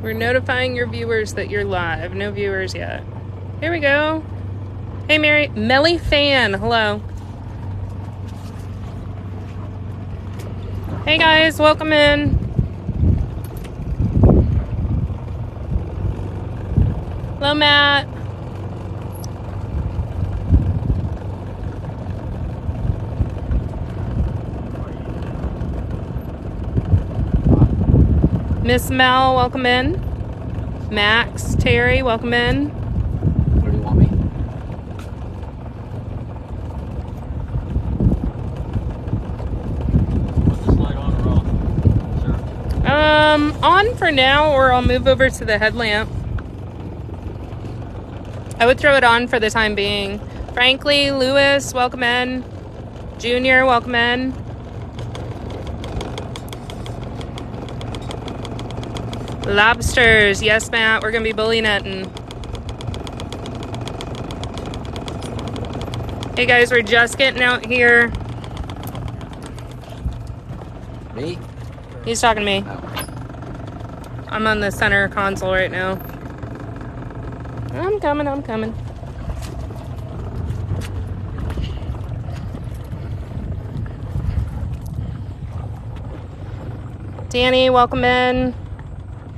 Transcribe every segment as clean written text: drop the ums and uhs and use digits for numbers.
We're notifying your viewers that you're live. No viewers yet. Here we go. Hey, Melly Fan. Hello. Hey, guys. Welcome in. Hello, Matt. Miss Mel, welcome in. Max, Terry, welcome in. Where do you want me? Was this light on or off? Sure. On for now, or I'll move over to the headlamp. I would throw it on for the time being. Frankly, Lewis, welcome in. Junior, welcome in. Lobsters, yes, Matt, we're gonna be bully netting. Hey guys, we're just getting out here. Me? He's talking to me. Oh. I'm on the center console right now. I'm coming. Danny, welcome in.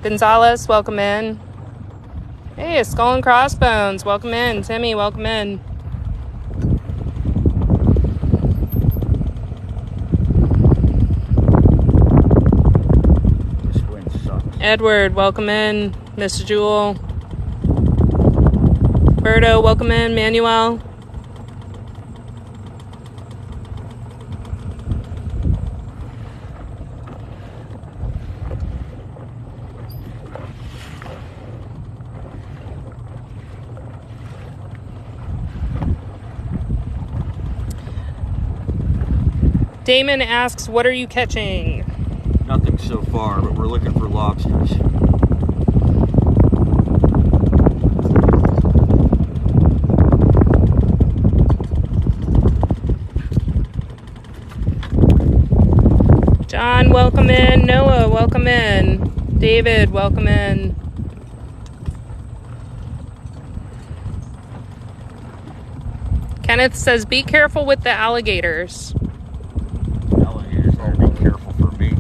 Gonzalez, welcome in. Hey, Skull and Crossbones, welcome in. Timmy, welcome in. This wind sucks. Edward, welcome in. Miss Jewel. Berto, welcome in. Manuel. Damon asks, what are you catching? Nothing so far, but we're looking for lobsters. John, welcome in. Noah, welcome in. David, welcome in. Kenneth says, be careful with the alligators. Alligators better be careful for me.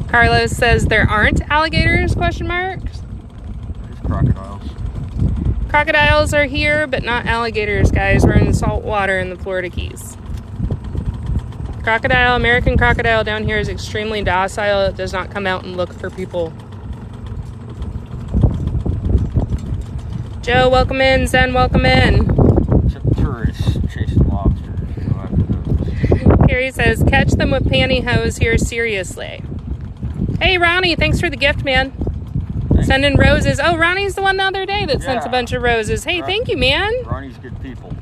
Carlos says, there aren't alligators, question mark. There's crocodiles. Crocodiles are here, but not alligators, guys. We're in salt water in the Florida Keys. Crocodile, American crocodile down here is extremely docile. It does not come out and look for people. Joe, welcome in. Zen, welcome in. Except tourists chasing lobsters. Go after those. Carrie says, catch them with pantyhose here, seriously. Hey, Ronnie, thanks for the gift, man. Thanks. Sending roses. Oh, Ronnie's the one the other day that sent a bunch of roses. Hey, thank you, man. Ronnie's good people.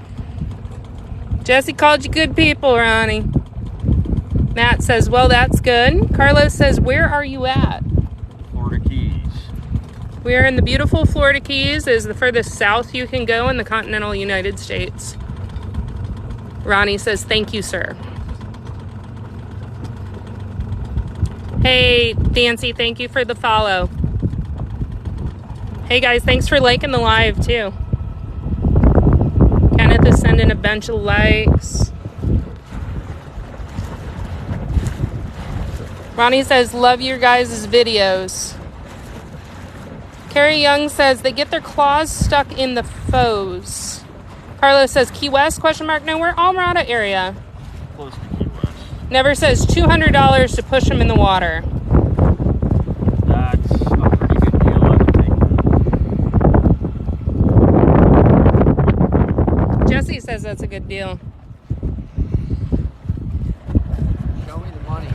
Jesse called you good people, Ronnie. Matt says, well, that's good. Carlos says, where are you at? Florida Keys. We are in the beautiful Florida Keys. It is the furthest south you can go in the continental United States. Ronnie says, thank you, sir. Hey, Dancy, thank you for the follow. Hey, guys, thanks for liking the live, too. Kenneth is sending a bunch of likes. Ronnie says, love your guys' videos. Carrie Young says, they get their claws stuck in the foes. Carlos says, Key West, question mark. No, we're Almirada area. Close to Key West. Never says $200 to push them in the water. That's a pretty good deal, I would think. Jesse says that's a good deal. Show me the money.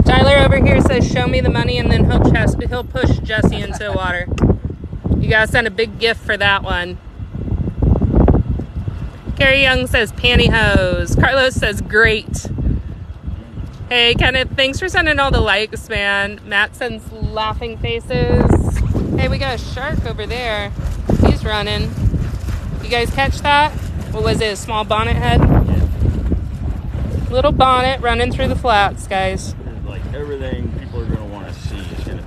Tyler over here says, show me the money, and then he'll push Jesse into the water. You gotta send a big gift for that one. Carrie Young says, pantyhose. Carlos says, great. Hey, Kenneth, thanks for sending all the likes, man. Matt sends laughing faces. Hey, we got a shark over there. He's running. You guys catch that? What was it, a small bonnet head? Yeah. Little bonnet running through the flats, guys. Like everything people are going to want to see is going to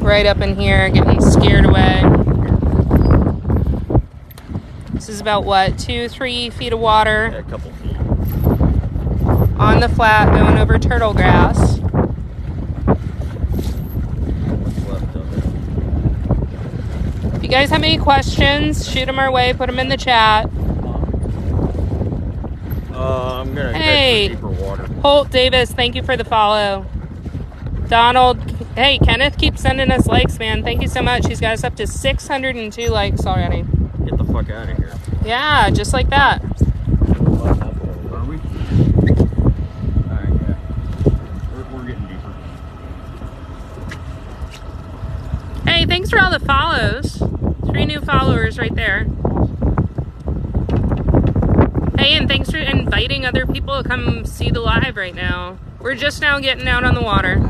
right up in here, getting scared away. This is about what, 2-3 feet of water? Yeah, a couple feet. On the flat, going over turtle grass. What's left of it? If you guys have any questions, shoot them our way, put them in the chat. I'm gonna Hey, head for deeper water. Holt Davis, thank you for the follow. Donald, hey, Kenneth keeps sending us likes, man. Thank you so much. He's got us up to 602 likes already. Get the fuck out of here. Yeah, just like that. Are we? Alright, yeah. We're getting deeper. Hey, thanks for all the follows. 3 new followers right there. Hey, and thanks for inviting other people to come see the live right now. We're just now getting out on the water.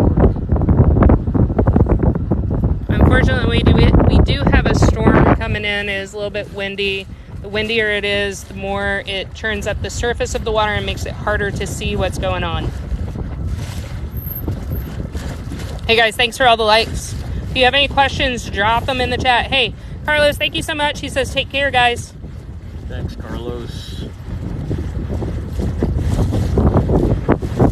Unfortunately, we do have a storm coming in. It is a little bit windy. The windier it is, the more it turns up the surface of the water and makes it harder to see what's going on. Hey guys, thanks for all the likes. If you have any questions, drop them in the chat. Hey, Carlos, thank you so much. He says, take care, guys. Thanks, Carlos.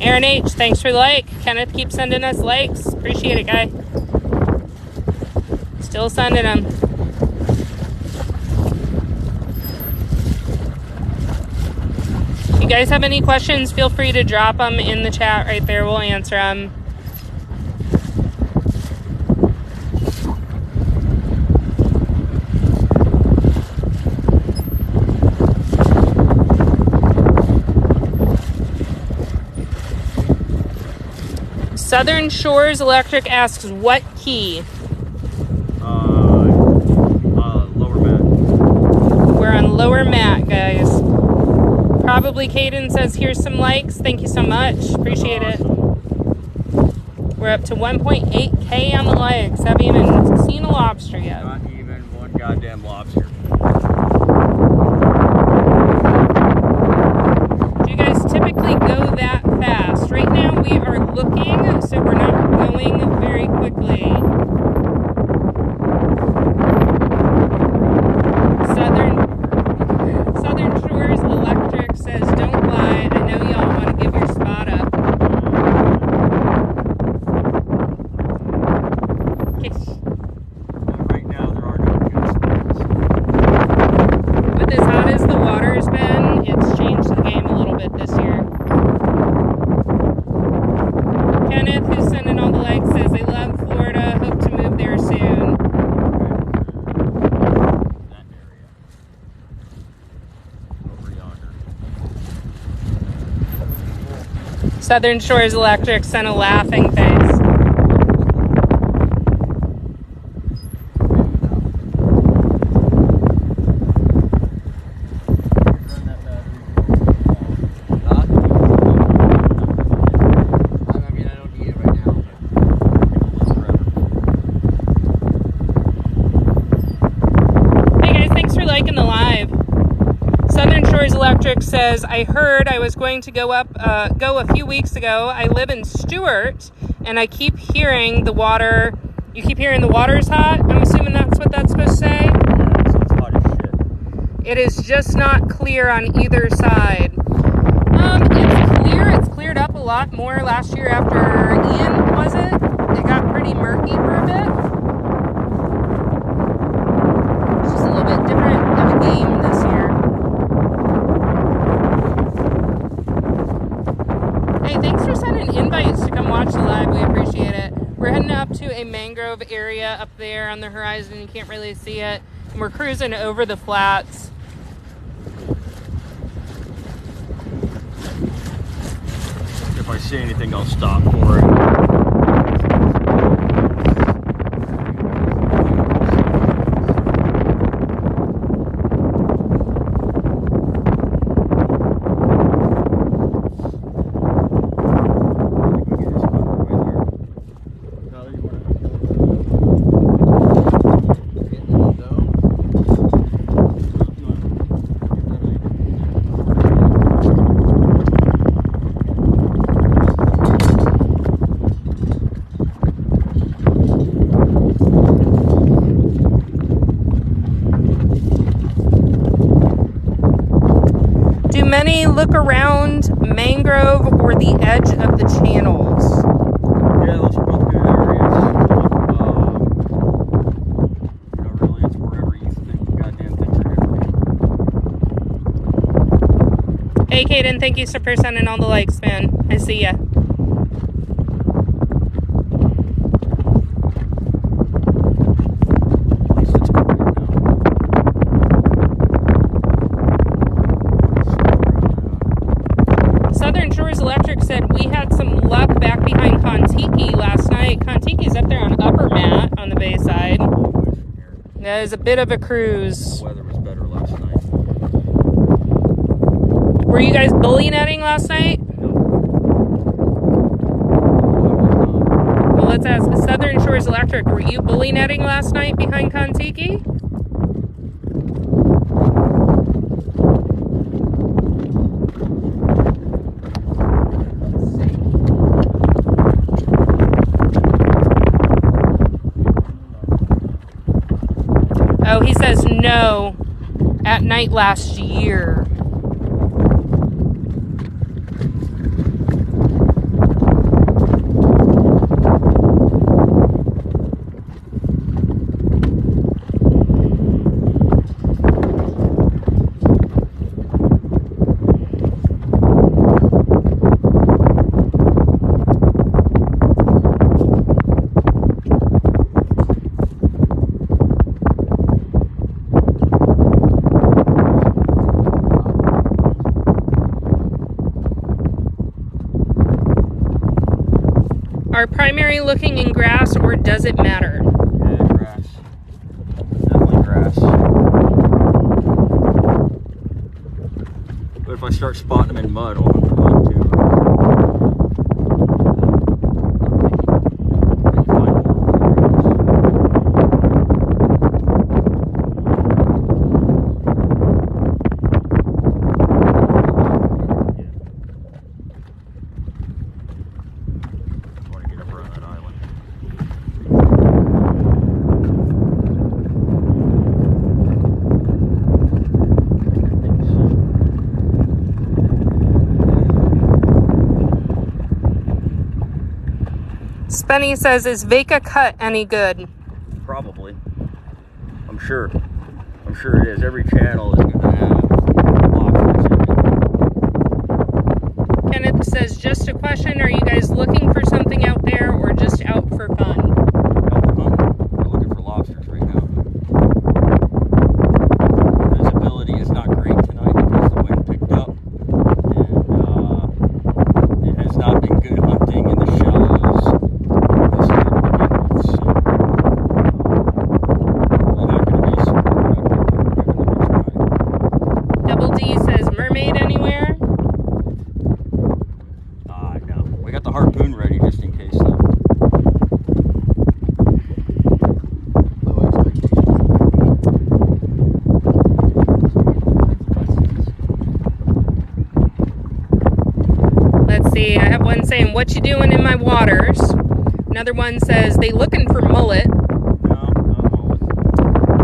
Aaron H, thanks for the like. Kenneth keeps sending us likes. Appreciate it, guy. Still sending them. If you guys have any questions, feel free to drop them in the chat right there. We'll answer them. Southern Shores Electric asks, what key? Lower mat. We're on lower mat, guys. Probably Caden says, here's some likes. Thank you so much. Appreciate it. We're up to 1.8K on the likes. Haven't even seen a lobster yet. Not even one goddamn lobster. Do you guys typically go that fast? Right now we are looking, so we're not going very quickly. Southern Shores Electric says, don't lie. I know y'all want to give your spot up. Right now there are no good spots. With as hot as the water's been, it's changed the game a little bit this year. Kenneth, who's sending all the likes, says they love Florida, hope to move there soon. That area. Over yonder. Southern Shores Electric sent a laughing face. Says, I heard I was going to go a few weeks ago. I live in Stewart, and I keep hearing the water. You keep hearing the water's hot? I'm assuming that's what that's supposed to say? Yeah, so it's hot as shit. It is just not clear on either side. It's clear. It's cleared up a lot more last year after Ian, was it? It got pretty murky for a bit. It's just a little bit different of a game this year. Thanks for sending invites to come watch the live. We appreciate it. We're heading up to a mangrove area up there on the horizon. You can't really see it. And we're cruising over the flats. If I see anything, I'll stop for it. Spenny, look around mangrove or the edge of the channels. Yeah, those are both good areas. Really, it's wherever you think the goddamn things are going to be. Hey, Kaden, thank you for sending all the likes, man. I see ya. Electric said we had some luck back behind Kontiki last night. Kontiki's up there on Upper Mat on the Bayside. That is a bit of a cruise. The weather was better last night. Were you guys bully netting last night? No. Well, let's ask Southern Shores Electric. Were you bully netting last night behind Kontiki? Oh, he says no, at night last year. Are primary looking in grass or does it matter? Yeah, grass. Definitely grass. But if I start spotting them in mud, I'll hunt the mud too. Spenny says, is Vega cut any good? Probably. I'm sure it is. Every channel is going to have lobsters in it. Kenneth says, just a question, are you guys looking for something out there or just out for fun? We're looking for lobsters right now. Visibility is not great tonight because the wind picked up. And it has not been good hunting in the shallows. Double D says, mermaid anywhere? No. We got the harpoon ready just in case, though. Low expectations. Let's see, I have one saying, what you doing in my waters? Another one says, they looking for mullet. No, not mullet.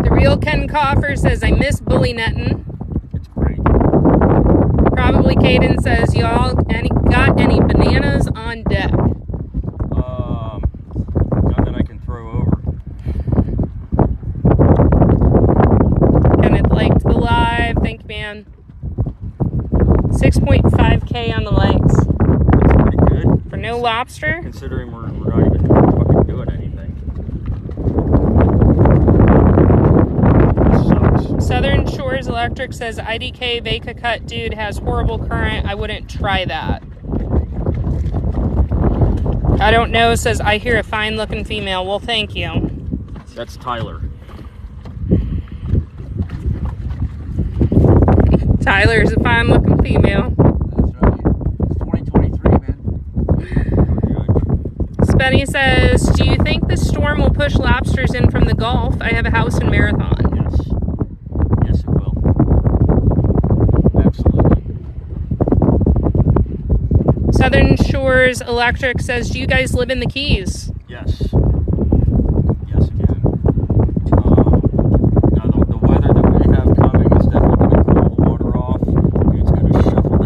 The real Ken Coffer says, I miss bully netting. It's great. Probably Caden says, y'all got any bananas on deck? None that I can throw over. Kenneth liked the live. Thank you, man. 6.5K on the likes. That's pretty good. For no lobster? Considering we're not even fucking doing anything. Sucks. Southern Shores Electric says, IDK Vega cut dude has horrible current. I wouldn't try that. I don't know, says, I hear a fine looking female. Well, thank you. That's Tyler. Tyler's a fine looking female. That's right. It's 2023, man. Spenny says, do you think the storm will push lobsters in from the Gulf? I have a house in Marathon. Yes. Yes, it will. Absolutely. Southern Shores Electric says, do you guys live in the Keys? Yes. Yes, again. Now, the weather that we have coming is definitely going to cool the water off. It's going to shuffle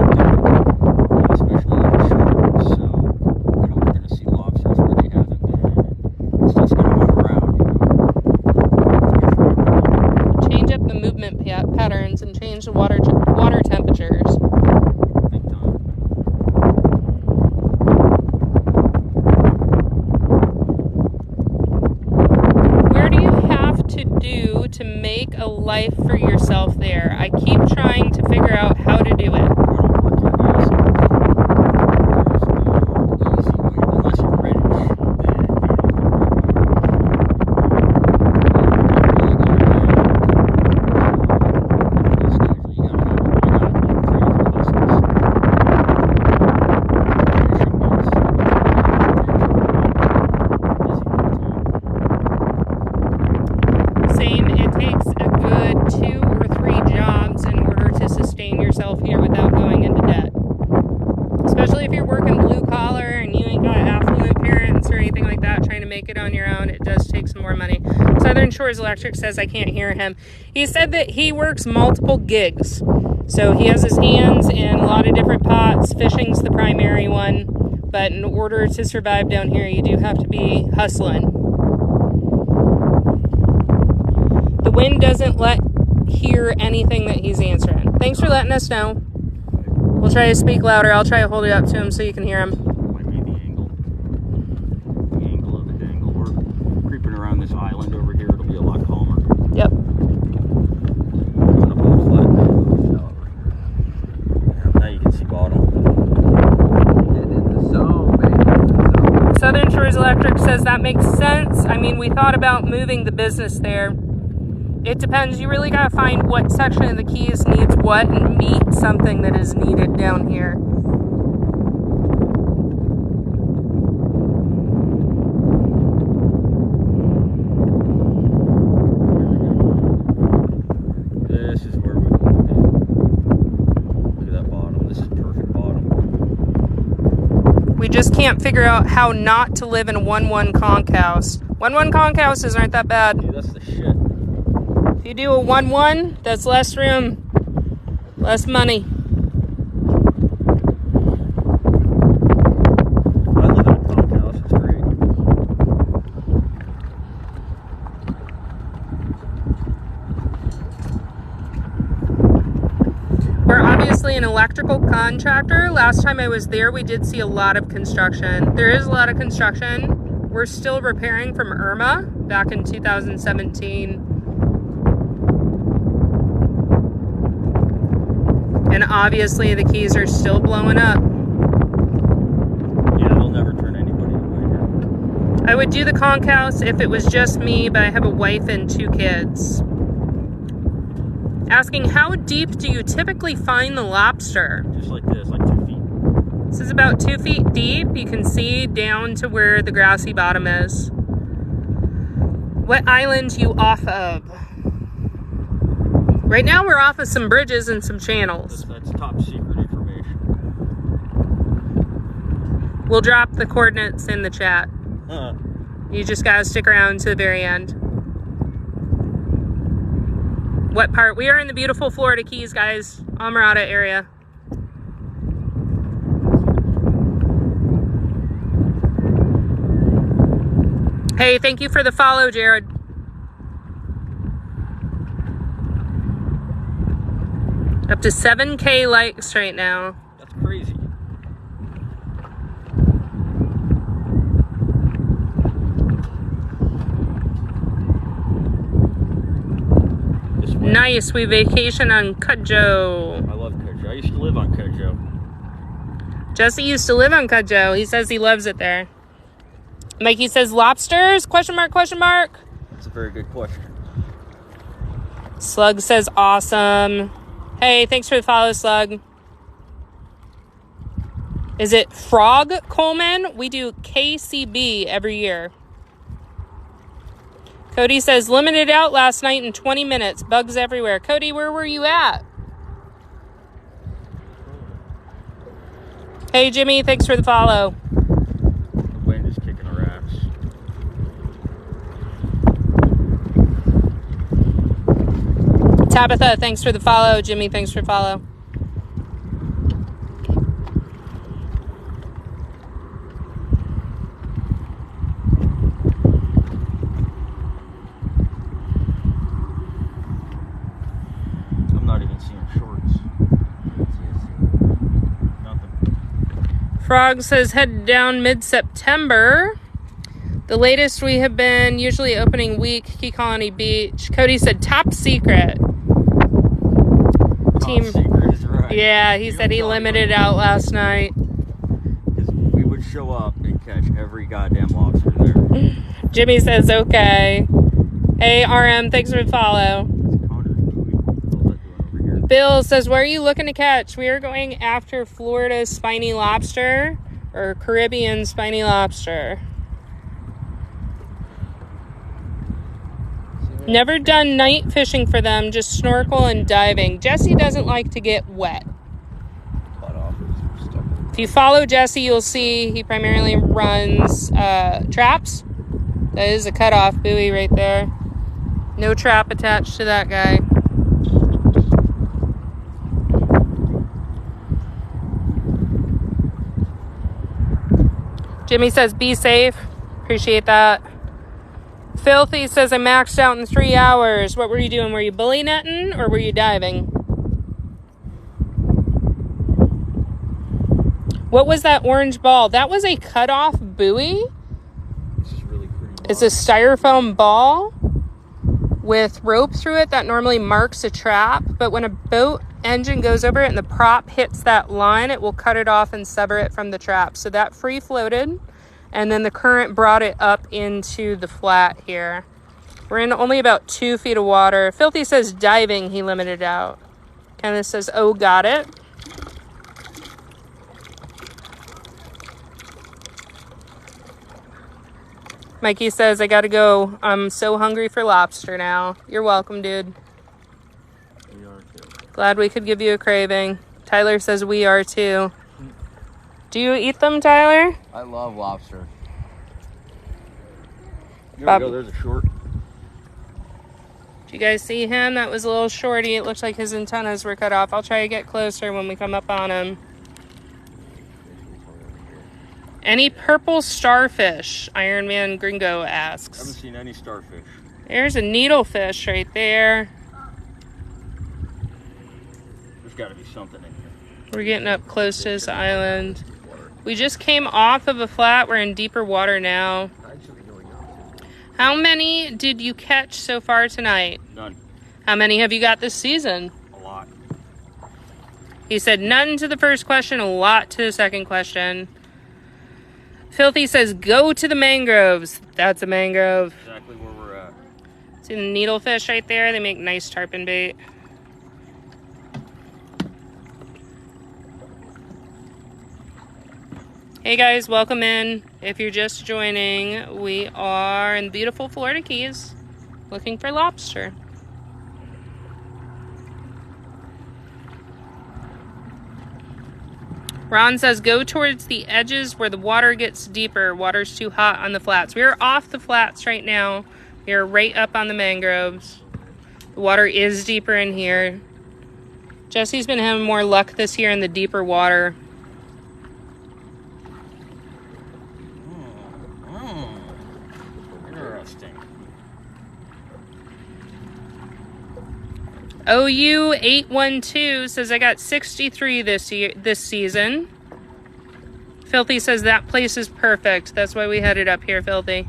life for yourself there. I keep trying to figure out how to do it. Here without going into debt, especially if you're working blue collar and you ain't got affluent parents or anything like that trying to make it on your own. It does take some more money. Southern Shores Electric says I can't hear him. He said that he works multiple gigs, so he has his hands in a lot of different pots. Fishing's the primary one, but in order to survive down here you do have to be hustling. The wind doesn't let hear anything that he's answering. Thanks for letting us know. We'll try to speak louder. I'll try to hold it up to him so you can hear him. Might be the angle. The angle of the dangle. We're creeping around this island over here. It'll be a lot calmer. Yep. Going up on the flat. Now you can see bottom. Get in the zone, baby. Southern Shores Electric says that makes sense. I mean, we thought about moving the business there. It depends. You really gotta find what section of the Keys needs what and meet something that is needed down here. This is where we want to be. Look at that bottom. This is perfect bottom. We just can't figure out how not to live in a 1-1 conch house. 1-1 conch houses aren't that bad. Dude, that's the shit. If you do a 1-1, that's less room, less money. I live in a conch house. It's great. We're obviously an electrical contractor. Last time I was there, we did see a lot of construction. There is a lot of construction. We're still repairing from Irma back in 2017. And obviously the Keys are still blowing up. Yeah, they'll never turn anybody away here. I would do the conch house if it was just me, but I have a wife and 2 kids. Asking, how deep do you typically find the lobster? Just like this, like 2 feet. This is about 2 feet deep. You can see down to where the grassy bottom is. What island you off of? Right now we're off of some bridges and some channels. That's top secret information. We'll drop the coordinates in the chat. You just gotta stick around to the very end. What part? We are in the beautiful Florida Keys, guys. Amarada area. Hey, thank you for the follow, Jared. Up to 7K likes right now. That's crazy. Nice, we vacation on Cudjoe. I love Cudjoe. I used to live on Cudjoe. Jesse used to live on Cudjoe. He says he loves it there. Mikey says lobsters? Question mark, question mark. That's a very good question. Slug says awesome. Hey, thanks for the follow, Slug. Is it Frog Coleman? We do KCB every year. Cody says, limited out last night in 20 minutes. Bugs everywhere. Cody, where were you at? Hey, Jimmy, thanks for the follow. The wind is kicking our ass. Tabitha, thanks for the follow. Jimmy, thanks for the follow. Frog says head down mid-September. The latest we have been, usually opening week, Key Colony Beach. Cody said top secret. Team. Top secret is right. Yeah, he said he limited out last night. We would show up and catch every goddamn lobster there. Jimmy says okay. Hey RM, thanks for the follow. Bill says, where are you looking to catch? We are going after Florida's spiny lobster or Caribbean spiny lobster. Never done night fishing for them, just snorkel and diving. Jesse doesn't like to get wet. If you follow Jesse, you'll see he primarily runs traps. That is a cutoff buoy right there. No trap attached to that guy. Jimmy says, be safe. Appreciate that. Filthy says, I maxed out in 3 hours. What were you doing? Were you bully netting or were you diving? What was that orange ball? That was a cutoff buoy. This is really pretty. It's a styrofoam ball with rope through it that normally marks a trap. But when a boat engine goes over it and the prop hits that line, it will cut it off and sever it from the trap. So that free floated. And then the current brought it up into the flat here. We're in only about 2 feet of water. Filthy says diving, he limited out. Kenneth says, oh, got it. Mikey says, I gotta go. I'm so hungry for lobster now. You're welcome, dude. We are too. Glad we could give you a craving. Tyler says we are too. Do you eat them, Tyler? I love lobster. There we go, there's a short. Did you guys see him? That was a little shorty. It looks like his antennas were cut off. I'll try to get closer when we come up on him. Any purple starfish? Iron Man Gringo asks. I haven't seen any starfish. There's a needlefish right there. There's got to be something in here. We're getting up close to this island. We just came off of a flat. We're in deeper water now. How many did you catch so far tonight? None. How many have you got this season? A lot. He said none to the first question, a lot to the second question. Filthy says, go to the mangroves. That's a mangrove. Exactly where we're at. See the needlefish right there? They make nice tarpon bait. Hey guys, welcome in. If you're just joining, we are in beautiful Florida Keys looking for lobster. Ron says, go towards the edges where the water gets deeper. Water's too hot on the flats. We are off the flats right now. We are right up on the mangroves. The water is deeper in here. Jesse's been having more luck this year in the deeper water. Interesting. OU812 says, I got 63 this season. Filthy says, that place is perfect. That's why we headed up here, Filthy.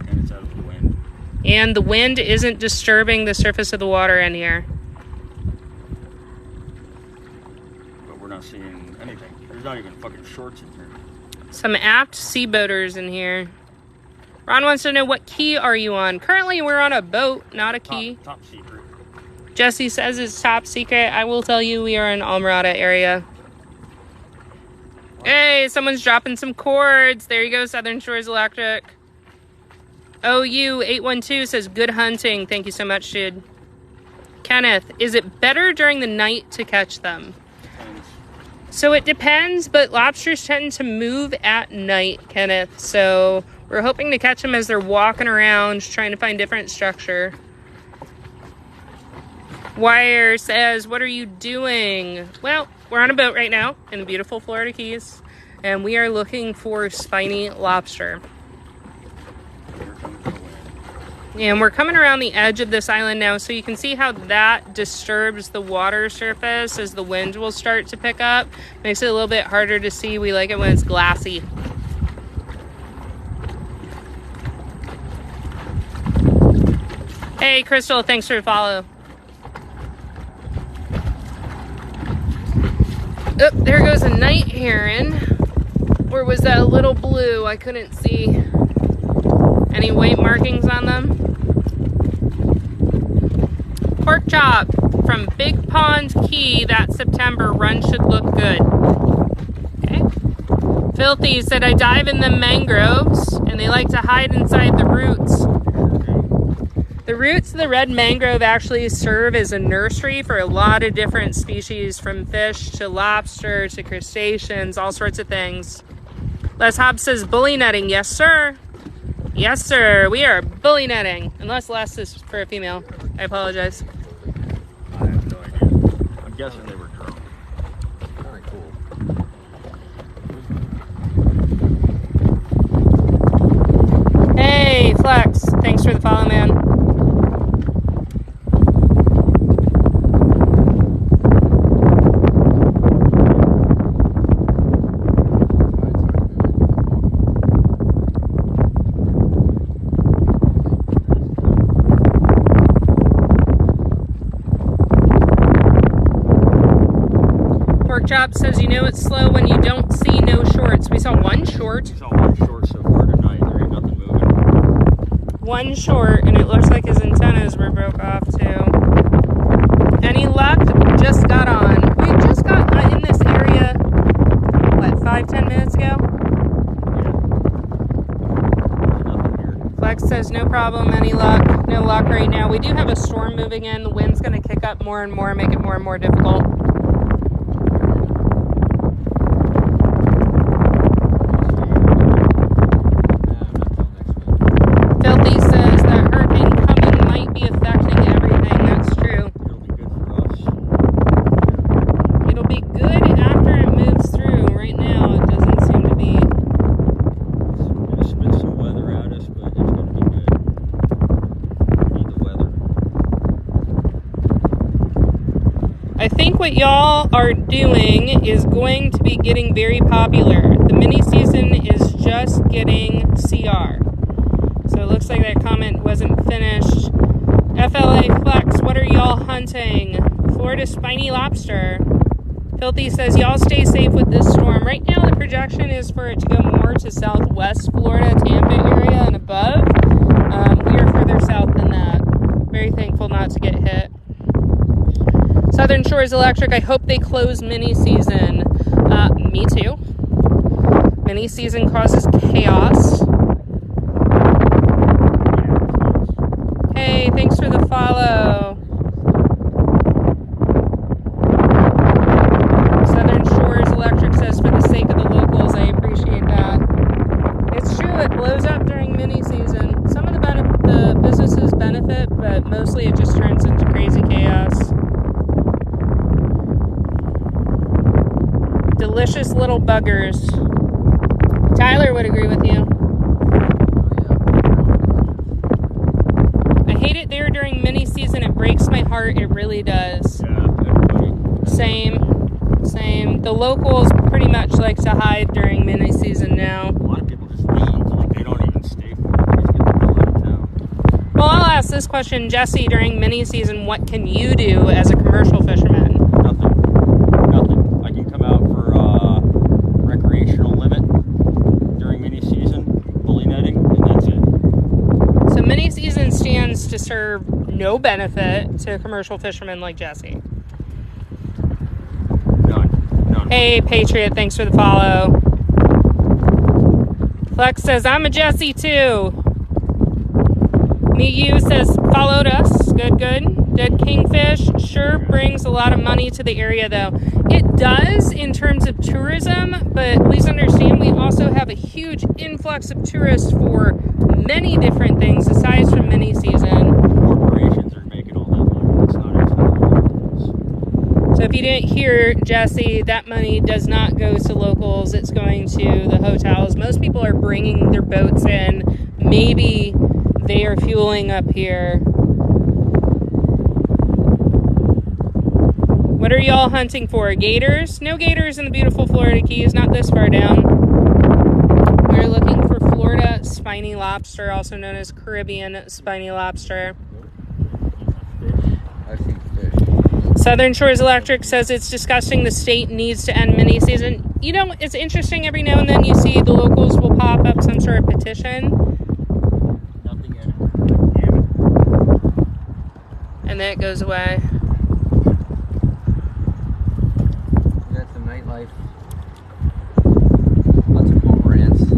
And it's out of the wind. And the wind isn't disturbing the surface of the water in here. But we're not seeing anything. There's not even fucking shorts in here. Some apt sea boaters in here. Ron wants to know, what key are you on? Currently, we're on a boat, not a key. Top secret. Jesse says it's top secret. I will tell you, we are in Almirada area. Hey, someone's dropping some cords. There you go, Southern Shores Electric. OU812 says, good hunting. Thank you so much, dude. Kenneth, is it better during the night to catch them? So it depends, but lobsters tend to move at night, Kenneth. So we're hoping to catch them as they're walking around, trying to find different structure. Wire says, what are you doing? Well, we're on a boat right now in the beautiful Florida Keys, and we are looking for spiny lobster. And we're coming around the edge of this island now, so you can see how that disturbs the water surface as the wind will start to pick up. Makes it a little bit harder to see. We like it when it's glassy. Hey, Crystal, thanks for the follow. Oh, there goes a night heron. Or was that a little blue? I couldn't see any white markings on them. Pork chop from Big Pond Key that September. Run should look good. Okay. Filthy said, I dive in the mangroves and they like to hide inside the roots. The roots of the red mangrove actually serve as a nursery for a lot of different species, from fish to lobster to crustaceans, all sorts of things. Les Hobbs says bully netting. Yes, sir. Yes, sir. We are bully netting. Unless Les is for a female. I apologize. I have no idea. I'm guessing they were drunk. Kind of cool. Hey, Flex. Thanks for the follow, man. Chop says, you know it's slow when you don't see no shorts. We saw one short. We saw one short so far tonight. There ain't nothing moving. One short, and it looks like his antennas were broke off too. Any luck? Just got on. We just got in this area, what, 5-10 minutes ago? Yeah. Flex says, no problem. Any luck? No luck right now. We do have a storm moving in. The wind's going to kick up more and more, make it more and more difficult. What y'all are doing is going to be getting very popular. The mini season is just getting CR. So it looks like that comment wasn't finished. FLA Flex, what are y'all hunting? Florida spiny lobster. Filthy says, y'all stay safe with this storm. Right now the projection is for it to go more to southwest Florida, Tampa area and above. We are further south than that. Very thankful not to get hit. Southern Shores Electric, I hope they close mini season. Me too. Mini season causes chaos. Hey, thanks for the follow. Southern Shores Electric says, for the sake of the locals, I appreciate that. It's true, it blows up during mini season. Some of the businesses benefit, but mostly it just turns into crazy chaos. Delicious little buggers. Tyler would agree with you. I hate it there during mini season. It breaks my heart. It really does. Yeah, everybody. Same. The locals pretty much like to hide during mini season now. A lot of people just leave. Like, they don't even stay for it. They just get the hell out of town. Well, I'll ask this question, Jesse. During mini season, what can you do as a commercial fisherman? Nothing. I can come out for recreational limit during mini season, bully netting, and that's it. So mini season stands to serve no benefit to commercial fishermen like Jesse. None. Hey, Patriot, thanks for the follow. Flex says, I'm a Jesse too. Me You says, followed us. Good. Dead kingfish sure brings a lot of money to the area, though. It does in terms of tourism, but please understand we also have a huge influx of tourists for many different things aside from mini season. Corporations are making all that money. It's not locals. So if you didn't hear, Jesse, that money does not go to locals. It's going to the hotels. Most people are bringing their boats in. Maybe they are fueling up here. What are y'all hunting for? Gators? No gators in the beautiful Florida Keys, not this far down. We're looking for Florida spiny lobster, also known as Caribbean spiny lobster. I've seen fish. Southern Shores Electric says it's disgusting. The state needs to end mini season. You know, it's interesting. Every now and then you see the locals will pop up some sort of petition. Nothing in it. Damn it. And then it goes away. That's some nightlife. Lots of cormorants.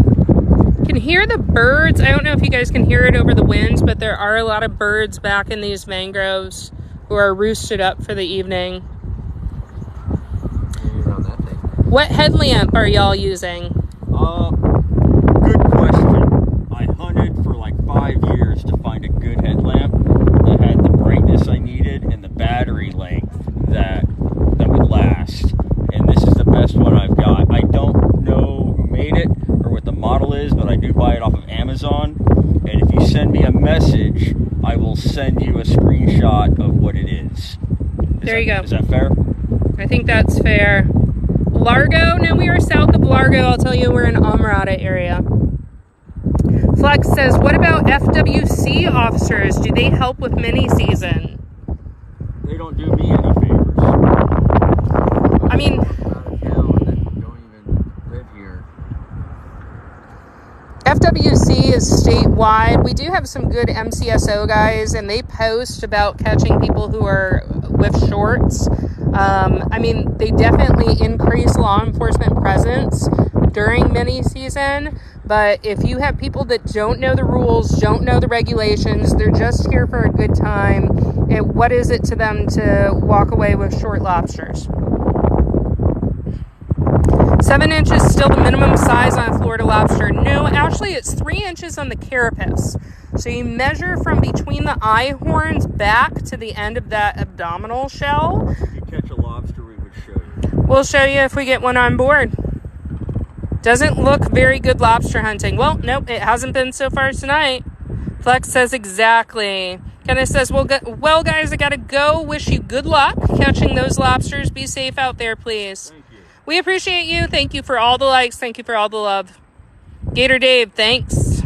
You can hear the birds. I don't know if you guys can hear it over the winds, but there are a lot of birds back in these mangroves who are roosted up for the evening. Maybe around that thing. What headlamp are y'all using? Good question. I hunted for like 5 years to find a good headlamp that had the brightness I needed and the battery length that would last. And this is the best one I've got. I don't know who made it or what the model is, but I do buy it off of Amazon. And if you send me a message, I will send you a screenshot of what it is. There you go. Is that fair? I think that's fair. Largo? No, we are south of Largo. I'll tell you, we're in Amarada area. Flex says, what about FWC officers? Do they help with mini season? They don't do me any favors. I mean, Out of town that don't even live here. FWC is statewide. We do have some good MCSO guys, and they post about catching people who are with shorts. I mean, they definitely increase law enforcement presence during mini season, but if you have people that don't know the rules, don't know the regulations, they're just here for a good time, what is it to them to walk away with short lobsters? 7 inches still the minimum size on a Florida lobster. No, actually it's 3 inches on the carapace. So you measure from between the eye horns back to the end of that abdominal shell. If you catch a lobster, we would show you. We'll show you if we get one on board. Doesn't look very good lobster hunting. Well, nope, it hasn't been so far tonight. Flex says exactly. Kenneth says, well, guys, I gotta go. Wish you good luck catching those lobsters. Be safe out there, please. Thank you. We appreciate you. Thank you for all the likes. Thank you for all the love. Gator Dave, thanks.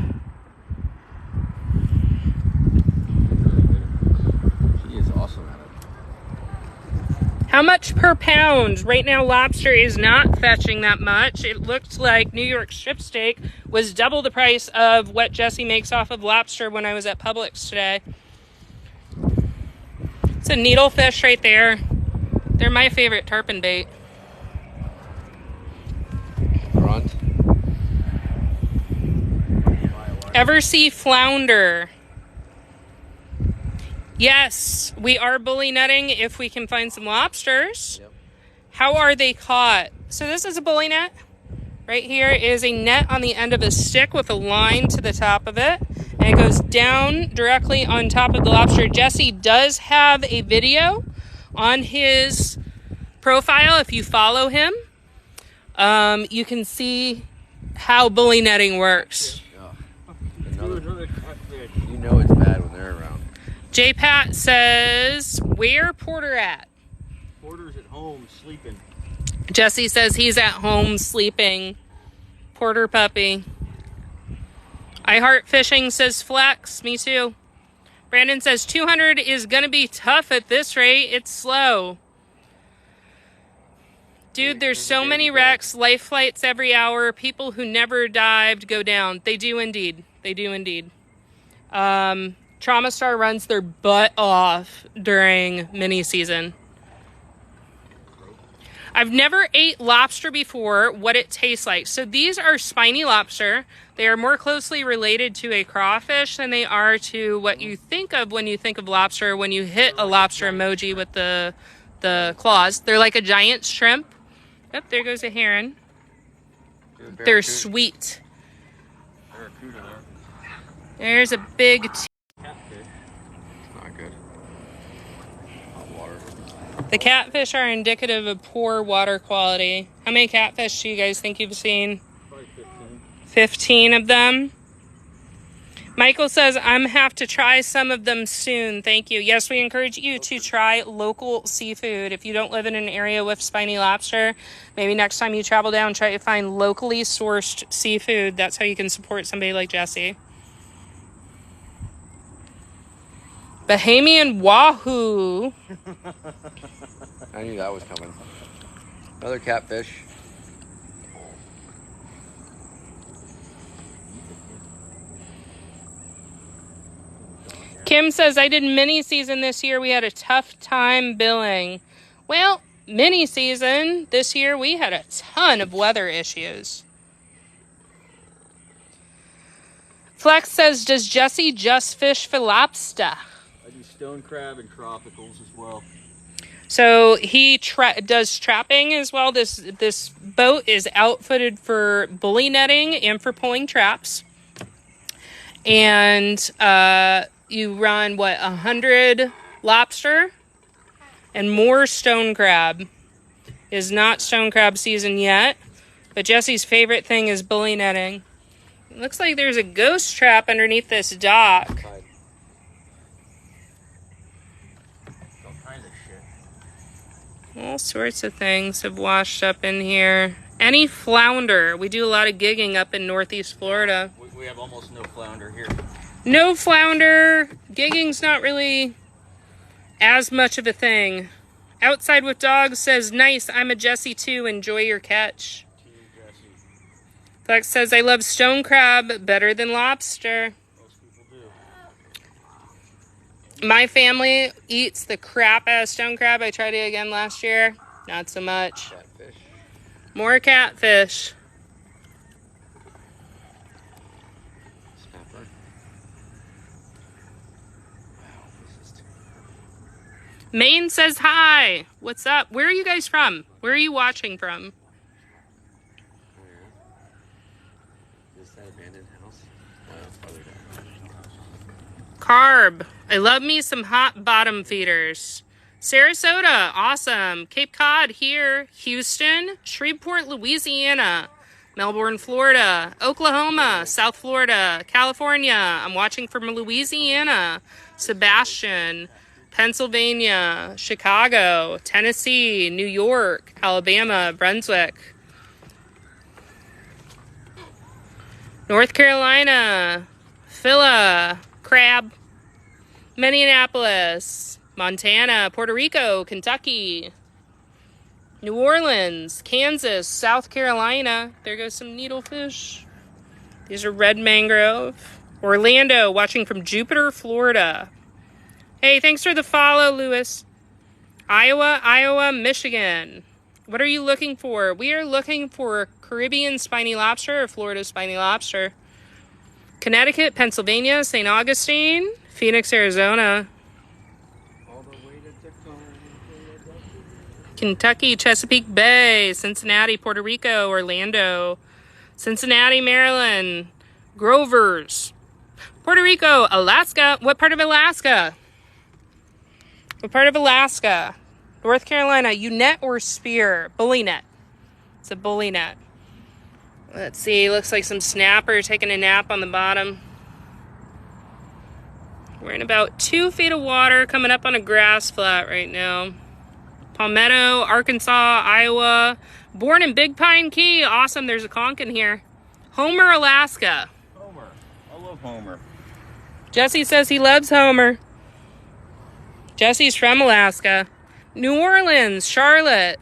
She is awesome at it. How much per pound? Right now, lobster is not fetching that much. It looked like New York strip steak was double the price of what Jesse makes off of lobster when I was at Publix today. It's a needlefish right there. They're my favorite tarpon bait. Grunt. Ever see flounder? Yes, we are bully netting if we can find some lobsters. Yep. How are they caught? So this is a bully net. Right here is a net on the end of a stick with a line to the top of it. And it goes down directly on top of the lobster. Jesse does have a video on his profile. If you follow him, you can see how bully netting works. You know it's bad when they're around. J Pat says, where Porter at? Porter's at home sleeping. Jesse says he's at home sleeping. Porter puppy. I heart fishing, says Flex. Me too. Brandon says 200 is going to be tough at this rate. It's slow. Dude, there's so many wrecks, life flights every hour. People who never dived go down. They do indeed. They do indeed. Trauma Star runs their butt off during mini season. I've never ate lobster before. What it tastes like. So these are spiny lobster. They are more closely related to a crawfish than they are to what you think of when you think of lobster. When you hit a lobster emoji with the claws, they're like a giant shrimp. Oh, there goes a heron. They're sweet. There's a big Not good. Hot water. The catfish are indicative of poor water quality. How many catfish do you guys think you've seen? Probably 15. 15 of them. Michael says, I'm have to try some of them soon. Thank you. Yes, we encourage you to try local seafood. If you don't live in an area with spiny lobster, maybe next time you travel down, try to find locally sourced seafood. That's how you can support somebody like Jesse. Bahamian wahoo. I knew that was coming. Another catfish. Kim says, I did mini season this year. We had a tough time billing. Well, mini season this year, we had a ton of weather issues. Flex says, does Jesse just fish for lobster? I do stone crab and tropicals as well. So he does trapping as well. This boat is outfitted for bully netting and for pulling traps. And you run, 100 lobster and more stone crab. Is not stone crab season yet, but Jesse's favorite thing is bully netting. It looks like there's a ghost trap underneath this dock. All kinds of shit. All sorts of things have washed up in here. Any flounder. We do a lot of gigging up in Northeast Florida. We have almost no flounder here. No flounder. Gigging's not really as much of a thing. Outside with Dogs says, nice, I'm a Jesse too. Enjoy your catch. Team Jesse. Flex says, I love stone crab better than lobster. Most people do. My family eats the crap out of stone crab. I tried it again last year. Not so much. Catfish. More catfish. Snapper. Wow, this is too... Maine says hi. What's up? Where are you guys from? Where are you watching from? Oh, yeah. Is that abandoned house? Farther down. Carb. I love me some hot bottom feeders. Sarasota. Awesome. Cape Cod here. Houston. Shreveport, Louisiana. Melbourne, Florida. Oklahoma. South Florida. California. I'm watching from Louisiana. Sebastian. Pennsylvania, Chicago, Tennessee, New York, Alabama, Brunswick, North Carolina, Phila, Crab, Minneapolis, Montana, Puerto Rico, Kentucky, New Orleans, Kansas, South Carolina. There goes some needlefish. These are red mangrove. Orlando, watching from Jupiter, Florida. Hey, thanks for the follow, Lewis. Iowa, Michigan. What are you looking for? We are looking for Caribbean spiny lobster or Florida spiny lobster. Connecticut, Pennsylvania, St. Augustine, Phoenix, Arizona. All the way to Tacoma. Kentucky, Chesapeake Bay, Cincinnati, Puerto Rico, Orlando, Cincinnati, Maryland, Grovers, Puerto Rico, Alaska. What part of Alaska? What part of Alaska? North Carolina, you net or spear? Bully net. It's a bully net. Let's see, looks like some snapper taking a nap on the bottom. We're in about 2 feet of water, coming up on a grass flat right now. Palmetto, Arkansas, Iowa. Born in Big Pine Key. Awesome, there's a conch in here. Homer, Alaska. Homer. I love Homer. Jesse says he loves Homer. Jesse's from Alaska. New Orleans, Charlotte.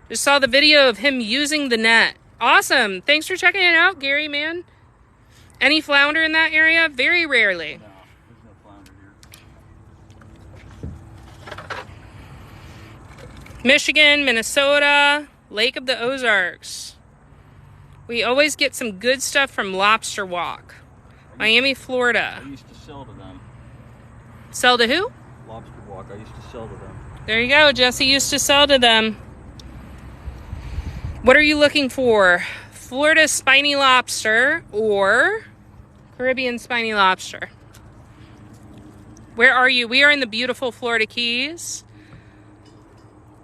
Just saw the video of him using the net. Awesome. Thanks for checking it out, Gary, man. Any flounder in that area? Very rarely. No, there's no flounder here. Michigan, Minnesota, Lake of the Ozarks. We always get some good stuff from Lobster Walk. Miami, Florida. I used to sell to them. Sell to who? Lobster Walk. I used to sell to them. There you go. Jesse used to sell to them. What are you looking for? Florida spiny lobster or Caribbean spiny lobster? Where are you? We are in the beautiful Florida Keys.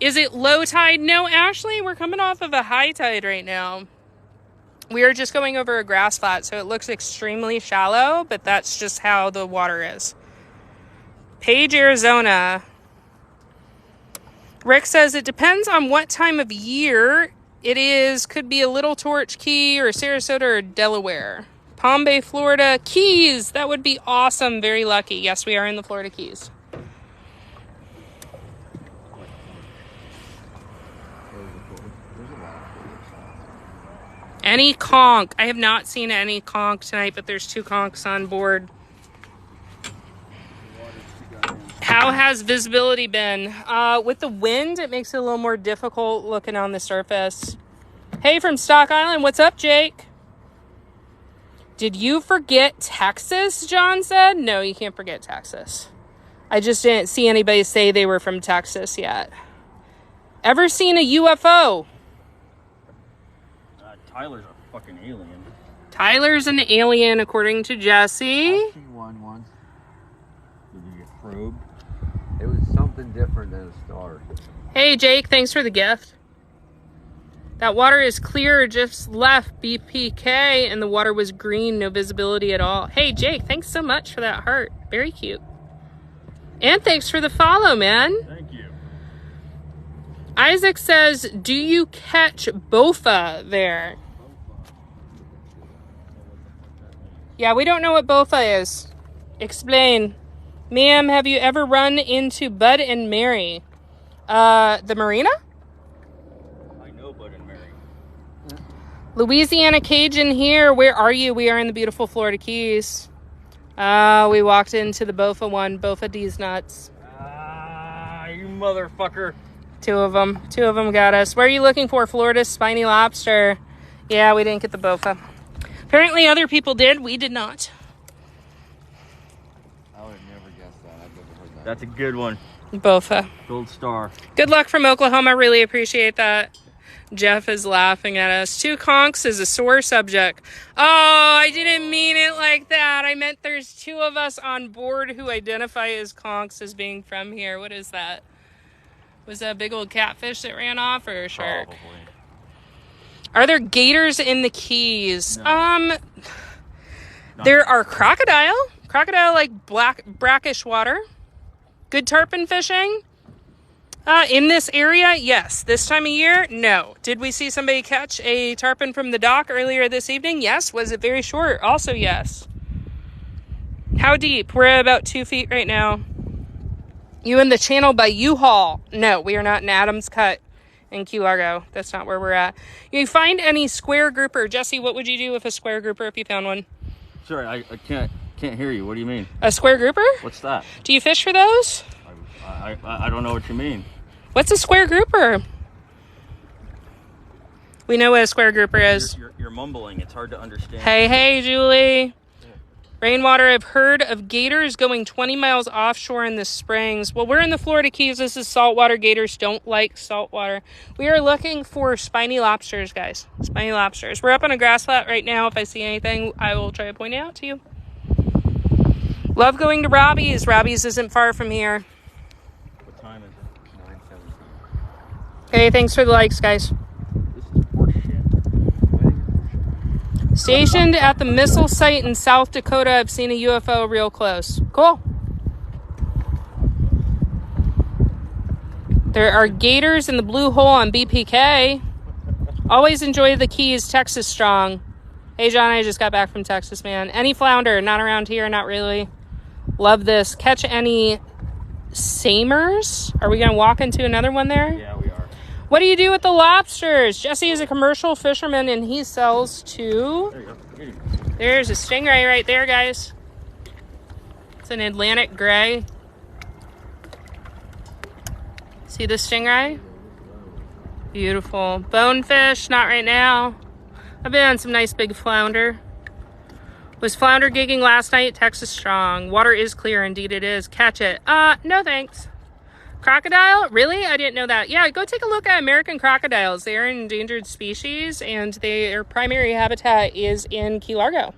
Is it low tide? No, Ashley, we're coming off of a high tide right now. We are just going over a grass flat, so it looks extremely shallow, but that's just how the water is. Page, Arizona. Rick says it depends on what time of year it is. Could be a Little Torch Key or Sarasota or Delaware. Palm Bay, Florida. Keys. That would be awesome. Very lucky. Yes, we are in the Florida Keys. Any conch? I have not seen any conch tonight, but there's 2 conchs on board. How has visibility been? With the wind, it makes it a little more difficult looking on the surface. Hey, from Stock Island. What's up, Jake? Did you forget Texas, John said? No, you can't forget Texas. I just didn't see anybody say they were from Texas yet. Ever seen a UFO? Tyler's a fucking alien. Tyler's an alien, according to Jesse. I've seen one once. Did you get probed? It was something different than a star. Hey, Jake, thanks for the gift. That water is clear, just left BPK, and the water was green, no visibility at all. Hey, Jake, thanks so much for that heart. Very cute. And thanks for the follow, man. Thank you. Isaac says, do you catch bofa there? Yeah, we don't know what bofa is. Explain. Ma'am, have you ever run into Bud and Mary? The marina? I know Bud and Mary. Louisiana Cajun here. Where are you? We are in the beautiful Florida Keys. We walked into the bofa one. Bofa D's nuts. You motherfucker. 2 of them. 2 of them got us. Where are you looking for? Florida Spiny Lobster. Yeah, we didn't get the bofa. Apparently other people did. We did not. I would have never guessed that. I've never heard that. That's a good one. Bofa. Gold star. Good luck from Oklahoma. Really appreciate that. Jeff is laughing at us. 2 conchs is a sore subject. Oh, I didn't mean it like that. I meant there's 2 of us on board who identify as conchs as being from here. What is that? Was that a big old catfish that ran off or a shark? Probably. Are there gators in the Keys? No. There are crocodile. Crocodile like brackish water. Good tarpon fishing. In this area, yes. This time of year, no. Did we see somebody catch a tarpon from the dock earlier this evening? Yes. Was it very short? Also, yes. How deep? We're at about 2 feet right now. You in the channel by U-Haul? No, we are not in Adams Cut in Key Largo. That's not where we're at. You find any square grouper? Jesse, what would you do with a square grouper if you found one? Sorry, I can't hear you. What do you mean? A square grouper? What's that? Do you fish for those? I don't know what you mean. What's a square grouper? We know what a square grouper is. You're mumbling. It's hard to understand. Hey, Julie. Rainwater, I've heard of gators going 20 miles offshore in the springs. Well, we're in the Florida Keys. This is saltwater. Gators don't like saltwater. We are looking for spiny lobsters, guys. Spiny lobsters. We're up on a grass flat right now. If I see anything, I will try to point it out to you. Love going to Robbie's. Robbie's isn't far from here. What time is it? 9:17. Hey, thanks for the likes, guys. This is horseshit. Stationed at the missile site in South Dakota, I've seen a UFO real close. Cool. There are gators in the blue hole on BPK. Always enjoy the Keys, Texas strong. Hey, John, I just got back from Texas, man. Any flounder? Not around here, not really. Love this. Catch any Samers? Are we going to walk into another one there? Yeah, we are. What do you do with the lobsters? Jesse is a commercial fisherman, and he sells to... There you go. There's a stingray right there, guys. It's an Atlantic gray. See the stingray? Beautiful. Bonefish, not right now. I've been on some nice big flounder. Was flounder gigging last night? Texas strong. Water is clear, indeed it is. Catch it. No thanks. Crocodile? Really? I didn't know that. Yeah, go take a look at American crocodiles. They are an endangered species, and their primary habitat is in Key Largo.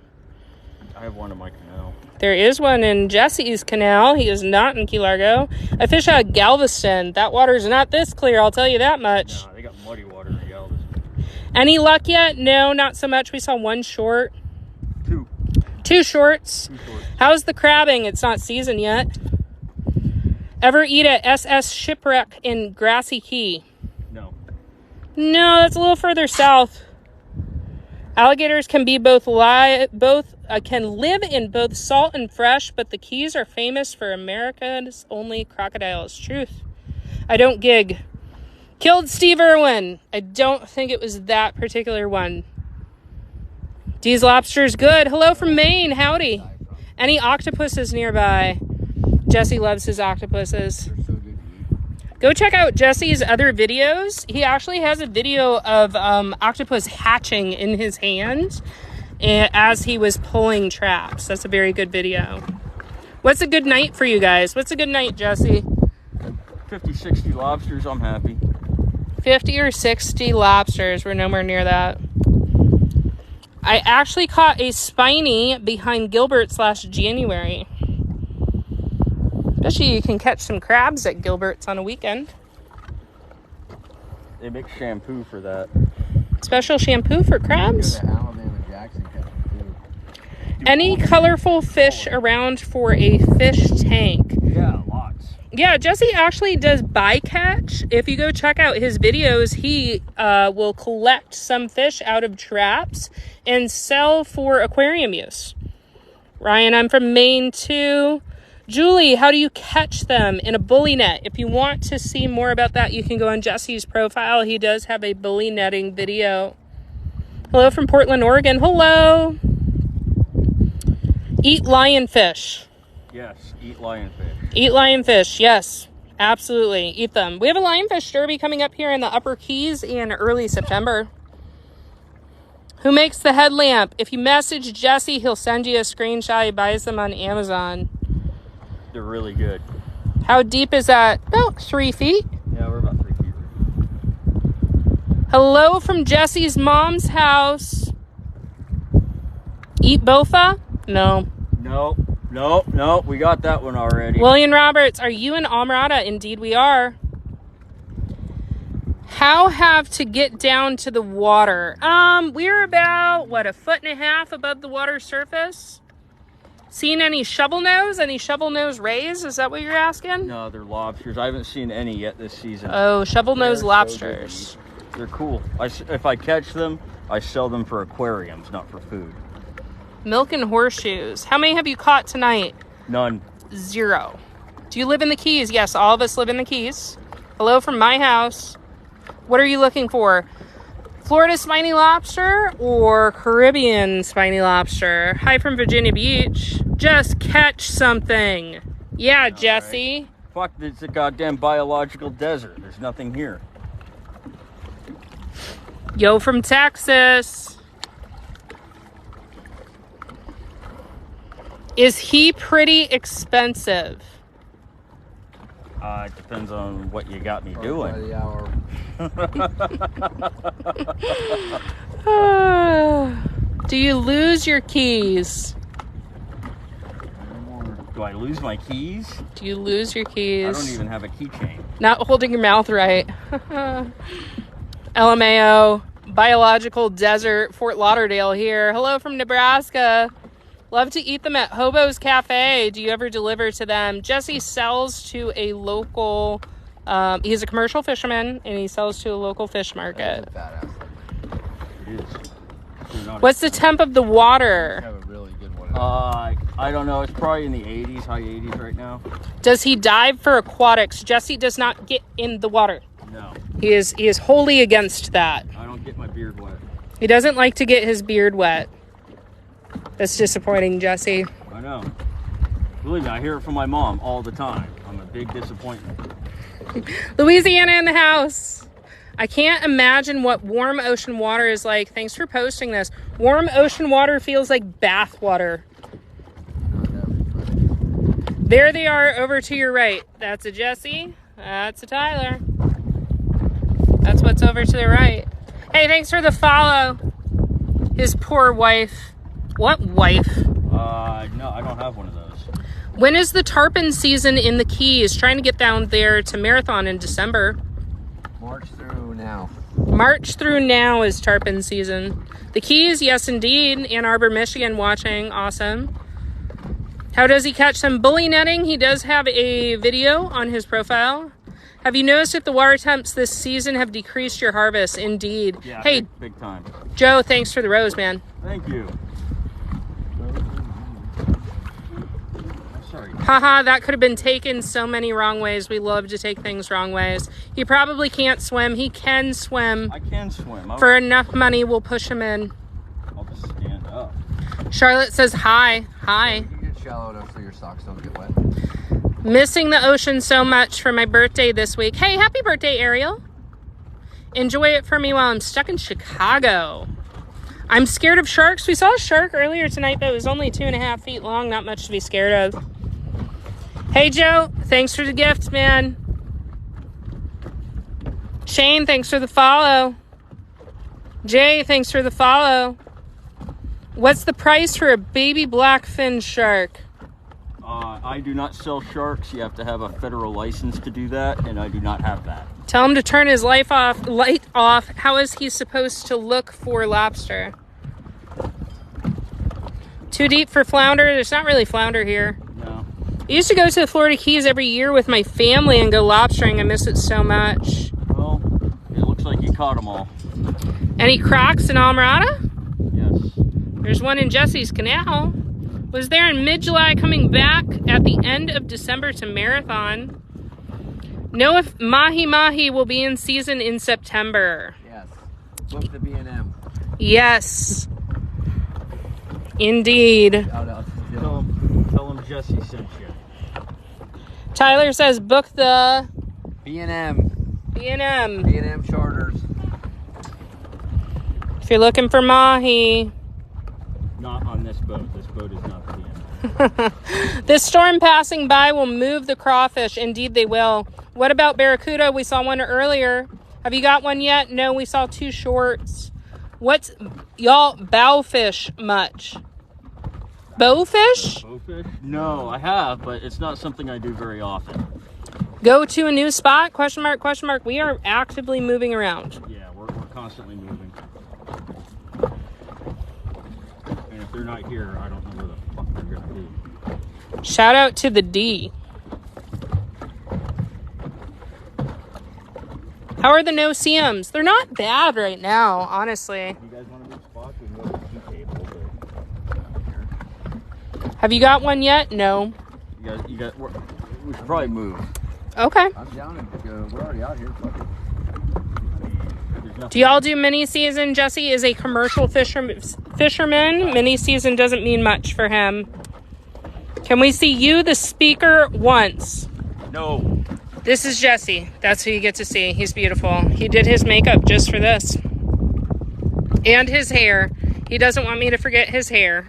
I have one in my canal. There is one in Jesse's canal. He is not in Key Largo. I fish out of Galveston. That water is not this clear, I'll tell you that much. Nah, they got muddy water in Galveston. Any luck yet? No, not so much. We saw one short. Two shorts. How's the crabbing? It's not season yet. Ever eat at SS Shipwreck in Grassy Key? No. No, that's a little further south. Alligators can be can live in both salt and fresh, but the Keys are famous for America's only crocodiles. Truth. I don't gig. Killed Steve Irwin. I don't think it was that particular one. D's Lobsters good. Hello from Maine. Howdy. Any octopuses nearby? Jesse loves his octopuses. Go check out Jesse's other videos. He actually has a video of octopus hatching in his hand as he was pulling traps. That's a very good video. What's a good night for you guys? What's a good night, Jesse? 50, 60 lobsters, I'm happy. 50 or 60 lobsters. We're nowhere near that. I actually caught a spiny behind Gilbert's last January. Especially you can catch some crabs at Gilbert's on a weekend. They make shampoo for that. Special shampoo for crabs? Go to Alabama Jackson catching food. Any colorful fish around for a fish tank? Yeah, lots. Yeah, Jesse actually does bycatch. If you go check out his videos, he will collect some fish out of traps and sell for aquarium use. Ryan, I'm from Maine too. Julie, how do you catch them? In a bully net. If you want to see more about that, you can go on Jesse's profile. He does have a bully netting video. Hello from Portland, Oregon. Hello. Eat lionfish. Yes, eat lionfish. Eat lionfish, yes. Absolutely. Eat them. We have a lionfish derby coming up here in the Upper Keys in early September. Who makes the headlamp? If you message Jesse, he'll send you a screenshot. He buys them on Amazon. They're really good. How deep is that? About 3 feet. Yeah, we're about 3 feet. Hello from Jesse's mom's house. Eat bofa? No. No, we got that one already. William Roberts, are you in Almirada? Indeed we are. How have to get down to the water? We're about, what, 1.5 feet above the water surface? Seen any shovel nose? Any shovel nose rays? Is that what you're asking? No, they're lobsters. I haven't seen any yet this season. Oh, shovel nose They're lobsters. so good. They're cool. If I catch them, I sell them for aquariums, not for food. Milk and horseshoes. How many have you caught tonight? None. 0. Do you live in the Keys? Yes, all of us live in the Keys. Hello from my house. What are you looking for? Florida spiny lobster or Caribbean spiny lobster? Hi from Virginia Beach. Just catch something. Yeah, Jesse. Right. Fuck, it's a goddamn biological desert. There's nothing here. Yo from Texas. Is he pretty expensive? It depends on what you got me doing. By the hour. Do you lose your keys? Do I lose my keys? Do you lose your keys? I don't even have a keychain. Not holding your mouth right. LMAO, biological desert, Fort Lauderdale here. Hello from Nebraska. Love to eat them at Hobo's Cafe. Do you ever deliver to them? Jesse sells to a local, he's a commercial fisherman, and he sells to a local fish market. It is. What's the temp of the water? Have a really good one. I don't know. It's probably in the 80s, high 80s right now. Does he dive for aquatics? Jesse does not get in the water. No. He is wholly against that. I don't get my beard wet. He doesn't like to get his beard wet. That's disappointing, Jesse. I know. Believe me, I hear it from my mom all the time. I'm a big disappointment. Louisiana in the house. I can't imagine what warm ocean water is like. Thanks for posting this. Warm ocean water feels like bath water. There they are over to your right. That's a Jesse. That's a Tyler. That's what's over to the right. Hey, thanks for the follow. His poor wife. What wife? No, I don't have one of those. When is the tarpon season in the Keys? Trying to get down there to Marathon in December. March through now. March through now is tarpon season. The Keys, yes indeed. Ann Arbor, Michigan watching. Awesome. How does he catch them? Bully netting. He does have a video on his profile. Have you noticed if the water temps this season have decreased your harvest? Indeed. Yeah, hey, big time. Joe, thanks for the rose, man. Thank you. Sorry. Haha, that could have been taken so many wrong ways. We love to take things wrong ways. He probably can't swim. He can swim. I can swim. For enough money, we'll push him in. I'll just stand up. Charlotte says hi. Hi. You can get shallow enough so your socks don't get wet. Missing the ocean so much for my birthday this week. Hey, happy birthday, Ariel. Enjoy it for me while I'm stuck in Chicago. I'm scared of sharks. We saw a shark earlier tonight that was only 2.5 feet long. Not much to be scared of. Hey, Joe. Thanks for the gift, man. Shane, thanks for the follow. Jay, thanks for the follow. What's the price for a baby blackfin shark? I do not sell sharks. You have to have a federal license to do that, and I do not have that. Tell him to turn his light off. How is he supposed to look for lobster? Too deep for flounder? There's not really flounder here. No. I used to go to the Florida Keys every year with my family and go lobstering. I miss it so much. Well, it looks like you caught them all. Any crocs in Almirada? Yes. There's one in Jesse's Canal. Was there in mid-July, coming back at the end of December to Marathon. Know if Mahi Mahi will be in season in September. Yes. Book the B&M. Yes. Indeed. Shout out to Tell him Jesse sent you. Tyler says book the B&M. B&M. B&M charters. If you're looking for Mahi. Not on this boat. This boat is not the end. This storm passing by will move the crawfish. Indeed, they will. What about barracuda? We saw one earlier. Have you got one yet? No, we saw 2 shorts. What's y'all bowfish much? Bowfish? Bowfish? No, I have, but it's not something I do very often. Go to a new spot? Question mark, question mark. We are actively moving around. Yeah, we're constantly moving. And if they're not here, I don't know where the fuck they're going to be. Shout out to the D. How are the no-see-ums? They're not bad right now, honestly. You guys want to move spots? We can go to the tea table. Have you got one yet? No. We should probably move. Okay. I'm down and go. We're already out here. Fuck it. Do y'all do mini season? Jesse is a commercial fisherman. Mini season doesn't mean much for him. Can we see you, the speaker, once? No. This is Jesse. That's who you get to see. He's beautiful. He did his makeup just for this. And his hair. He doesn't want me to forget his hair.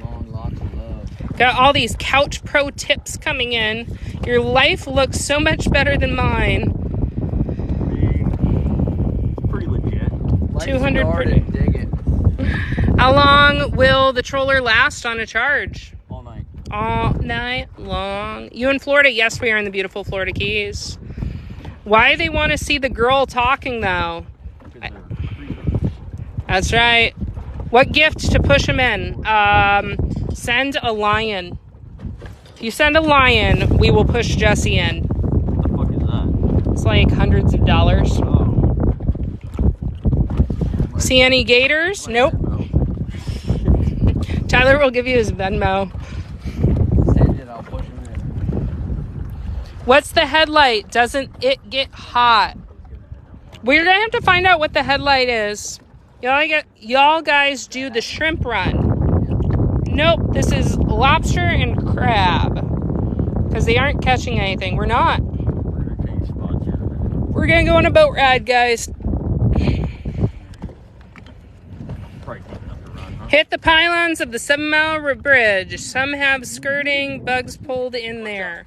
Long locks of love. Got all these couch pro tips coming in. Your life looks so much better than mine. Pretty legit. 200 Lights per- and dig it. How long will the troller last on a charge? All night. All night long. You in Florida? Yes, we are in the beautiful Florida Keys. Why they want to see the girl talking, though? That's right. What gift to push him in? Send a lion. If you send a lion, we will push Jesse in. What the fuck is that? It's like hundreds of dollars. Oh. See any gators? Nope. Tyler will give you his Venmo. Send it, I'll push him in. What's the headlight? Doesn't it get hot? We're gonna have to find out what the headlight is. Y'all guys do the shrimp run. Nope, this is lobster and crab. Because they aren't catching anything. We're not. We're going to change spots here in a minute. We're gonna go on a boat ride, guys. Probably deep enough to run, huh? Hit the pylons of the 7-mile bridge. Some have skirting, bugs pulled in there.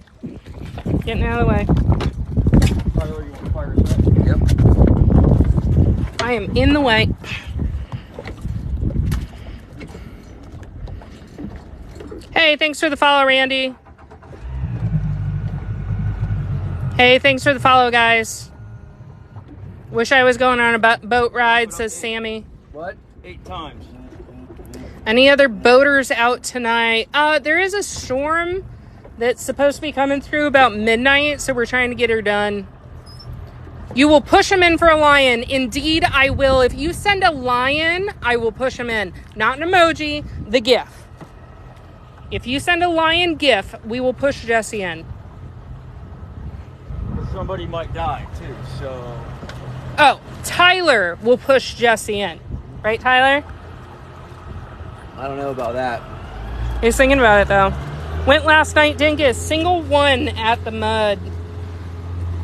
Getting out of the way. Tyler, you want to fire us up? Yep. I am in the way. Hey, thanks for the follow, Randy. Hey, thanks for the follow, guys. Wish I was going on a boat ride, says Sammy. What? 8 times. Any other boaters out tonight? There is a storm that's supposed to be coming through about midnight, so we're trying to get her done. You will push him in for a lion. Indeed, I will. If you send a lion, I will push him in. Not an emoji, the GIF. If you send a lion GIF, we will push Jesse in. Somebody might die too, so. Oh, Tyler will push Jesse in. Right, Tyler? I don't know about that. He's thinking about it, though. Went last night, didn't get a single one at the mud.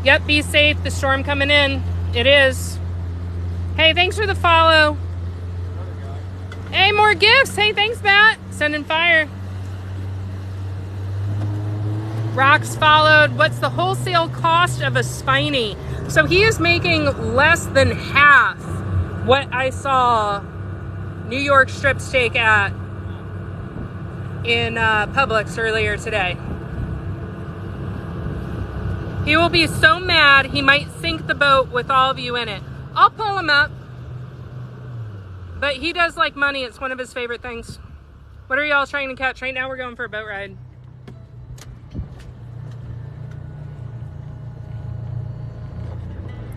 Yep, be safe. The storm coming in. It is. Hey, thanks for the follow. Hey, more gifts. Hey, thanks, Matt. Sending fire. Rocks followed. What's the wholesale cost of a Spiny? So he is making less than half what I saw New York strip steak at in Publix earlier today. He will be so mad he might sink the boat with all of you in it. I'll pull him up. But he does like money. It's one of his favorite things. What are y'all trying to catch? Right now we're going for a boat ride.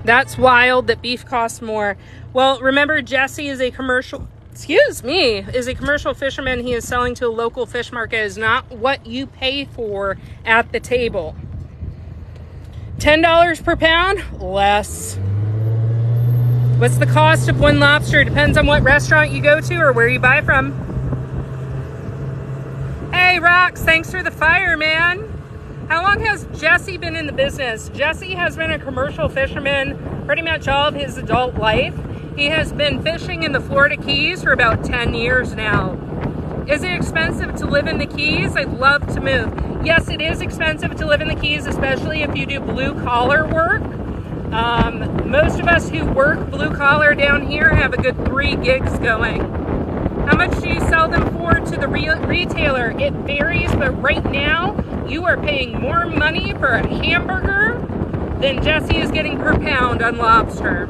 That's wild that beef costs more. Well, remember, Jesse is a commercial fisherman. He is selling to a local fish market. Is not what you pay for at the table. $10 per pound? Less. What's the cost of one lobster? Depends on what restaurant you go to or where you buy from. Hey, Rox, thanks for the fire, man. How long has Jesse been in the business? Jesse has been a commercial fisherman pretty much all of his adult life. He has been fishing in the Florida Keys for about 10 years now. Is it expensive to live in the Keys? I'd love to move. Yes, it is expensive to live in the Keys, especially if you do blue-collar work. Most of us who work blue-collar down here have a good 3 gigs going. How much do you sell them for to the retailer? It varies, but right now, you are paying more money for a hamburger than Jesse is getting per pound on lobster.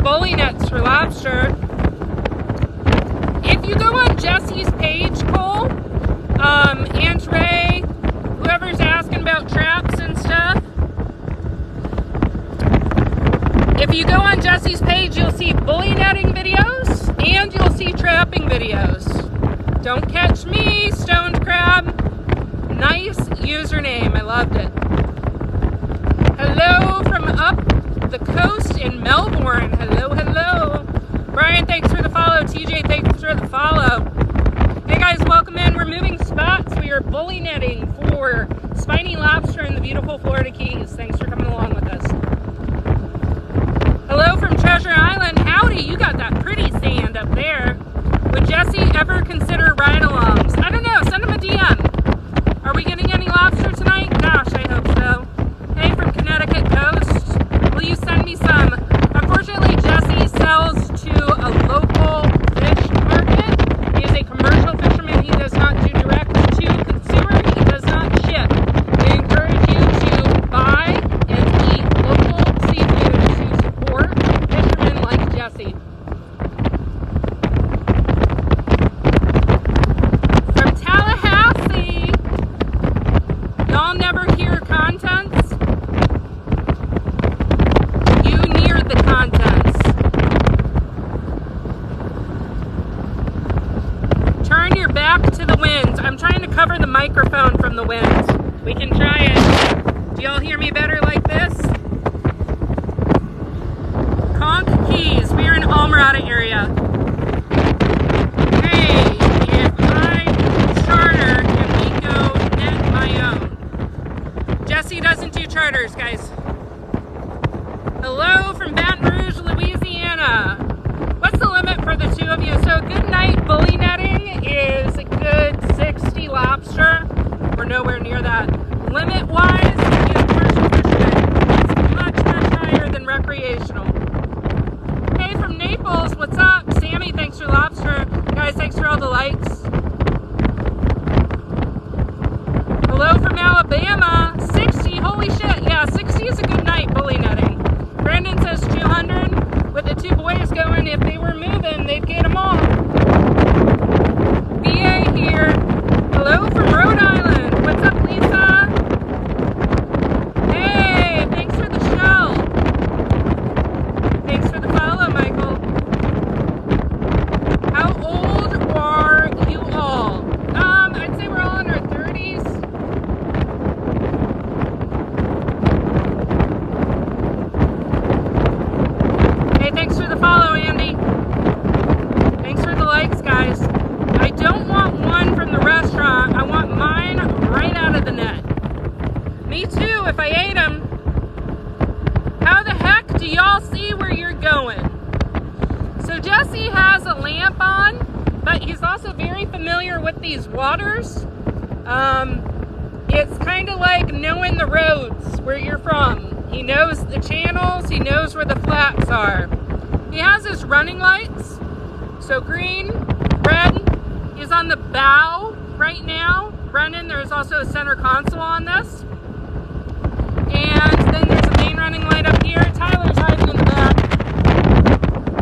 Bowling nets for lobster. If you go on Jesse's page, Cole, Aunt Ray, whoever's asking about traps and stuff, if you go on Jesse's page, you'll see bully netting videos and you'll see trapping videos. Don't catch me, stoned crab. Nice username. I loved it. Hello from up the coast in Melbourne. Hello, hello. Brian, thanks for the follow. TJ, thanks for the follow. Hey guys, welcome in. We're moving spots. We are bully netting for spiny lobster in the beautiful Florida Keys. Thanks for coming along with us. Hello from Treasure Island. Howdy, you got that pretty sand up there. Would Jesse ever consider ride-alongs? I don't know. Send him a DM. Are we getting any lobster tonight? Gosh, I hope so. Hey, from Connecticut Coast. Will you send me some? Unfortunately, Jesse sells to a local fish market. He is a commercial fisherman. He does not do direct to consumer. He does not ship. We encourage you to buy and eat local seafood to support fishermen like Jesse. From Tallahassee, y'all never hear contents? The contents. Turn your back to the wind. I'm trying to cover the microphone from the wind. We can try it. Do y'all hear me better like this? Conch Keys. We're in Almirada area. Hey, if I charter, can we go net my own? Jesse doesn't do charters, guys. Hello from Baton Rouge, Louisiana. What's the limit for the two of you? So good night bully netting is a good nowhere near that. Limit-wise, in commercial fishermen, it's much, much higher than recreational. Hey, from Naples, what's up? Sammy, thanks for lobster. Guys, thanks for all the likes. Hello from Alabama. 60, holy shit. Yeah, 60 is a good night bully netting. Brandon says 200. With the two boys going, if they were moving, they'd get them all. BA here. Hello from Rhode Island. What's up, Lisa? Hey, thanks for the show. Thanks for the follow, Michael. How old are you all? I'd say we're all in our 30s. Hey, thanks for the follow, Andy. Thanks for the likes, guys. I don't want one from the restaurant. I want mine right out of the net. Me too, if I ate them. How the heck do y'all see where you're going? So Jesse has a lamp on, but he's also very familiar with these waters. It's kind of like knowing the roads where you're from. He knows the channels, he knows where the flats are. He has his running lights, so green, red. He's on the bow right now, running. There's also a center console on this. And then there's a main running light up here. Tyler's hiding in the back.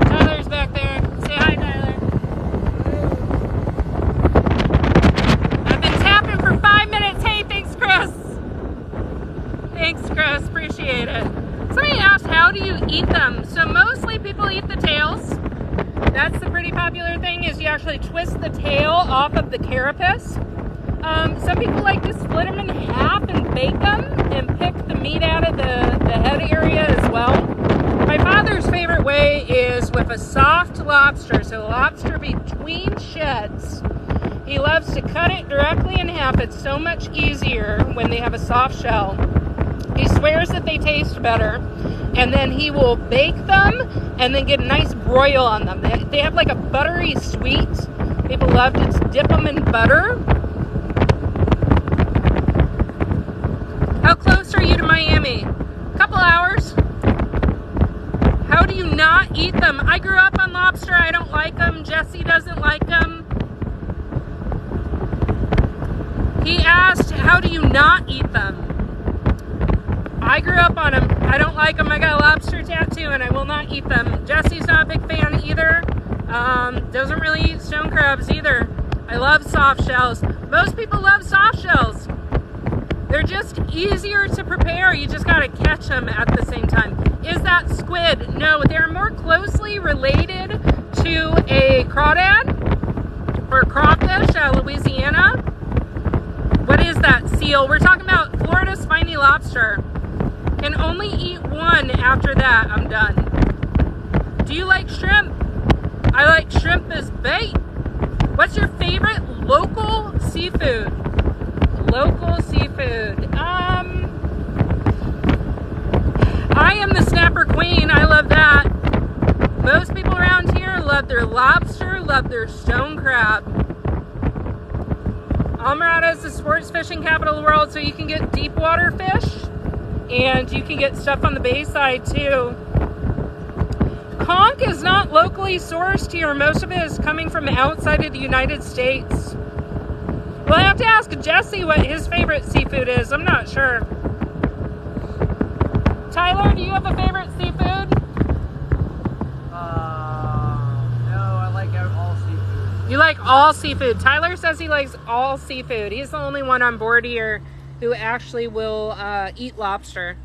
Tyler's back there. Say hi, Tyler. I've been tapping for 5 minutes. Hey, thanks, Chris. Thanks, Chris. Appreciate it. Somebody asked, how do you eat them? So mostly people eat the tails. That's the pretty popular thing, is you actually twist the tail off of the carapace. Some people like to split them in half and bake them and pick the meat out of the head area as well. My father's favorite way is with a soft lobster, so lobster between sheds. He loves to cut it directly in half. It's so much easier when they have a soft shell. He swears that they taste better. And then he will bake them and then get a nice broil on them. They have like a buttery sweet. People love to dip them in butter. How close are you to Miami? A couple hours. How do you not eat them? I grew up on lobster. I don't like them. Jesse doesn't like them. He asked, how do you not eat them? I grew up on them. I don't like them. I got a lobster tattoo and I will not eat them. Jesse's not a big fan either. Doesn't really eat stone crabs either. I love soft shells. Most people love soft shells. They're just easier to prepare. You just gotta catch them at the same time. Is that squid? No, they're more closely related to a crawdad or crawfish out of Louisiana. What is that? Seal. We're talking about Florida spiny lobster. Can only eat one after that. I'm done. Do you like shrimp? I like shrimp as bait. What's your favorite local seafood? Local seafood. I am the snapper queen. I love that. Most people around here love their lobster, love their stone crab. Almirada is the sports fishing capital of the world, so you can get deep water fish and you can get stuff on the bayside too. Conch is not locally sourced here. Most of it is coming from outside of the United States. We'll have to ask Jesse what his favorite seafood is. I'm not sure. Tyler, do you have a favorite seafood? No, I like all seafood. You like all seafood. Tyler says he likes all seafood. He's the only one on board here who actually will eat lobster.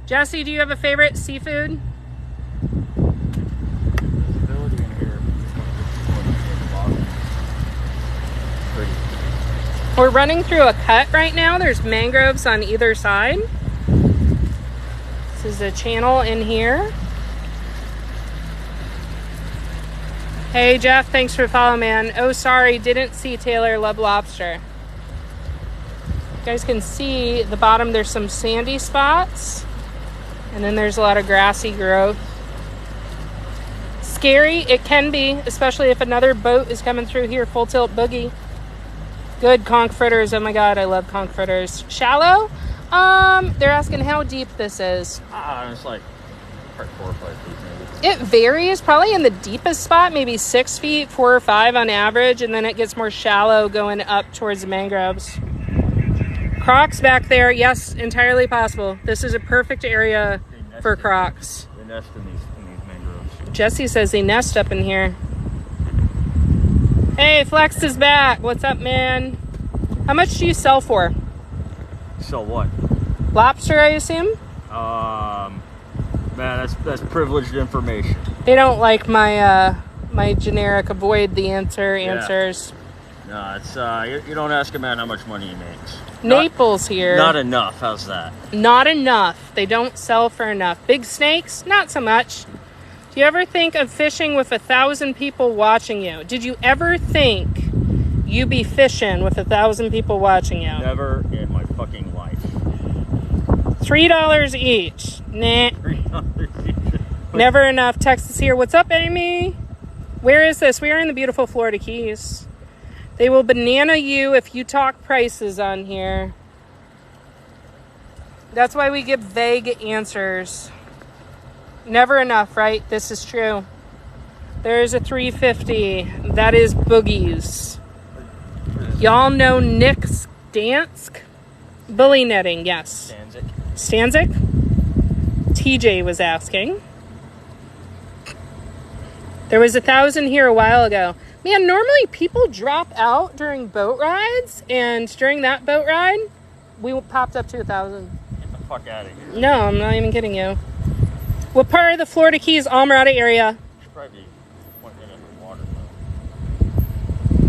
Jesse, do you have a favorite seafood? We're running through a cut right now. There's mangroves on either side. This is a channel in here. Hey Jeff, thanks for following, man. Oh, sorry, didn't see Taylor. Love lobster. You guys can see the bottom, there's some sandy spots. And then there's a lot of grassy growth. Scary, it can be, especially if another boat is coming through here, full tilt boogie. Good conch fritters. Oh my god, I love conch fritters. Shallow? They're asking how deep this is. It's like 4 or 5 feet maybe. It varies. Probably in the deepest spot, maybe 6 feet, 4 or 5 on average, and then it gets more shallow going up towards the mangroves. Crocs back there, yes, entirely possible. This is a perfect area for crocs. They nest in these mangroves. Jesse says they nest up in here. Hey, Flex is back. What's up, man? How much do you sell for? So what? Lobster, I assume? Man, that's privileged information. They don't like my my generic avoid the answers. No, it's you don't ask a man how much money he makes. Naples here. Not enough. How's that? Not enough. They don't sell for enough. Big snakes? Not so much. Do you ever think of fishing with 1,000 people watching you? Did you ever think you'd be fishing with 1,000 people watching you? Never in my fucking life. $3 each. Nah. $3 each. Never enough. Texas here. What's up, Amy? Where is this? We are in the beautiful Florida Keys. They will banana you if you talk prices on here. That's why we give vague answers. Never enough, right? This is true. There's a 350. That is boogies. Y'all know Nick Stansk? Bully netting, yes. Stanzik? TJ was asking. There was 1,000 here a while ago. Man, normally people drop out during boat rides, and during that boat ride, we popped up to 1,000. Get the fuck out of here. No, I'm not even kidding you. What part of the Florida Keys, Almirada area? Should probably be pointing it under water,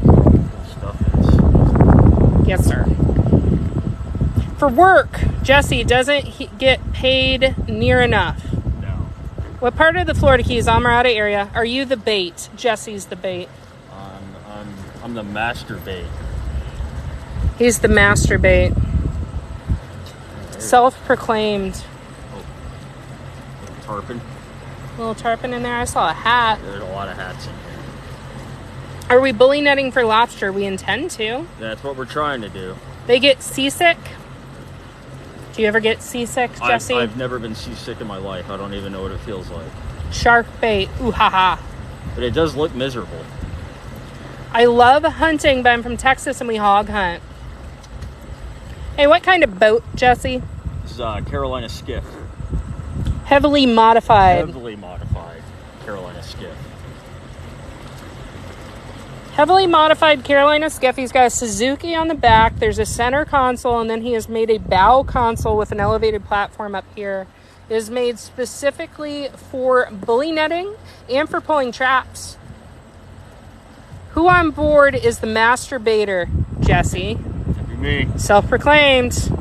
though. Stuff is. Yes, sir. For work, Jesse doesn't get paid near enough. No. What part of the Florida Keys, Almirada area, are you the bait? Jesse's the bait. I'm the master bait. He's the master bait. Self-proclaimed. Tarpon. Little tarpon in there. I saw a hat. There's a lot of hats in here. Are we bully netting for lobster? We intend to. That's what we're trying to do. They get seasick? Do you ever get seasick, Jesse? I've never been seasick in my life. I don't even know what it feels like. Shark bait. Ooh, haha. But it does look miserable. I love hunting, but I'm from Texas and we hog hunt. Hey, what kind of boat, Jesse? This is Carolina skiff. Heavily modified. Heavily modified Carolina skiff. Heavily modified Carolina skiff. He's got a Suzuki on the back. There's a center console, and then he has made a bow console with an elevated platform up here. It is made specifically for bully netting and for pulling traps. Who on board is the master baiter, Jesse? That'd be me. Self-proclaimed.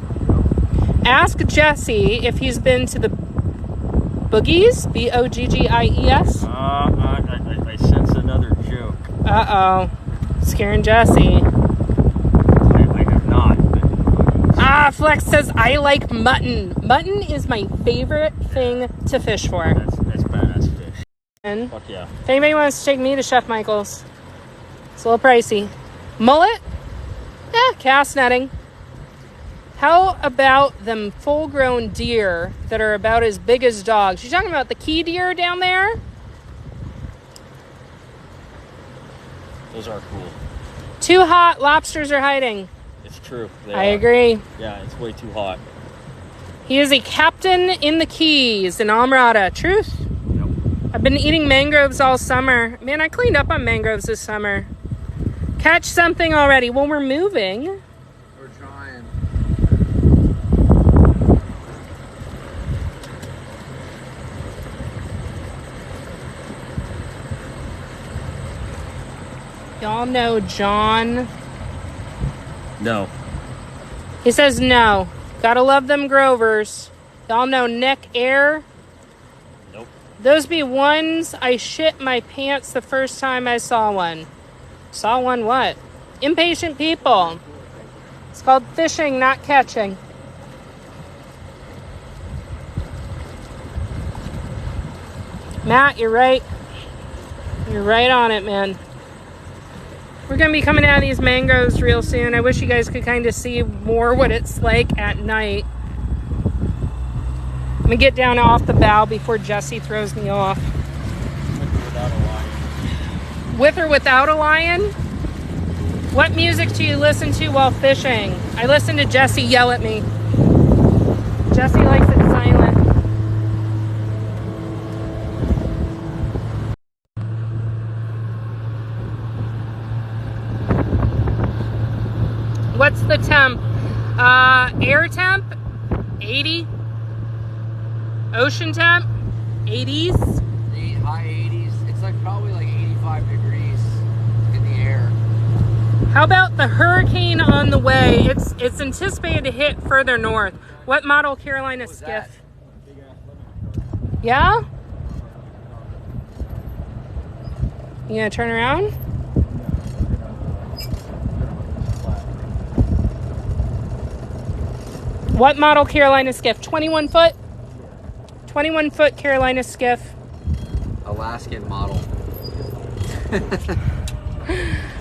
Ask Jesse if he's been to the Boogies, B-O-G-G-I-E-S. I sense another joke. Uh-oh. Scaring Jesse. I have not been to Boogies. Flex says, I like mutton. Mutton is my favorite thing to fish for. That's badass fish. And Fuck yeah. if anybody wants to take me to Chef Michael's, it's a little pricey. Mullet? Cast netting. How about them full-grown deer that are about as big as dogs? You talking about the key deer down there? Those are cool. Too hot, lobsters are hiding. It's true. I agree. Yeah, it's way too hot. He is a captain in the Keys in Almirada. Truth? Yep. I've been eating mangroves all summer. Man, I cleaned up on mangroves this summer. Catch something already. Well, we're moving. We're trying. Y'all know John. No. He says no. Gotta love them Grovers. Y'all know Nick Air. Nope. Those be ones I shit my pants the first time I saw one. Saw one what? Impatient people. It's called fishing, not catching. Matt, you're right. You're right on it, man. We're going to be coming out of these mangoes real soon. I wish you guys could kind of see more what it's like at night. I'm going to get down off the bow before Jesse throws me off. With or without a lion? What music do you listen to while fishing? I listen to Jesse yell at me. Jesse likes it silent. What's the temp? Air temp, 80. Ocean temp, 80s. High 80s. It's like probably like 85 degrees in the air. How about the hurricane on the way? It's anticipated to hit further north. What model Carolina skiff? Yeah? You gonna turn around? What model Carolina skiff? 21 foot? 21 foot Carolina skiff. Alaskan model.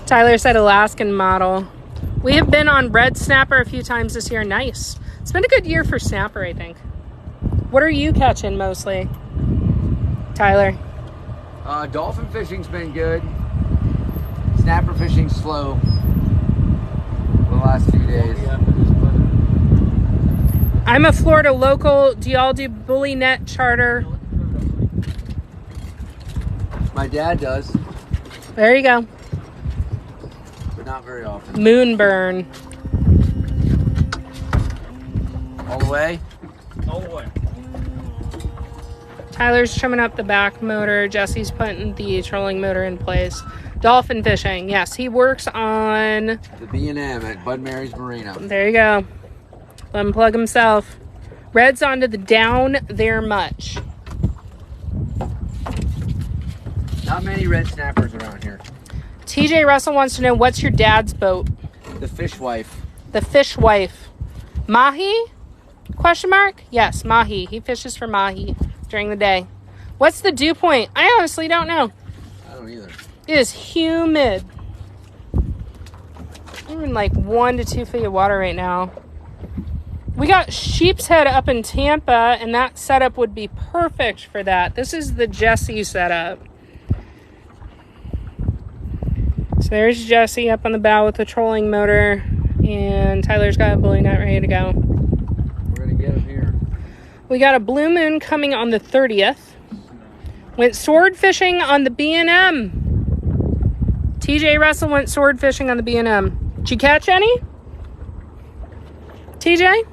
Tyler said Alaskan model. We have been on red snapper a few times this year. Nice. It's been a good year for snapper, I think. What are you catching mostly, Tyler? Dolphin fishing's been good. Snapper fishing's slow for the last few days. I'm a Florida local. Do y'all do bully net charter? My dad does, There you go. but not very often. Moonburn. All the way? All the way. Tyler's trimming up the back motor. Jesse's putting the trolling motor in place. Dolphin fishing. Yes, he works on... The B&M at Bud Mary's Marina. There you go. Let him plug himself. Red's onto the down there much. Not many red snappers around here. TJ Russell wants to know, what's your dad's boat? The fish wife. The fish wife. Mahi? Question mark? Yes, mahi. He fishes for mahi during the day. What's the dew point? I honestly don't know. I don't either. It is humid. I'm in like 1 to 2 feet of water right now. We got sheep's head up in Tampa, and that setup would be perfect for that. This is the Jesse setup. So there's Jesse up on the bow with the trolling motor, and Tyler's got a bully net ready to go. We're going to get him here. We got a blue moon coming on the 30th. Went sword fishing on the B&M. TJ Russell went sword fishing on the B&M. Did you catch any? TJ?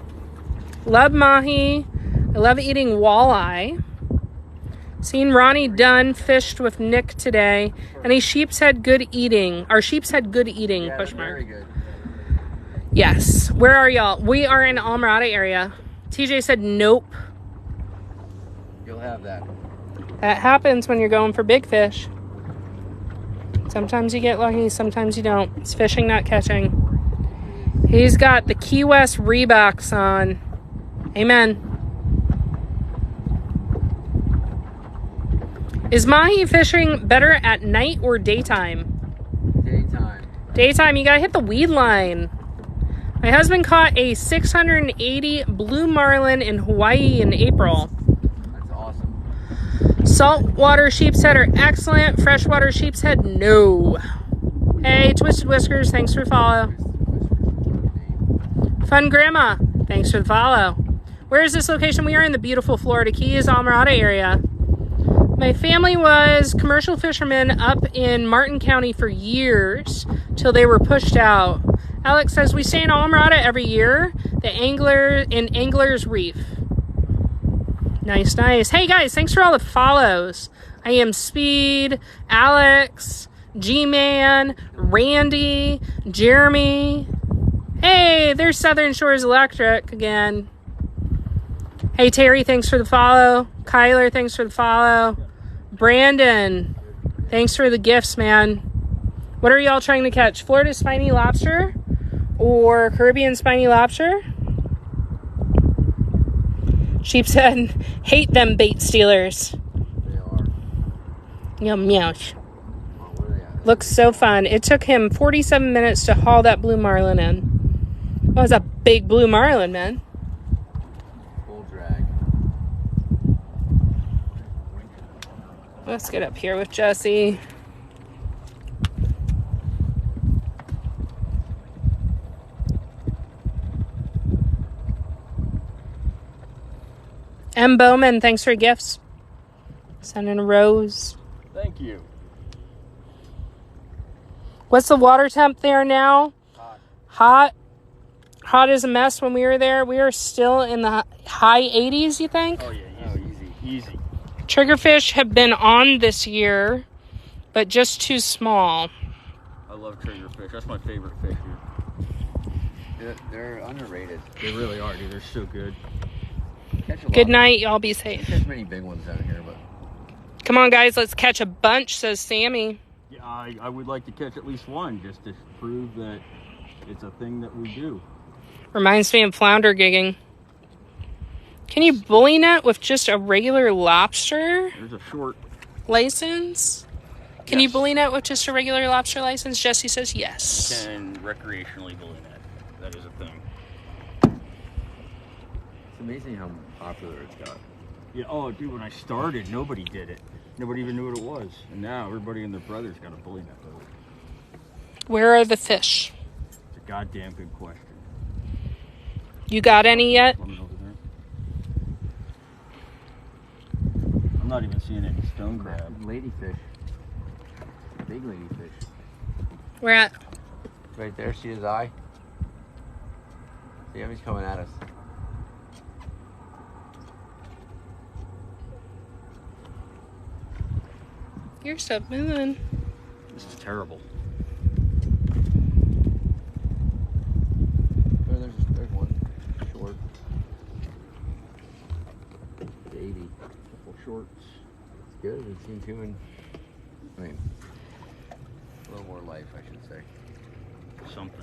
Love mahi. I love eating walleye. Seen Ronnie Dunn fished with Nick today. Any sheep's head good eating? Our sheep's head good eating, Yeah, push mark. very good. Yes. Where are y'all? We are in Almirada area. TJ said nope. You'll have that. That happens when you're going for big fish. Sometimes you get lucky, sometimes you don't. It's fishing, not catching. He's got the Key West Reeboks on. Amen. Is mahi fishing better at night or daytime? Daytime. Daytime, you gotta hit the weed line. My husband caught a 680 blue marlin in Hawaii in April. That's awesome. Saltwater sheep's head are excellent. Freshwater sheep's head, no. Hey, Twisted Whiskers, thanks for the follow. Fun Grandma, thanks for the follow. Where is this location? We are in the beautiful Florida Keys, Almirada area. My family was commercial fishermen up in Martin County for years till they were pushed out. Alex says we stay in Almirada every year. The Angler's Reef. Nice, nice. Hey guys, thanks for all the follows. I am Speed, Alex, G-Man, Randy, Jeremy. Hey, there's Southern Shores Electric again. Hey Terry, thanks for the follow. Kyler, thanks for the follow. Brandon, thanks for the gifts, man. What are y'all trying to catch? Florida spiny lobster or Caribbean spiny lobster? Sheep's head, hate them bait stealers. They are. Yum, meow. Oh, where are they at? Looks so fun. It took him 47 minutes to haul that blue marlin in. That was a big blue marlin, man. Full drag. Let's get up here with Jesse. M. Bowman, thanks for your gifts. Sending a rose. Thank you. What's the water temp there now? Hot. Hot as a mess when we were there. We are still in the high 80s, you think? Oh, yeah, easy. Triggerfish have been on this year, but just too small. I love triggerfish. That's my favorite fish here. They're underrated. They really are, dude. They're so good. Good night. Y'all be safe. There's many big ones down here, but... Come on, guys. Let's catch a bunch, says Sammy. Yeah, I would like to catch at least one just to prove that it's a thing that we do. Reminds me of flounder gigging. Can you bully net with just a regular lobster There's a short. license? Can you bully net with just a regular lobster license? Jesse says yes. Can recreationally bully net. That is a thing. It's amazing how popular it's got. Yeah, oh, dude, when I started, nobody did it. Nobody even knew what it was. And now everybody and their brother's got a bully net boat. Where are the fish? It's a goddamn good question. You got any yet? Over there. I'm not even seeing any stone crab. Ladyfish. Big ladyfish. Where at? Right there, see his eye? See him? He's coming at us. Your stuff moving. This is terrible. Oh, there's one. Short. Baby. Couple shorts. It's good. We've seen two in... I mean, a little more life, I should say. Something.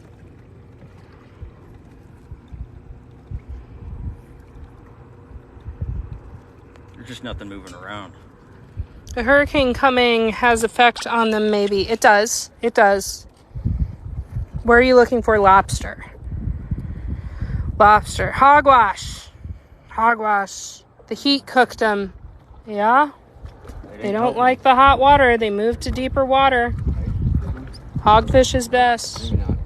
There's just nothing moving around. A hurricane coming has effect on them, maybe. It does. It does. Where are you looking for lobster? Lobster. Hogwash. Hogwash. The heat cooked them. Yeah? They don't like the hot water. They move to deeper water. Hogfish is best. Maybe not.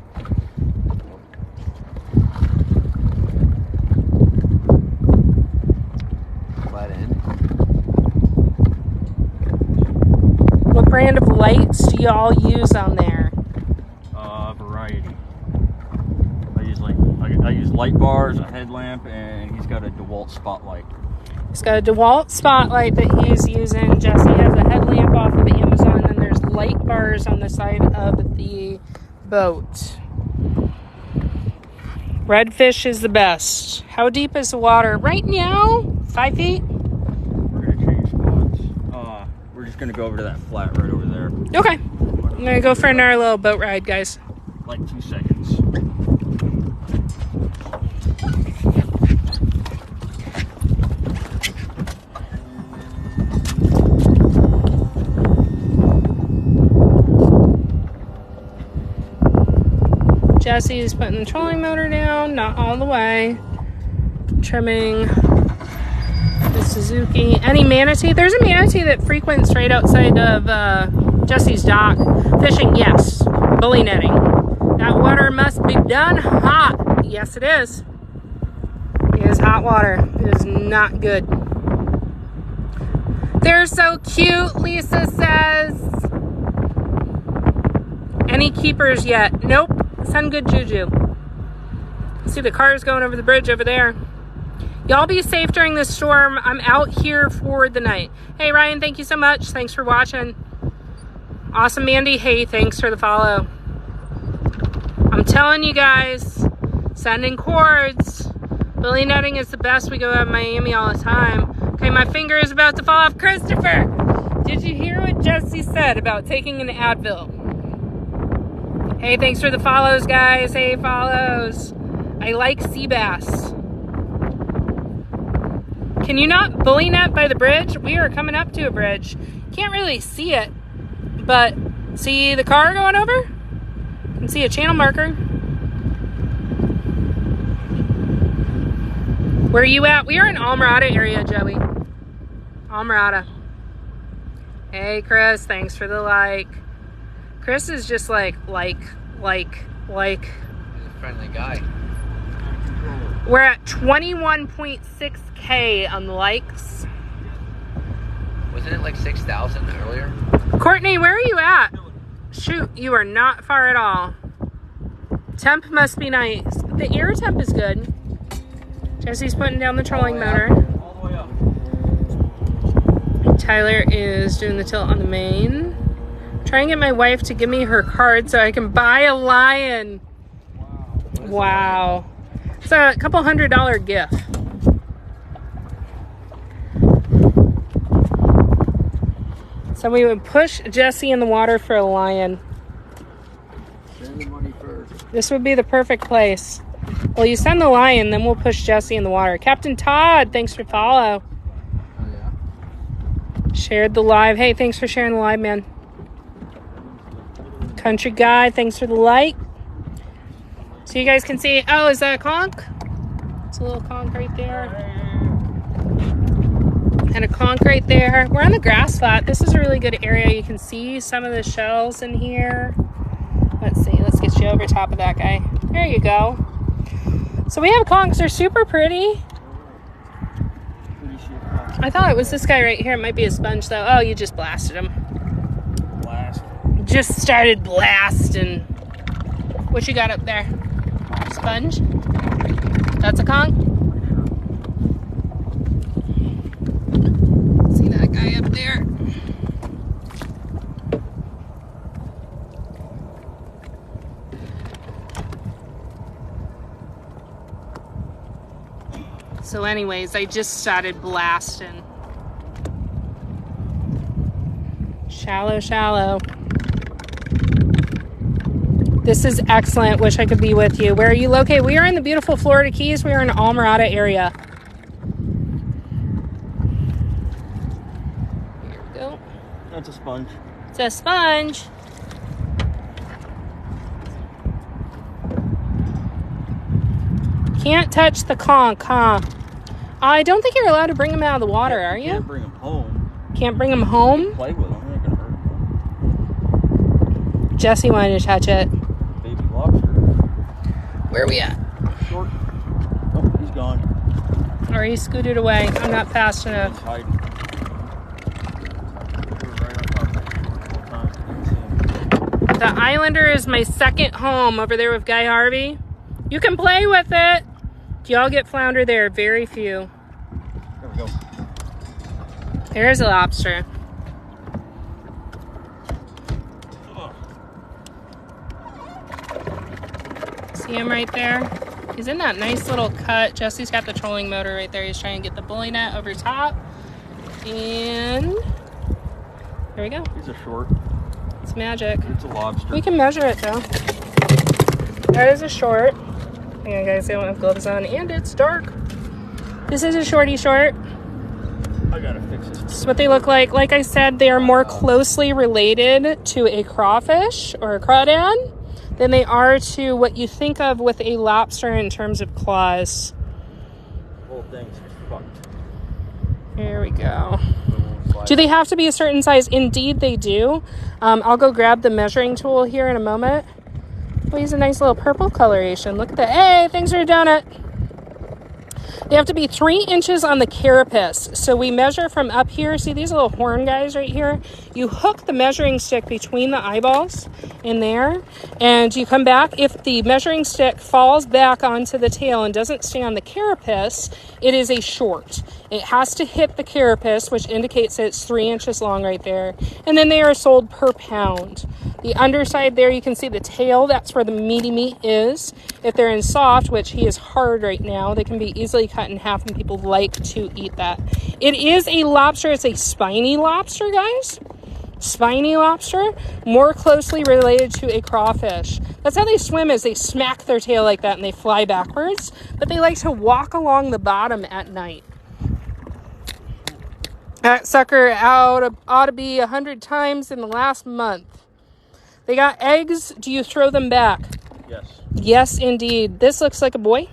Flat end. What brand of lights do y'all use on there? Variety. I use light bars, a headlamp, and he's got a DeWalt spotlight. He's got a DeWalt spotlight that he's using. Jesse has a headlamp off of Amazon, and there's light bars on the side of the boat. Redfish is the best. How deep is the water? Right now, 5 feet? We're going to change spots. We're just going to go over to that flat right over there. Okay. I'm going to go for another little boat ride, guys. Like 2 seconds. Jesse's putting the trolling motor down, not all the way. Trimming the Suzuki. Any manatee? There's a manatee that frequents right outside of Jesse's dock. Fishing, yes. Bully netting. That water must be done hot. Yes, it is. It is hot water. It is not good. They're so cute, Lisa says. Any keepers yet? Nope. Send good juju. See the cars going over the bridge over there. Y'all be safe during this storm. I'm out here for the night. Hey, Ryan, thank you so much. Thanks for watching. Awesome, Mandy. Hey, thanks for the follow. I'm telling you guys, sending cords. Bully netting is the best. We go out of Miami all the time. Okay, my finger is about to fall off. Christopher, did you hear what Jesse said about taking an Advil? Hey, thanks for the follows, guys. Hey, follows. I like sea bass. Can you not bully net by the bridge? We are coming up to a bridge. Can't really see it, but See the car going over? You can see a channel marker. Where are you at? We are in Almirada area, Joey. Almirada. Hey, Chris. Thanks for the like. Chris is just like. He's a friendly guy. We're at 21.6K on the likes. Wasn't it like 6,000 earlier? Courtney, where are you at? Shoot, you are not far at all. Temp must be nice. The air temp is good. Jesse's putting down the trolling motor. All the way up. Tyler is doing the tilt on the main. Trying to get my wife to give me her card so I can buy a lion. Wow. It's a couple $100 gift. So we would push Jesse in the water for a lion. Send the money first. This would be the perfect place. Well, you send the lion, then we'll push Jesse in the water. Captain Todd, thanks for follow. Oh, yeah. Shared the live. Hey, thanks for sharing the live, man. Country Guy, thanks for the like. So you guys can see. Oh, is that a conch? It's a little conch right there. And a conch right there. We're on the grass flat. This is a really good area. You can see some of the shells in here. Let's see. Let's get you over top of that guy. There you go. So we have conchs. They're super pretty. I thought it was this guy right here. It might be a sponge though. Oh, you just blasted him. Blast. Just started blasting. What you got up there? Sponge? That's a conch? See that guy up there? So anyways, I just started blasting. Shallow, shallow. This is excellent. Wish I could be with you. Where are you located? We are in the beautiful Florida Keys. We are in Almirada area. Here we go. That's a sponge. It's a sponge. Can't touch the conch, huh? I don't think you're allowed to bring them out of the water, are you? Can't bring them home. Can't bring them home? Play with them. They're gonna hurt them. Jesse wanted to touch it. Baby lobster. Where are we at? Short. Oh, he's gone. Or he scooted away. I'm not fast He's enough. hiding. Right on top of him. The Islander is my second home over there with Guy Harvey. You can play with it. Do y'all get flounder there? Very few. There we go. There's a lobster. See him right there? He's in that nice little cut. Jesse's got the trolling motor right there. He's trying to get the bully net over top. And there we go. He's a short. It's magic. It's a lobster. We can measure it though. That is a short. Hang on guys, I don't have gloves on and it's dark. This is a shorty short. I gotta fix this. This is what they look like. Like I said, they are more closely related to a crawfish or a crawdad than they are to what you think of with a lobster in terms of claws. The whole thing's fucked. Here we go. Do they have to be a certain size? Indeed they do. I'll go grab the measuring tool here in a moment. Oh, he's a nice little purple coloration. Look at that. Hey, thanks for a donut. They have to be 3 inches on the carapace. So we measure from up here. See these little horn guys right here? You hook the measuring stick between the eyeballs in there, and you come back. If the measuring stick falls back onto the tail and doesn't stay on the carapace, it is a short. It has to hit the carapace, which indicates that it's 3 inches long right there. And then they are sold per pound. The underside there, you can see the tail. That's where the meaty meat is. If they're in soft, which he is hard right now, they can be easily cut in half, and people like to eat that. It is a lobster. It's a spiny lobster, guys. Spiny lobster, more closely related to a crawfish. That's how they swim, is they smack their tail like that and they fly backwards. But they like to walk along the bottom at night. That sucker ought to be 100 times in the last month. They got eggs. Do you throw them back? Yes. Yes, indeed. This looks like a boy.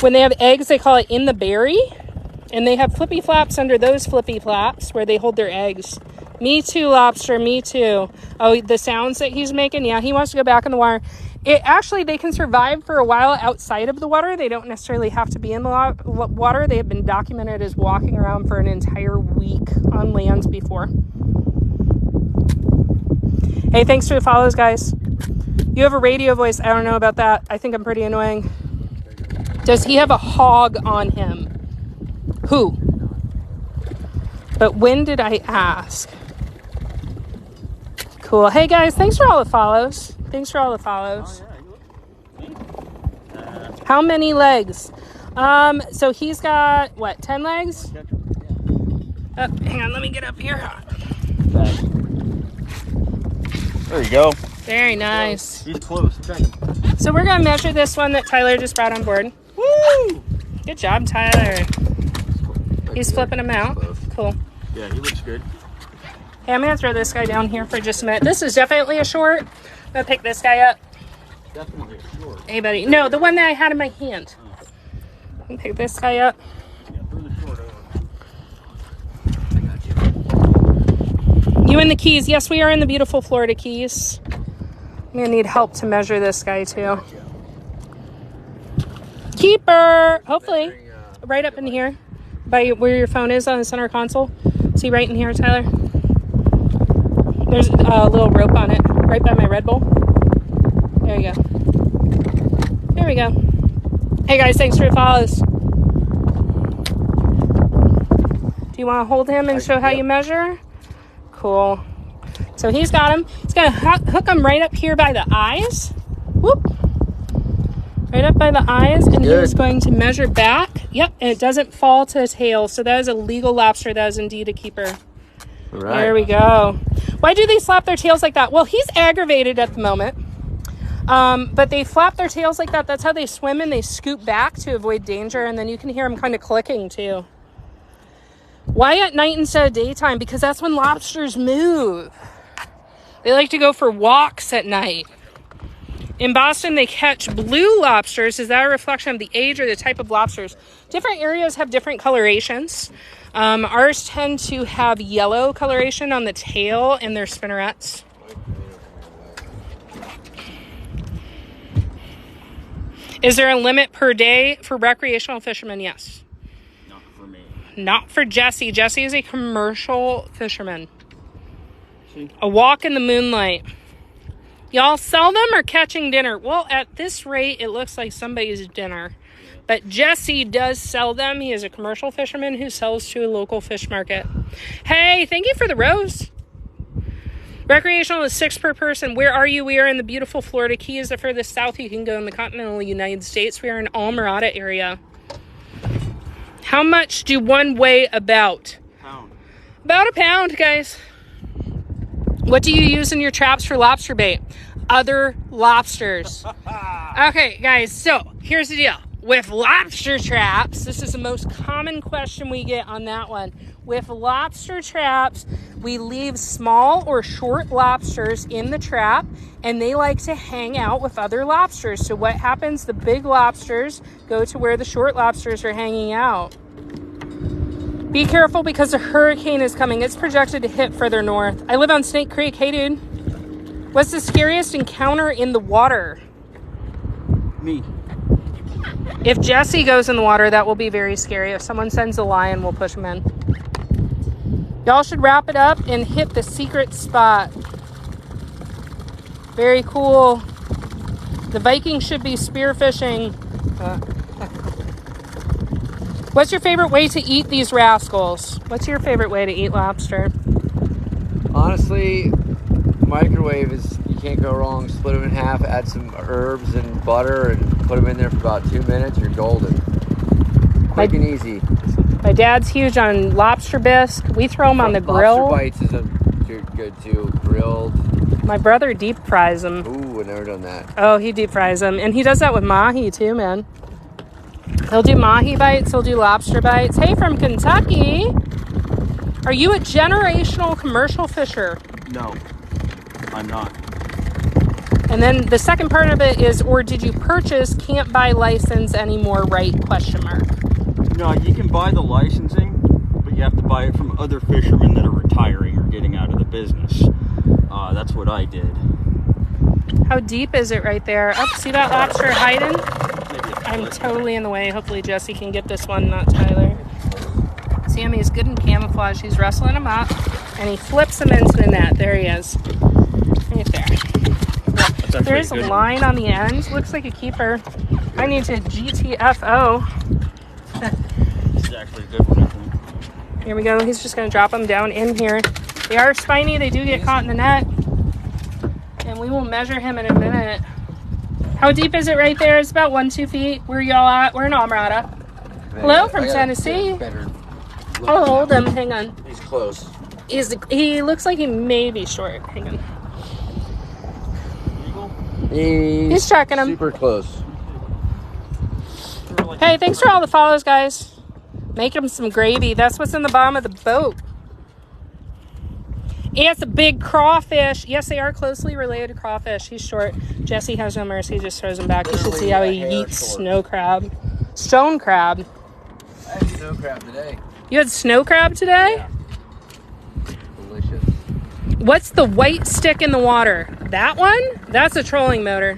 When they have eggs, they call it in the berry. And they have flippy flaps under those flippy flaps where they hold their eggs. Me too, Lobster. Me too. Oh, the sounds that he's making. Yeah, he wants to go back in the water. Actually, they can survive for a while outside of the water. They don't necessarily have to be in the water. They have been documented as walking around for an entire week on lands before. Hey, thanks for the follows, guys. You have a radio voice. I don't know about that. I think I'm pretty annoying. Does he have a hog on him? Who? But when did I ask? Cool. Hey, guys, thanks for all the follows. Thanks for all the follows. How many legs? So he's got, what, 10 legs? Oh, hang on, let me get up here. There you go. Very nice. He's close. Check. So we're going to measure this one that Tyler just brought on board. Woo! Good job, Tyler. He's flipping them out. Cool. Yeah, he looks good. Hey, I'm going to throw this guy down here for just a minute. This is definitely a short. I'm going to pick this guy up. Definitely a short. Hey, buddy. No, the one that I had in my hand. Oh. I'm going to pick this guy up. Yeah, throw the short over. I got you. You in the Keys. Yes, we are in the beautiful Florida Keys. I'm going to need help to measure this guy, too. Keeper! Hopefully. Right up in here. By where your phone is on the center console. See right in here, Tyler? There's a little rope on it. Right by my Red Bull. There you go. There we go. Hey guys, thanks for your follows. Do you want to hold him and show how you measure? Cool. So he's got him. He's going to hook him right up here by the eyes. Whoop. Right up by the eyes. And he's going to measure back. Yep, and it doesn't fall to the tail. So that is a legal lobster. That is indeed a keeper. All right. There we go. Why do they slap their tails like that? Well, he's aggravated at the moment. But they flap their tails like that. That's how they swim, and they scoot back to avoid danger. And then you can hear them kind of clicking too. Why at night instead of daytime? Because that's when lobsters move. They like to go for walks at night. In Boston, they catch blue lobsters. Is that a reflection of the age or the type of lobsters? Different areas have different colorations. Ours tend to have yellow coloration on the tail and their spinnerets. Is there a limit per day for recreational fishermen? Yes. Not for me. Not for Jesse. Jesse is a commercial fisherman. See? A walk in the moonlight. Y'all sell them or catching dinner? Well, at this rate, it looks like somebody's dinner. But Jesse does sell them. He is a commercial fisherman who sells to a local fish market. Hey, thank you for the rose. Recreational is $6 per person. Where are you? We are in the beautiful Florida Keys. The furthest south you can go in the continental United States. We are in Almirada area. How much do one weigh about? Pound. About a pound, guys. What do you use in your traps for lobster bait? Other lobsters. Okay, guys, so here's the deal. With lobster traps, this is the most common question we get on that one. With lobster traps, we leave small or short lobsters in the trap, and they like to hang out with other lobsters. So what happens? The big lobsters go to where the short lobsters are hanging out. Be careful because a hurricane is coming. It's projected to hit further north. I live on Snake Creek. Hey, dude. What's the scariest encounter in the water? Me. If Jesse goes in the water, that will be very scary. If someone sends a lion, we'll push him in. Y'all should wrap it up and hit the secret spot. Very cool. The Vikings should be spearfishing. What's your favorite way to eat these rascals? What's your favorite way to eat lobster? Honestly, microwave is, you can't go wrong. Split them in half, add some herbs and butter, and put them in there for about 2 minutes. You're golden. Quick and easy. My dad's huge on lobster bisque. We throw them on the grill. Lobster bites is good too. Grilled. My brother deep fries them. Ooh, I've never done that. Oh, he deep fries them. And he does that with mahi too, man. He'll do mahi bites. He'll do lobster bites. Hey, from Kentucky. Are you a generational commercial fisher? No. I'm not. And then the second part of it is, or did you purchase can't buy license anymore, right? Question mark. No, you can buy the licensing, but you have to buy it from other fishermen that are retiring or getting out of the business. That's what I did. How deep is it right there? Oh, see that lobster hiding? I'm totally in the way. Hopefully Jesse can get this one, not Tyler. See him? He's good in camouflage. He's wrestling him up, and he flips him into the net. There he is. Right there. There's a line on the end. Looks like a keeper. I need to GTFO. This is actually a good one, I think. Here we go. He's just going to drop them down in here. They are spiny. They do get caught in the net. And we will measure him in a minute. How deep is it right there? It's about 1-2 feet. Where y'all at? We're in Almirada. Hello from Tennessee. I'll hold him. Hang on. He's close. He looks like he may be short. Hang on. He's tracking him. Super close. Hey, thanks for all the follows, guys. Make him some gravy. That's what's in the bottom of the boat. It's a big crawfish. Yes, they are closely related to crawfish. He's short. Jesse has no mercy. He just throws him back. You should see how he eats snow crab. Stone crab. I had snow crab today. You had snow crab today? Yeah. Delicious. What's the white stick in the water? That one? That's a trolling motor.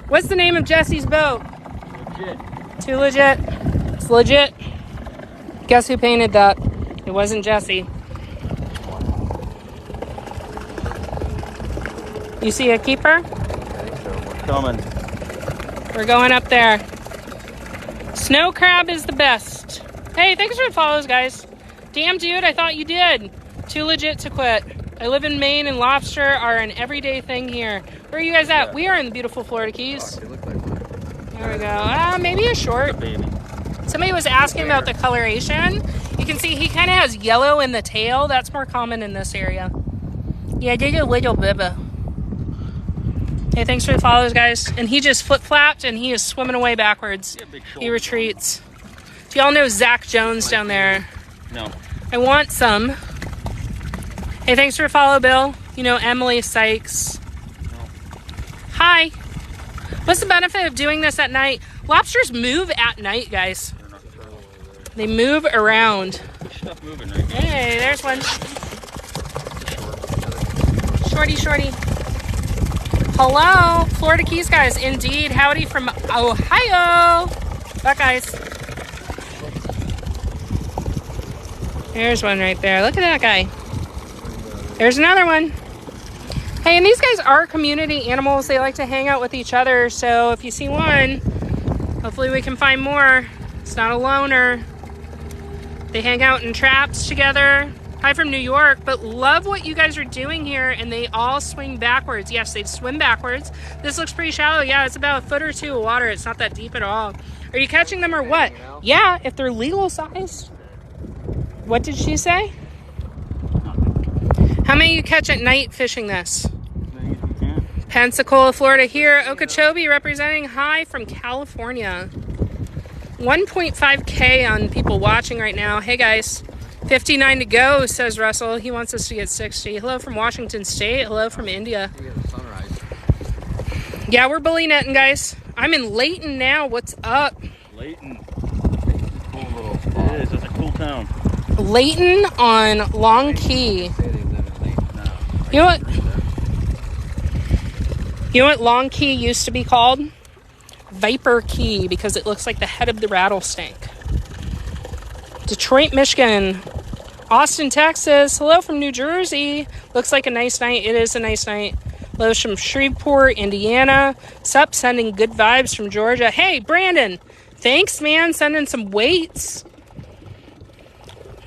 What's the name of Jesse's boat? Legit. Too legit. It's legit. Guess who painted that? It wasn't Jesse. You see a keeper? Coming. We're going up there. Snow crab is the best. Hey, thanks for the follows, guys. Damn, dude, I thought you did. Too legit to quit. I live in Maine, and lobster are an everyday thing here. Where are you guys at? We are in the beautiful Florida Keys. There we go. Maybe a short. Somebody was asking about the coloration. You can see he kind of has yellow in the tail. That's more common in this area. Yeah, they a little bibba. Hey, thanks for the follows, guys. And he just flip-flapped, and he is swimming away backwards. He retreats. Do y'all know Zach Jones down there? No. I want some. Hey, thanks for the follow, Bill. You know Emily Sykes. No. Hi. What's the benefit of doing this at night? Lobsters move at night, guys. They move around. Stuff moving right now. Hey, there's one. Shorty, shorty. Hello, Florida Keys, guys. Indeed. Howdy from Ohio. Buckeyes. There's one right there. Look at that guy. There's another one. Hey, and these guys are community animals. They like to hang out with each other. So if you see one, hopefully we can find more. It's not a loner. They hang out in traps together. Hi from New York, but love what you guys are doing here, and they all swing backwards. Yes, they swim backwards. This looks pretty shallow. Yeah, it's about a foot or two of water. It's not that deep at all. Are you catching them or what? Yeah, if they're legal sized. What did she say? How many you catch at night fishing this? Pensacola, Florida here. Okeechobee representing. Hi from California. 1.5K on people watching right now. Hey guys. 59 to go, says Russell. He wants us to get 60. Hello from Washington State. Hello from India. Yeah, we're bully netting, guys. I'm in Layton now. What's up? Layton. Cool little spot. It is. It's a cool town. Layton on Long Key. You know what? You know what Long Key used to be called? Viper Key, because it looks like the head of the rattlesnake. Detroit, Michigan. Austin, Texas. Hello from New Jersey. Looks like a nice night. It is a nice night. Hello from Shreveport, Indiana. Sup, sending good vibes from Georgia. Hey, Brandon. Thanks, man. Sending some weights.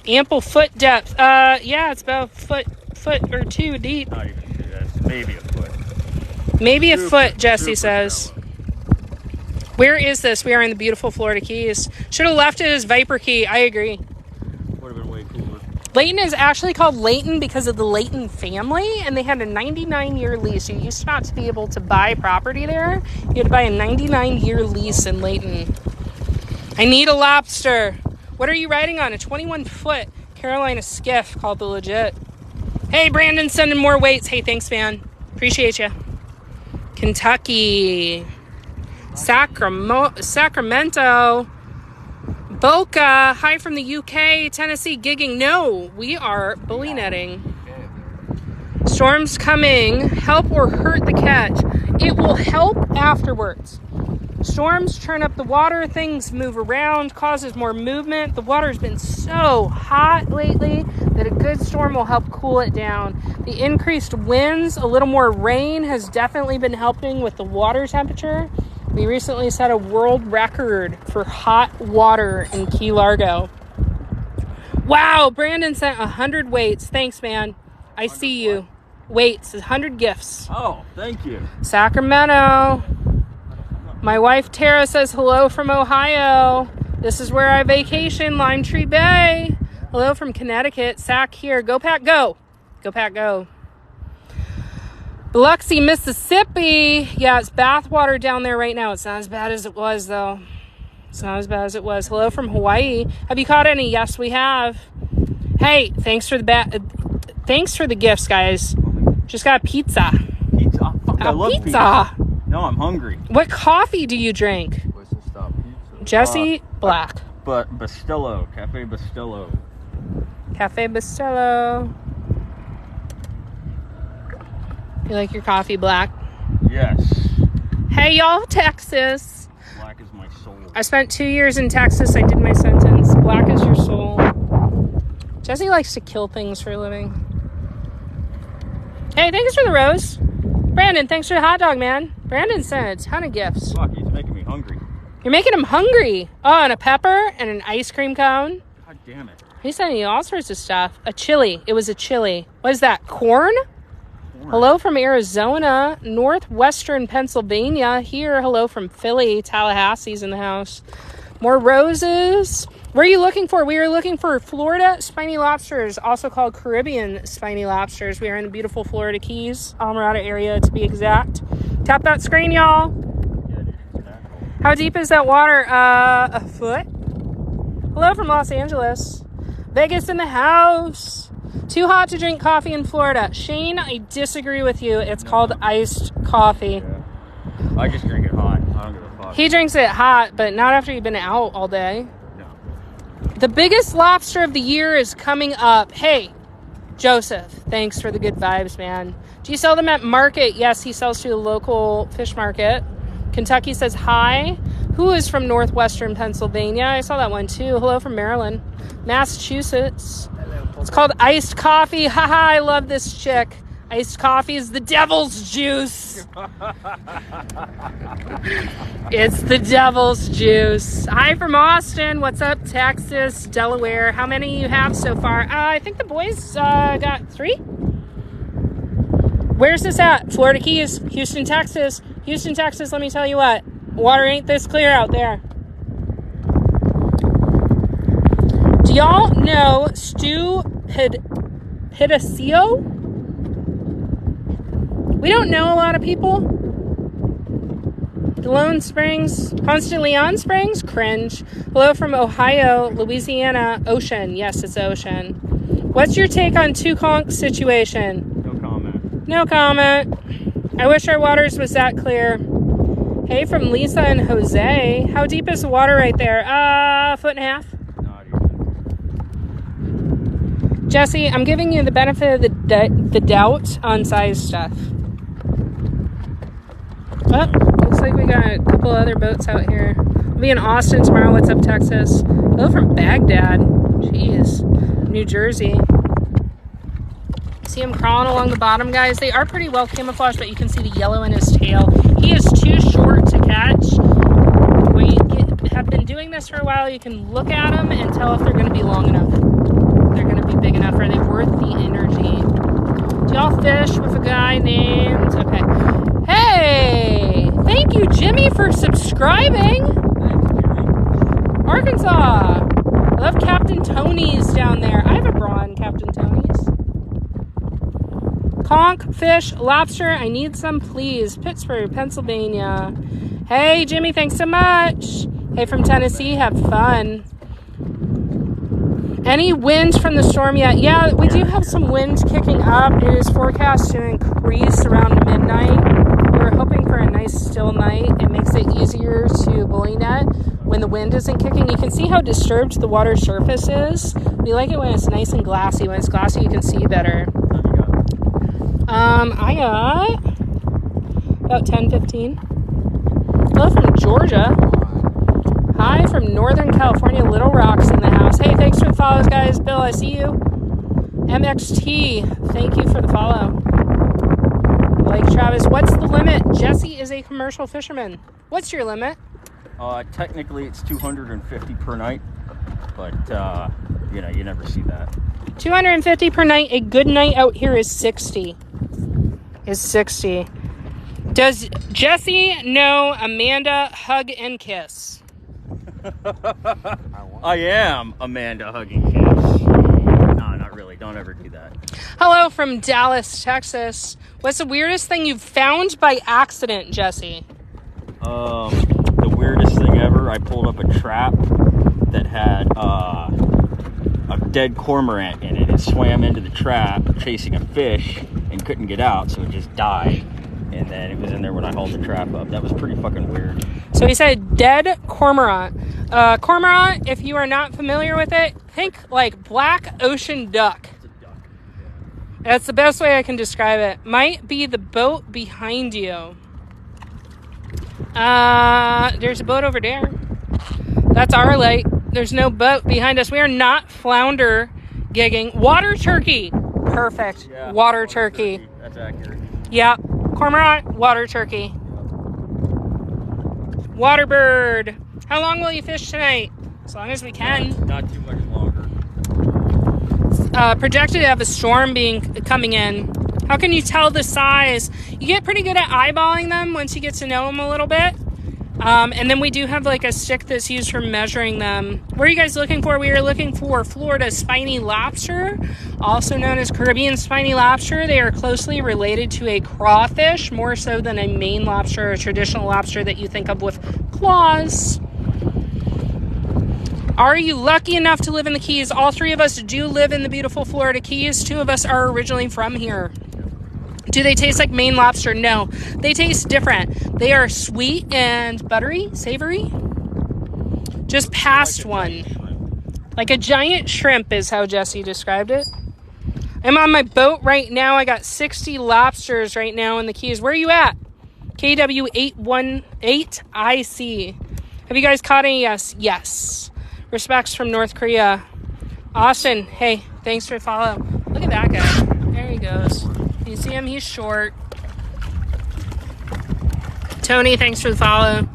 Ample foot depth. Yeah, it's about a foot or two deep. Not even two. That's maybe a foot. Maybe a foot, Jesse says. Where is this? We are in the beautiful Florida Keys. Should have left it as Viper Key. I agree. Would have been way cooler. Layton is actually called Layton because of the Layton family, and they had a 99-year lease. You used not to be able to buy property there. You had to buy a 99-year lease in Layton. I need a lobster. What are you riding on? A 21-foot Carolina skiff called the Legit. Hey, Brandon, sending more weights. Hey, thanks, man. Appreciate you. Kentucky. Sacramento. Boca. Hi from the UK. Tennessee gigging. No, we are bully netting. Storms coming. Help or hurt the catch. It will help afterwards. Storms turn up the water. Things move around. Causes more movement. The water's been so hot lately that a good storm will help cool it down. The increased winds, a little more rain has definitely been helping with the water temperature. We recently set a world record for hot water in Key Largo. Wow, Brandon sent 100 weights. Thanks, man. I see you. Weights, 100 gifts. Oh, thank you. Sacramento. My wife Tara says hello from Ohio. This is where I vacation, Lime Tree Bay. Hello from Connecticut. Sac here. Go Pack, go. Go Pack, go. Biloxi, Mississippi. Yeah, it's bathwater down there right now. It's not as bad as it was, though. It's not as bad as it was. Hello from Hawaii. Have you caught any? Yes, we have. Hey, thanks for the gifts, guys. Just got a pizza. Pizza? Fuck, I love pizza. No, I'm hungry. What coffee do you drink? Whistle Stop Pizza. Jesse, black. But Bastillo, Cafe Bastillo. Cafe Bastillo. You like your coffee black? Yes. Hey, y'all, Texas. Black is my soul. I spent 2 years in Texas. I did my sentence. Black is your soul. Jesse likes to kill things for a living. Hey, thanks for the rose. Brandon, thanks for the hot dog, man. Brandon sent a ton of gifts. Fuck, he's making me hungry. You're making him hungry. Oh, and a pepper and an ice cream cone. God damn it. He's sending you all sorts of stuff. A chili. It was a chili. What is that? Corn? Hello from Arizona. Northwestern Pennsylvania. Here. Hello from Philly. Tallahassee's in the house. More roses. Where are you looking for? We are looking for Florida spiny lobsters, also called Caribbean spiny lobsters. We are in the beautiful Florida Keys, Almirada area to be exact. Tap that screen, y'all. Yeah, dude, it's that cold. How deep is that water? A foot. Hello from Los Angeles. Vegas in the house. Too hot to drink coffee in Florida. Shane, I disagree with you. It's called iced coffee. Yeah. I just drink it hot. I don't give a fuck. He drinks it hot, but not after you've been out all day. No. The biggest lobster of the year is coming up. Hey, Joseph, thanks for the good vibes, man. Do you sell them at market? Yes, he sells to the local fish market. Kentucky says hi. Who is from Northwestern Pennsylvania? I saw that one too. Hello from Maryland. Massachusetts. It's called iced coffee. Haha, I love this chick. Iced coffee is the devil's juice. It's the devil's juice. Hi from Austin. What's up, Texas, Delaware? How many you have so far? I think the boys got 3. Where's this at? Florida Keys, Houston, Texas. Houston, Texas, let me tell you what. Water ain't this clear out there. Do y'all know Stu Pidasio? We don't know a lot of people. Delone Springs, Ponce de Leon Springs, cringe. Hello from Ohio, Louisiana, Ocean. Yes, it's Ocean. What's your take on Tuconk situation? No comment. No comment. I wish our waters was that clear. Hey, from Lisa and Jose. How deep is the water right there? 1.5 feet. Not even. Jesse, I'm giving you the benefit of the doubt on size stuff. Oh, looks like we got a couple other boats out here. We'll be in Austin tomorrow. What's up, Texas? Hello from Baghdad. Jeez. New Jersey. See him crawling along the bottom, guys? They are pretty well camouflaged, but you can see the yellow in his tail. He is too short to catch. When you have been doing this for a while, you can look at them and tell if they're going to be long enough. They're going to be big enough. Are they worth the energy? Do y'all fish with a guy named... Okay. Hey! Thank you, Jimmy, for subscribing. Arkansas. I love Captain Tony's down there. I have a bra on Captain Tony's. Conch, fish, lobster. I need some, please. Pittsburgh, Pennsylvania. Hey, Jimmy, thanks so much. Hey, from Tennessee, have fun. Any wind from the storm yet? Yeah, we do have some wind kicking up. It is forecast to increase around midnight. We're hoping for a nice still night. It makes it easier to bully net when the wind isn't kicking. You can see how disturbed the water surface is. We like it when it's nice and glassy. When it's glassy, you can see better. I got about 10, 15. Hello from Georgia. Hi from Northern California. Little Rock's in the house. Hey, thanks for the follows, guys. Bill, I see you. MXT, thank you for the follow. Like Travis, what's the limit? Jesse is a commercial fisherman. What's your limit? Technically, it's 250 per night, but you know, you never see that. 250 per night. A good night out here is 60. Does Jesse know Amanda hug and kiss? I am Amanda hugging kiss. No, not really. Don't ever do that. Hello from Dallas, Texas. What's the weirdest thing you've found by accident, Jesse? The weirdest thing ever, I pulled up a trap that had a dead cormorant in it. It swam into the trap chasing a fish and couldn't get out, so it just died. And then it was in there when I hauled the trap up. That was pretty fucking weird. So he said dead cormorant. Cormorant, if you are not familiar with it, think like black ocean duck. It's a duck. That's the best way I can describe it. Might be the boat behind you. There's a boat over there. That's our light. There's no boat behind us. We are not flounder gigging. Water turkey. Perfect. Yeah, water turkey. That's accurate. Yep. Cormorant, water turkey. Water bird. How long will you fish tonight? As long as we can. Not too much longer. Projected to have a storm coming in. How can you tell the size? You get pretty good at eyeballing them once you get to know them a little bit. And then we do have like a stick that's used for measuring them. What are you guys looking for? We are looking for Florida spiny lobster, also known as Caribbean spiny lobster. They are closely related to a crawfish, more so than a Maine lobster, a traditional lobster that you think of with claws. Are you lucky enough to live in the Keys? All three of us do live in the beautiful Florida Keys. 2 of us are originally from here. Do they taste like Maine lobster? No. They taste different. They are sweet and buttery, savory. Just past one. Like a giant shrimp is how Jesse described it. I'm on my boat right now. I got 60 lobsters right now in the Keys. Where are you at? KW818IC. Have you guys caught any? Yes. Respects from North Korea. Austin, hey, thanks for the follow. Look at that guy. There he goes. You see him? He's short. Tony, thanks for the follow.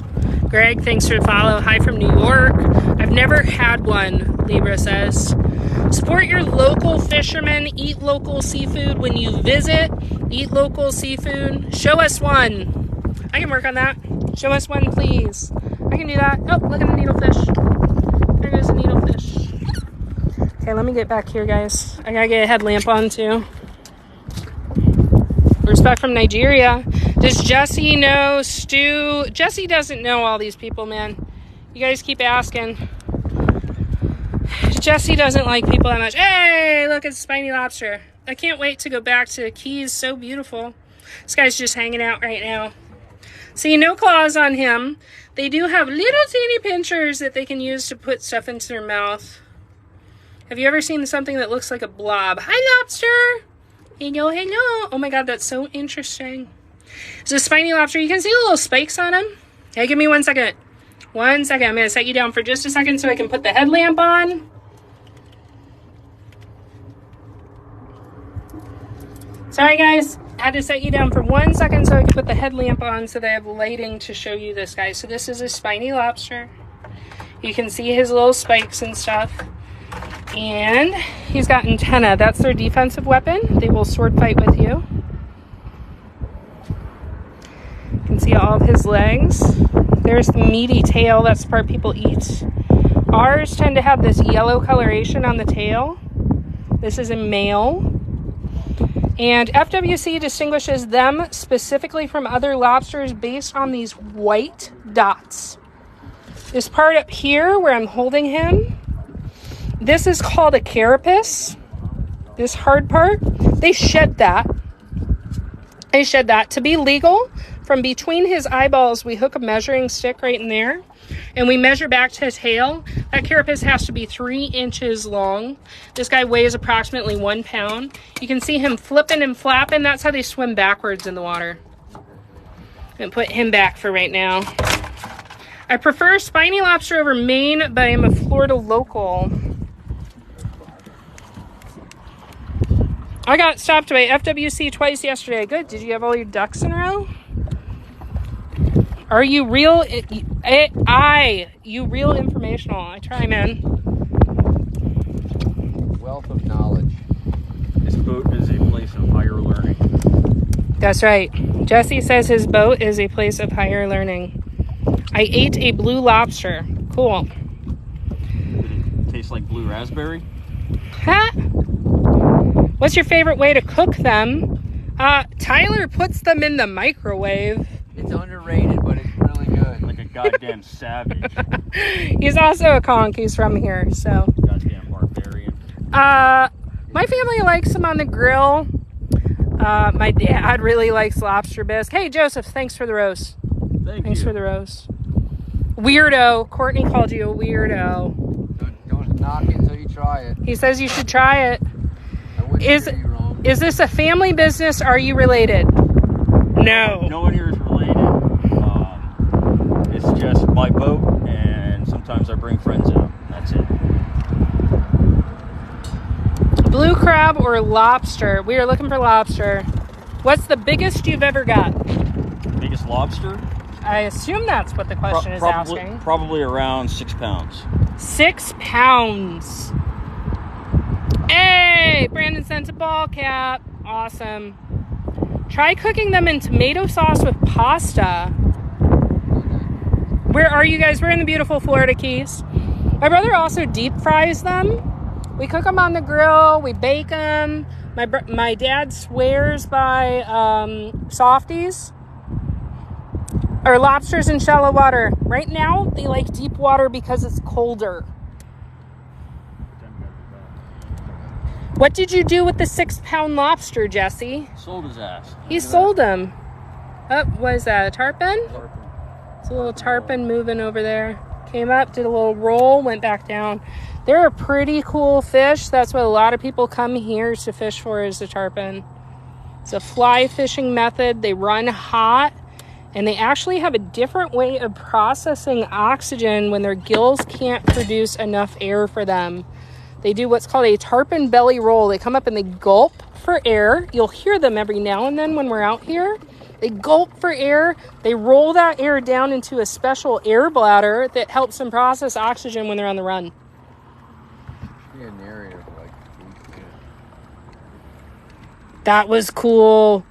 Greg, thanks for the follow. Hi from New York. I've never had one, Libra says. Support your local fishermen. Eat local seafood when you visit. Eat local seafood. Show us one. I can work on that. Show us one, please. I can do that. Oh, look at the needlefish. There goes a needlefish. Okay, let me get back here, guys. I gotta get a headlamp on, too. Respect from Nigeria. Does Jesse know Stu? Jesse doesn't know all these people, man. You guys keep asking. Jesse doesn't like people that much. Hey, look at spiny lobster. I can't wait to go back to the Keys. So beautiful. This guy's just hanging out right now. See, no claws on him. They do have little teeny pinchers that they can use to put stuff into their mouth. Have you ever seen something that looks like a blob? Hi, lobster. Hello, hello. Oh my God, that's so interesting. It's a spiny lobster. You can see the little spikes on him. Hey, give me 1 second. 1 second. I'm going to set you down for just a second so I can put the headlamp on. Sorry, guys. I had to set you down for 1 second so I could put the headlamp on so they have lighting to show you this guy. So this is a spiny lobster. You can see his little spikes and stuff. And he's got antenna. That's their defensive weapon. They will sword fight with you. You can see all of his legs. There's the meaty tail. That's the part people eat. Ours tend to have this yellow coloration on the tail. This is a male. And FWC distinguishes them specifically from other lobsters based on these white dots. This part up here where I'm holding him This is called a carapace. This hard part. They shed that. They shed that. To be legal, from between his eyeballs, we hook a measuring stick right in there. And we measure back to his tail. That carapace has to be 3 inches long. This guy weighs approximately 1 pound. You can see him flipping and flapping. That's how they swim backwards in the water. And put him back for right now. I prefer spiny lobster over Maine, but I am a Florida local. I got stopped by FWC twice yesterday. Good. Did you have all your ducks in a row? Are you real? You real informational. I try, man. Wealth of knowledge. This boat is a place of higher learning. That's right. Jesse says his boat is a place of higher learning. I ate a blue lobster. Cool. Did it taste like blue raspberry? Huh? What's your favorite way to cook them? Tyler puts them in the microwave. It's underrated, but it's really good. Like a goddamn savage. He's also a conch. He's from here, so. Goddamn barbarian. My family likes them on the grill. My dad really likes lobster bisque. Hey, Joseph, thanks for the rose. Thanks for the rose. Weirdo. Courtney called you a weirdo. Don't knock it until you try it. He says you should try it. I wouldn't hear you wrong. Is this a family business? Are you related? No. No one here is related. It's just my boat, and sometimes I bring friends out. That's it. Blue crab or lobster? We are looking for lobster. What's the biggest you've ever got? Biggest lobster? I assume that's what the question is asking. Probably around 6 pounds. 6 pounds. Hey, Brandon sent a ball cap. Awesome. Try cooking them in tomato sauce with pasta. Where are you guys? We're in the beautiful Florida Keys. My brother also deep fries them. We cook them on the grill. We bake them. My dad swears by softies. Or lobsters in shallow water. Right now, they like deep water because it's colder. What did you do with the 6 pound lobster, Jesse? Sold his ass. He sold them. Oh, what is that, a tarpon? It's a little tarpon moving over there. Came up, did a little roll, went back down. They're a pretty cool fish. That's what a lot of people come here to fish for, is the tarpon. It's a fly fishing method. They run hot, and they actually have a different way of processing oxygen when their gills can't produce enough air for them. They do what's called a tarpon belly roll. They come up and they gulp for air. You'll hear them every now and then when we're out here. They gulp for air. They roll that air down into a special air bladder that helps them process oxygen when they're on the run. Yeah, narrative, like, That was cool.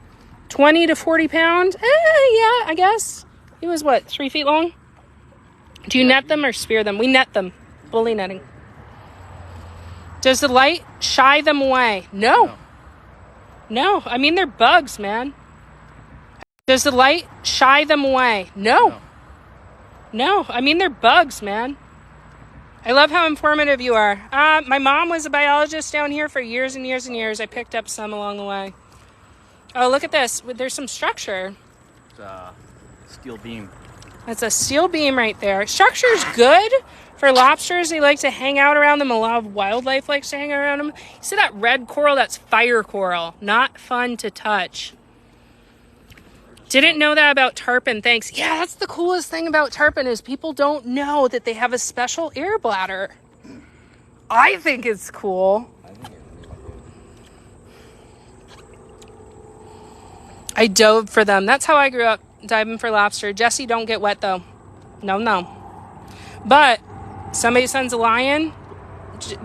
20 to 40 pounds? Yeah, I guess. He was what, 3 feet long? Do you net them or spear them? We net them. Bully netting. Does the light shy them away? No. I mean, they're bugs, man. Does the light shy them away? No. I mean, they're bugs, man. I love how informative you are. My mom was a biologist down here for years and years and years. I picked up some along the way. Oh, look at this. There's some structure. It's a steel beam. That's a steel beam right there. Structure's good for lobsters. They like to hang out around them. A lot of wildlife likes to hang around them. You see that red coral? That's fire coral. Not fun to touch. Didn't know that about tarpon. Thanks. Yeah, that's the coolest thing about tarpon is people don't know that they have a special air bladder. I think it's cool. I dove for them. That's how I grew up, diving for lobster. Jesse, don't get wet though. No. But somebody sends a lion,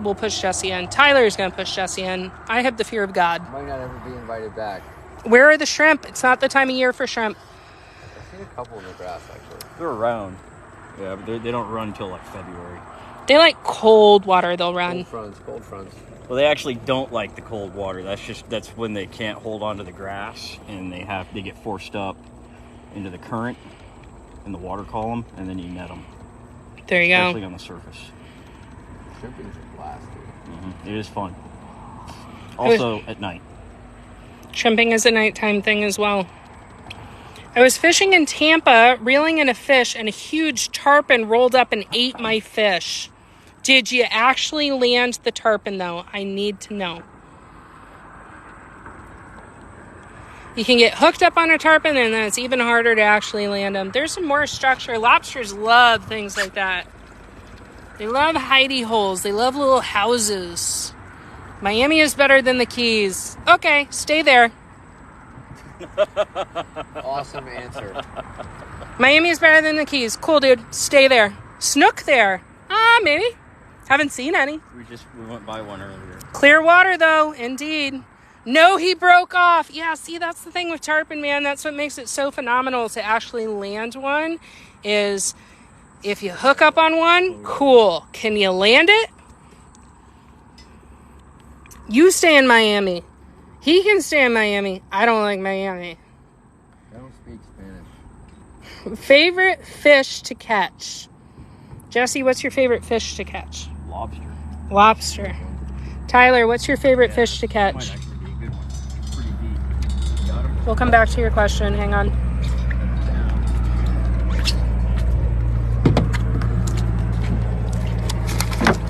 we'll push Jesse in. Tyler's going to push Jesse in. I have the fear of God. might not ever be invited back. Where are the shrimp? It's not the time of year for shrimp. I've seen a couple in the grass, actually. They're around. Yeah, but they don't run until like February. They like cold water, they'll run. Cold fronts. Well, they actually don't like the cold water. That's when they can't hold on to the grass, and they get forced up into the current in the water column, and then you net them. There you Especially go. on the surface. Shrimping's a blast, dude. It is fun. Also at night. Shrimping is a nighttime thing as well. I was fishing in Tampa, reeling in a fish, and a huge tarpon rolled up and ate my fish. Did you actually land the tarpon, though? I need to know. You can get hooked up on a tarpon, and then it's even harder to actually land them. There's some more structure. Lobsters love things like that. They love hidey holes. They love little houses. Miami is better than the Keys. Okay, stay there. Awesome answer. Miami is better than the Keys. Cool, dude. Stay there. Snook there. Maybe. Haven't seen any. We went by one earlier. Clear water, though. Indeed. No, he broke off. Yeah, see, that's the thing with tarpon, man. That's what makes it so phenomenal to actually land one, is if you hook up on one, cool. Can you land it? You stay in Miami. He can stay in Miami. I don't like Miami. I don't speak Spanish. Favorite fish to catch? Jesse, what's your favorite fish to catch? Lobster. Lobster. Tyler, what's your favorite fish to catch? Might actually be a good one. It's pretty deep. Got him? We'll come back to your question. Hang on.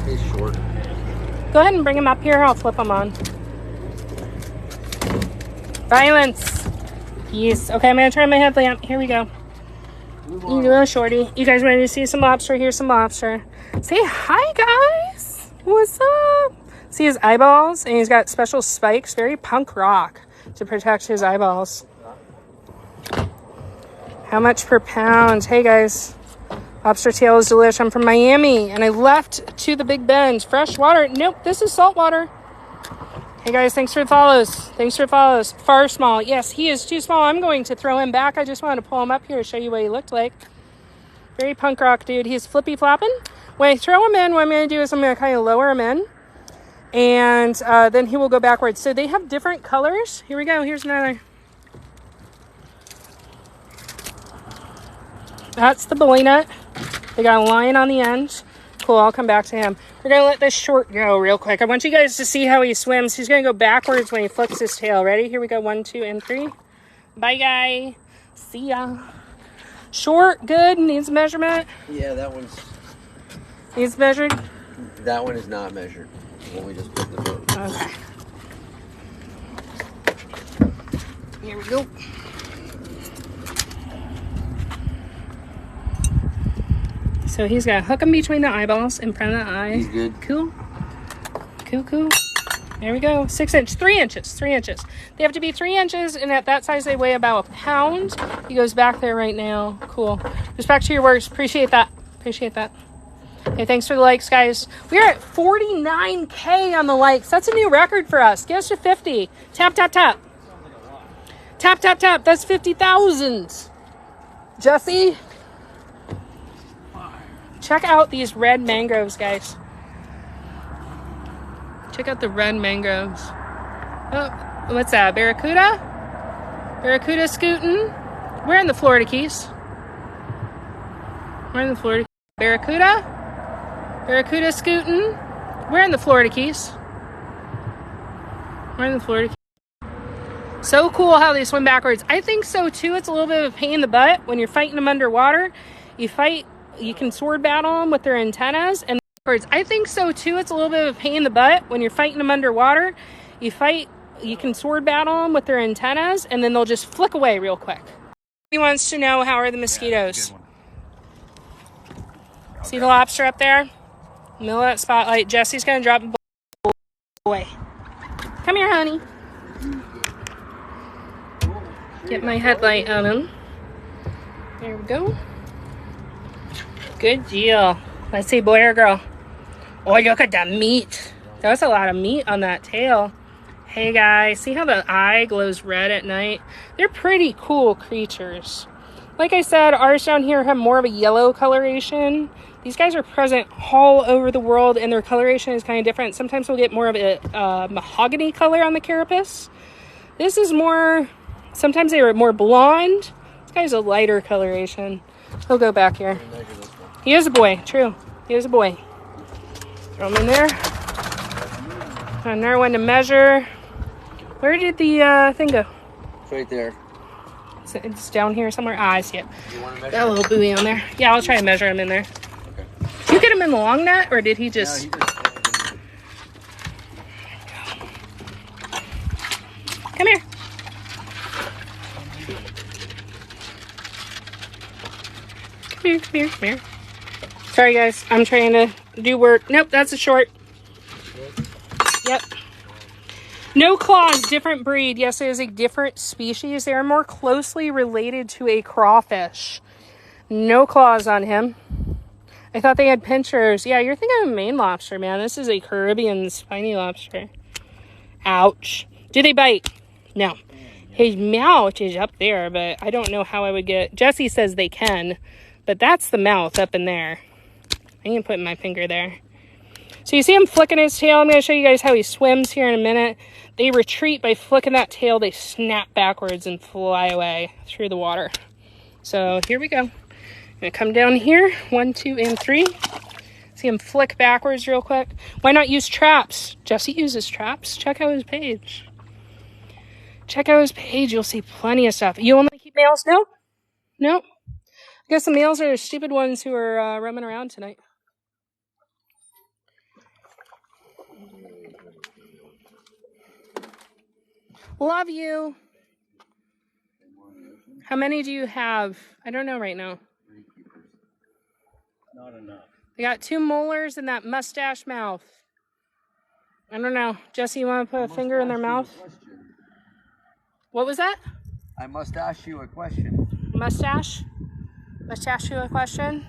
He's short. Go ahead and bring him up here. I'll flip him on. Violence. Yes. Okay, I'm going to turn my headlamp. Here we go. You little shorty. You guys ready to see some lobster? Here's some lobster. Say hi, guys. What's up? See his eyeballs? And he's got special spikes. Very punk rock to protect his eyeballs. How much per pound? Hey, guys. Lobster tail is delicious. I'm from Miami, and I left to the Big Bend. Fresh water. Nope, this is salt water. Hey, guys, thanks for the follows. Thanks for the follows. Far small. Yes, he is too small. I'm going to throw him back. I just wanted to pull him up here to show you what he looked like. Very punk rock, dude. He's flippy flopping. When I throw him in, what I'm going to do is I'm going to kind of lower him in, and then he will go backwards. So they have different colors. Here we go. Here's another. That's the bully nut. They got a line on the end. Cool, I'll come back to him. We're going to let this short go real quick. I want you guys to see how he swims. He's going to go backwards when he flips his tail. Ready? Here we go. 1, 2, and 3. Bye, guy. See ya. Short, good. Needs measurement. Yeah, that one's... Needs measured. That one is not measured. When we just put the boat. Okay. Here we go. So he's got to hook him between the eyeballs in front of the eye. He's good. Cool. Cool, cool. There we go. 3 inches. 3 inches. They have to be 3 inches, and at that size, they weigh about a pound. He goes back there right now. Cool. Respect to your works. Appreciate that. Appreciate that. Okay, thanks for the likes, guys. We are at 49K on the likes. That's a new record for us. Get us to 50. Tap, tap, tap. Tap, tap, tap. That's 50,000. Jesse? Check out these red mangroves, guys. Check out the red mangroves. Oh, what's that? Barracuda? Barracuda scooting. We're in the Florida Keys. We're in the Florida Keys. Barracuda? Barracuda scooting. We're in the Florida Keys. We're in the Florida Keys. So cool how they swim backwards. I think so too. It's a little bit of a pain in the butt when you're fighting them underwater. You can sword battle them with their antennas and backwards. I think so too. It's a little bit of a pain in the butt when you're fighting them underwater. You can sword battle them with their antennas, and then they'll just flick away real quick. He wants to know, how are the mosquitoes? See the lobster up there? Middle of that spotlight. Jesse's gonna drop the away. Come here, honey. Get my headlight on him. There we go. Good deal. Let's see, boy or girl. Oh, look at that meat. That was a lot of meat on that tail. Hey, guys. See how the eye glows red at night? They're pretty cool creatures. Like I said, ours down here have more of a yellow coloration. These guys are present all over the world, and their coloration is kind of different. Sometimes we'll get more of a mahogany color on the carapace. This is more... Sometimes they are more blonde. This guy's a lighter coloration. He'll go back here. He is a boy, true. He is a boy. Throw them in there. Another one to measure. Where did the thing go? It's right there. It's down here somewhere. Ah, I see it. You want to measure? Got a little buoy on there. Yeah, I'll try and measure him in there. Okay. Did you get him in the long net, or did he just... No, Come here. Come here. Sorry, guys. I'm trying to do work. Nope, that's a short. Yep. No claws, different breed. Yes, it is a different species. They are more closely related to a crawfish. No claws on him. I thought they had pinchers. Yeah, you're thinking of a Maine lobster, man. This is a Caribbean spiny lobster. Ouch. Do they bite? No. His mouth is up there, but I don't know how I would get... Jesse says they can, but that's the mouth up in there. I can put my finger there. So you see him flicking his tail. I'm going to show you guys how he swims here in a minute. They retreat by flicking that tail. They snap backwards and fly away through the water. So here we go. I'm going to come down here. 1, 2, and 3. See him flick backwards real quick. Why not use traps? Jesse uses traps. Check out his page. Check out his page. You'll see plenty of stuff. You only keep males? No? No? I guess the males are the stupid ones who are roaming around tonight. Love you. How many do you have? I don't know right now. Not enough. They got 2 molars in that mustache mouth. I don't know. Jesse, you want to put a finger in their mouth? What was that? I must ask you a question. Mustache? Must ask you a question?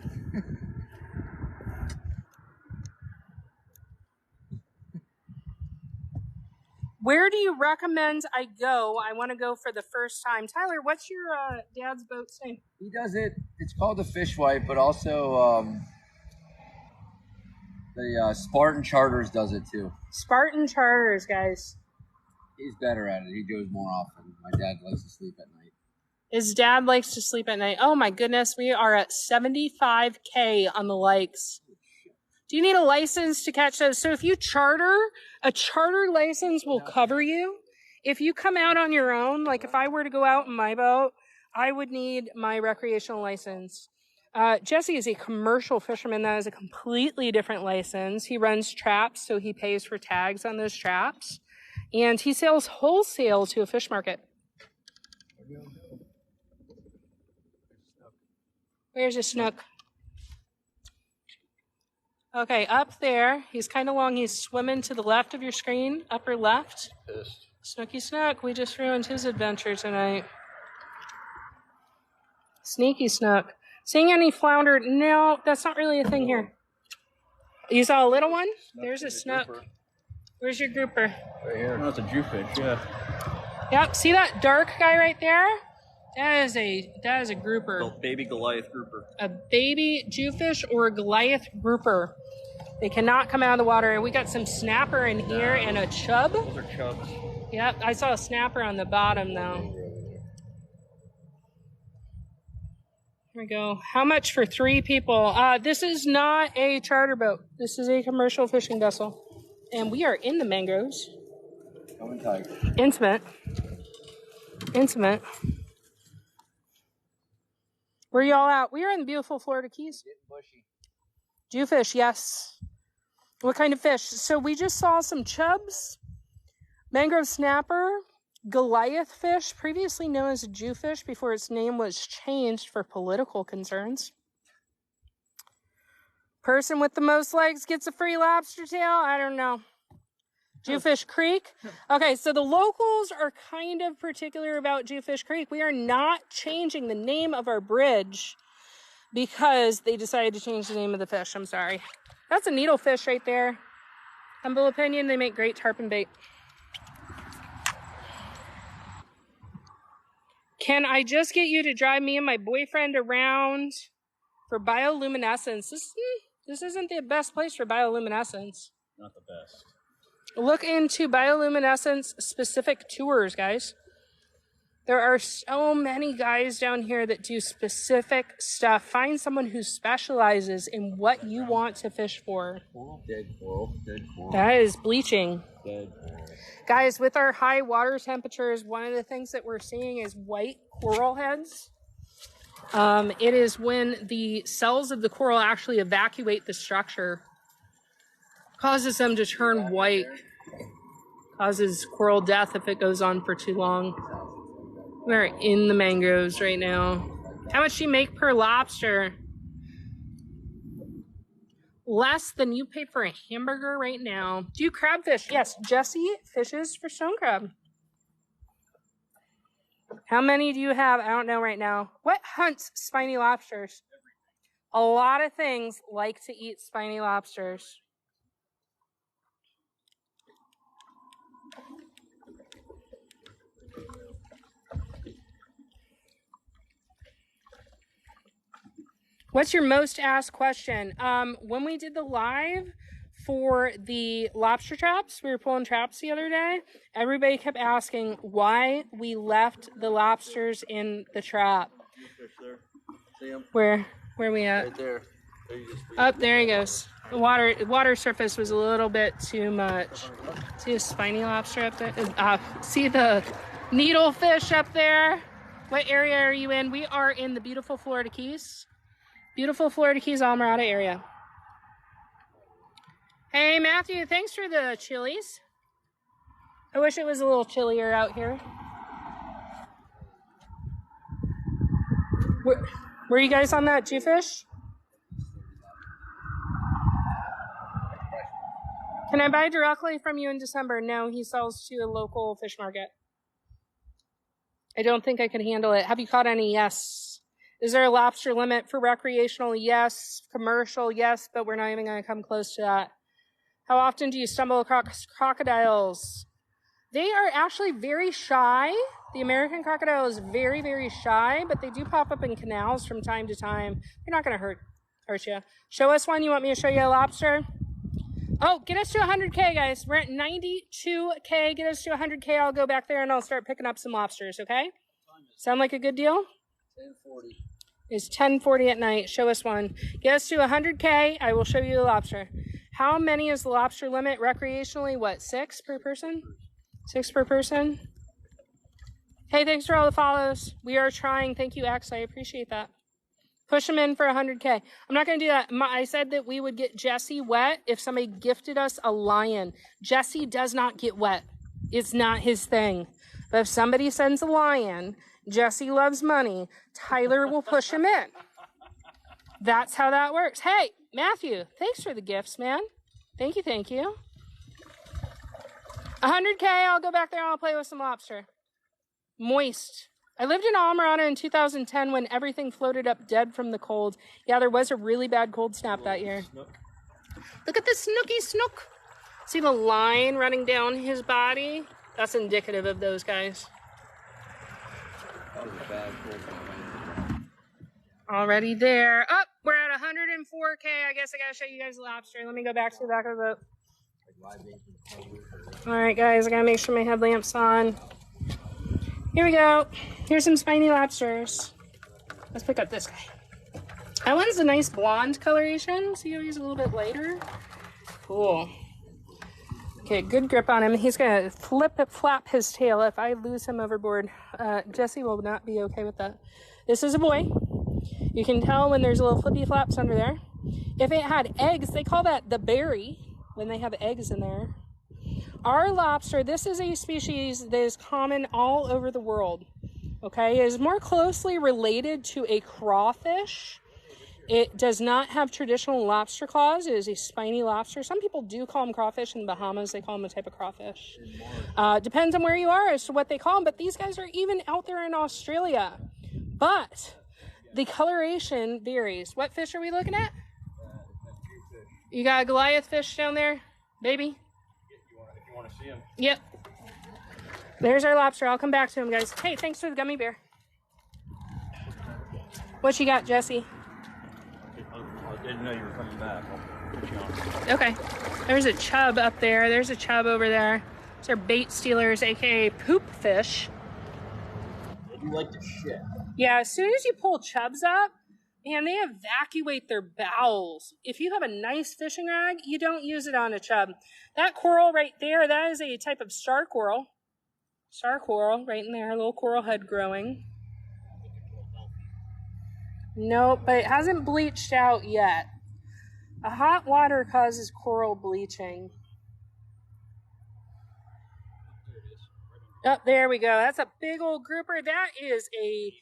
Where do you recommend I go? I want to go for the first time. Tyler, what's your dad's boat's name? He does it. It's called the Fish Wipe, but also the Spartan Charters does it too. Spartan Charters, guys. He's better at it. He goes more often. My dad likes to sleep at night. His dad likes to sleep at night. Oh my goodness, we are at 75K on the likes. Do you need a license to catch those? So if you charter, a charter license will cover you. If you come out on your own, like if I were to go out in my boat, I would need my recreational license. Jesse is a commercial fisherman. That is a completely different license. He runs traps, so he pays for tags on those traps. And he sells wholesale to a fish market. Where's a snook? Okay, up there. He's kind of long. He's swimming to the left of your screen, upper left. Pissed. Snooky Snook. We just ruined his adventure tonight. Sneaky Snook. Seeing any flounder? No, that's not really a thing here. You saw a little one? There's a snook. Where's your grouper? Right here. Oh, that's a Jewfish, yeah. Yep, see that dark guy right there? That is a grouper. A baby Goliath grouper. A baby Jewfish or a Goliath grouper. They cannot come out of the water. We got some snapper in here and a chub. Those are chubs. Yep, I saw a snapper on the bottom though. Here we go. How much for 3 people? This is not a charter boat. This is a commercial fishing vessel. And we are in the mangroves. Coming tight. Intimate. Where y'all at? We are in the beautiful Florida Keys. Getting bushy. Jewfish, yes. What kind of fish? So we just saw some chubs, mangrove snapper, Goliath fish, previously known as a Jewfish before its name was changed for political concerns. Person with the most legs gets a free lobster tail? I don't know. Jewfish Creek. Okay, so the locals are kind of particular about Jewfish Creek. We are not changing the name of our bridge because they decided to change the name of the fish. I'm sorry. That's a needlefish right there. Humble opinion, they make great tarpon bait. Can I just get you to drive me and my boyfriend around for bioluminescence? This isn't the best place for bioluminescence. Not the best. Look into bioluminescence specific tours, guys. There are so many guys down here that do specific stuff. Find someone who specializes in what you want to fish for. Dead coral. Dead coral. That is bleaching. Dead coral. Guys, with our high water temperatures, one of the things that we're seeing is white coral heads. It is when the cells of the coral actually evacuate the structure. Causes them to turn white. Causes coral death if it goes on for too long. We're in the mangroves right now. How much do you make per lobster? Less than you pay for a hamburger right now. Do you crab fish? Yes, Jesse fishes for stone crab. How many do you have? I don't know right now. What hunts spiny lobsters? A lot of things like to eat spiny lobsters. What's your most asked question? When we did the live for the lobster traps, we were pulling traps the other day, everybody kept asking why we left the lobsters in the trap. See him? Where are we at? Right there. Up there he goes. The water surface was a little bit too much. See a spiny lobster up there? See the needlefish up there? What area are you in? We are in the beautiful Florida Keys. Beautiful Florida Keys, Almirada area. Hey, Matthew, thanks for the chilies. I wish it was a little chillier out here. Were you guys on that Jewfish? Can I buy directly from you in December? No, he sells to a local fish market. I don't think I could handle it. Have you caught any? Yes. Is there a lobster limit for recreational? Yes. Commercial? Yes, but we're not even going to come close to that. How often do you stumble across crocodiles? They are actually very shy. The American crocodile is very, very shy, but they do pop up in canals from time to time. They're not going to hurt you. Show us one. You want me to show you a lobster? Oh, get us to 100K, guys. We're at 92K. Get us to 100K. I'll go back there and I'll start picking up some lobsters, okay? Sound like a good deal? 10:40. It's 10:40 at night. Show us one. Get us to 100K. I will show you the lobster. How many is the lobster limit recreationally? What, 6 per person? 6 per person? Hey, thanks for all the follows. We are trying. Thank you, X. I appreciate that. Push them in for 100K. I'm not going to do that. I said that we would get Jesse wet if somebody gifted us a lion. Jesse does not get wet. It's not his thing. But if somebody sends a lion, Jesse loves money, Tyler will push him in. That's how that works. Hey, Matthew, thanks for the gifts, man. Thank you, thank you. 100K, I'll go back there and I'll play with some lobster. Moist. I lived in Almirada in 2010 when everything floated up dead from the cold. Yeah, there was a really bad cold snap that year. Look at the snooky snook. See the line running down his body? That's indicative of those guys. That was a bad cold snap. Already there. Up, we're at 104K. I guess I gotta show you guys the lobster. Let me go back to the back of the boat. All right, guys, I gotta make sure my headlamp's on. Here we go. Here's some spiny lobsters. Let's pick up this guy. That one's a nice blonde coloration. See how he's a little bit lighter? Cool. Okay, good grip on him. He's gonna flap his tail if I lose him overboard. Jesse will not be okay with that. This is a boy. You can tell when there's little flippy flaps under there. If it had eggs, they call that the berry when they have eggs in there. Our lobster, this is a species that is common all over the world. Okay, it is more closely related to a crawfish. It does not have traditional lobster claws. It is a spiny lobster. Some people do call them crawfish. In the Bahamas, they call them a type of crawfish. Depends on where you are as to what they call them, but these guys are even out there in Australia. But the coloration varies. What fish are we looking at? You got a Goliath fish down there, baby? If you want to see him. Yep. There's our lobster. I'll come back to him, guys. Hey, thanks for the gummy bear. What you got, Jesse? I didn't know you were coming back. I'll put you on. Okay. There's a chub up there. There's a chub over there. These are bait stealers, aka poop fish. You like the shit. Yeah, as soon as you pull chubs up, and they evacuate their bowels. If you have a nice fishing rag, you don't use it on a chub. That coral right there, that is a type of star coral. Star coral right in there, a little coral head growing. Nope, but it hasn't bleached out yet. A hot water causes coral bleaching. Oh, there we go. That's a big old grouper. That is a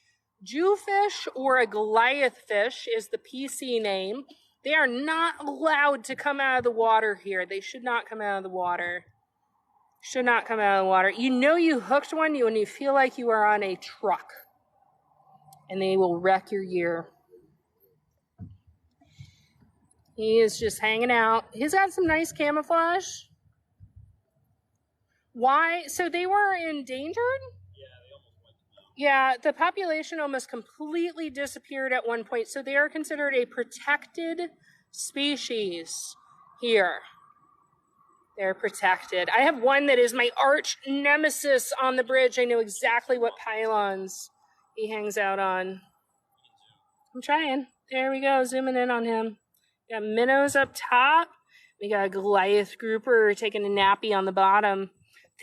Jewfish or a Goliath fish is the PC name. They are not allowed to come out of the water here. They should not come out of the water. Should not come out of the water. You know you hooked one when you feel like you are on a truck. And they will wreck your year. He is just hanging out. He's got some nice camouflage. Why? So they were endangered? Yeah, the population almost completely disappeared at one point. So they are considered a protected species here. They're protected. I have one that is my arch nemesis on the bridge. I know exactly what pylons he hangs out on. I'm trying. There we go, zooming in on him. Got minnows up top. We got a Goliath grouper taking a nappy on the bottom.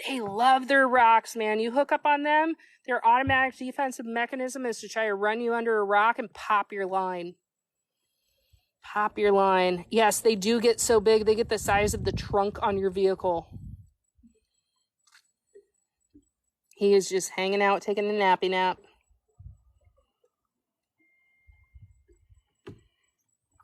They love their rocks, man. You hook up on them, their automatic defensive mechanism is to try to run you under a rock and pop your line. Pop your line. Yes, they do get so big, they get the size of the trunk on your vehicle. He is just hanging out, taking a nappy nap.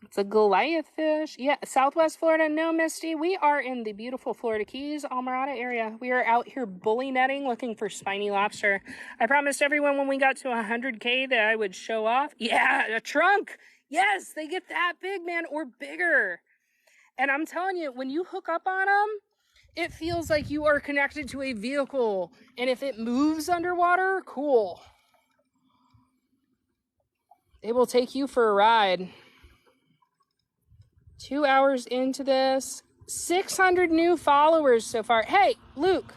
It's a Goliath fish. Yeah, Southwest Florida. No, Misty. We are in the beautiful Florida Keys, Almirada area. We are out here bully netting looking for spiny lobster. I promised everyone when we got to 100K that I would show off. Yeah, a trunk. Yes, they get that big, man, or bigger. And I'm telling you, when you hook up on them, it feels like you are connected to a vehicle. And if it moves underwater, cool. It will take you for a ride. 2 hours into this, 600 new followers so far. Hey, Luke,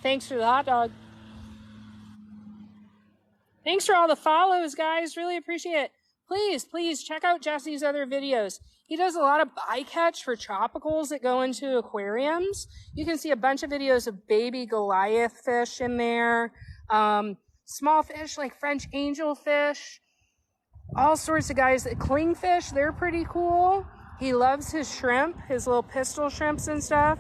thanks for the hot dog. Thanks for all the follows, guys. Really appreciate it. Please check out Jesse's other videos. He does a lot of bycatch for tropicals that go into aquariums. You can see a bunch of videos of baby Goliath fish in there. Small fish like French angelfish. All sorts of guys. Clingfish, they're pretty cool. He loves his shrimp, his little pistol shrimps and stuff.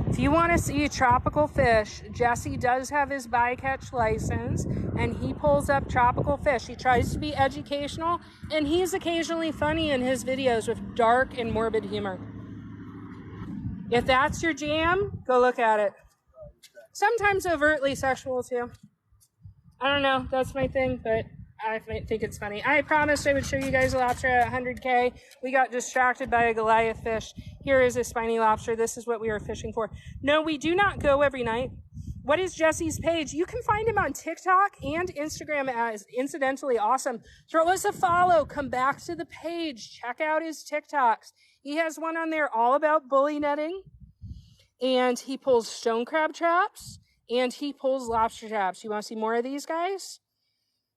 If you want to see tropical fish, Jesse does have his bycatch license, and he pulls up tropical fish. He tries to be educational, and he's occasionally funny in his videos with dark and morbid humor. If that's your jam, go look at it. Sometimes overtly sexual, too. I don't know, that's my thing, but I think it's funny. I promised I would show you guys a lobster at 100K. We got distracted by a Goliath fish. Here is a spiny lobster. This is what we are fishing for. No, we do not go every night. What is Jesse's page? You can find him on TikTok and Instagram as Incidentally Awesome. Throw us a follow. Come back to the page. Check out his TikToks. He has one on there all about bully netting. And he pulls stone crab traps. And he pulls lobster traps. You want to see more of these guys?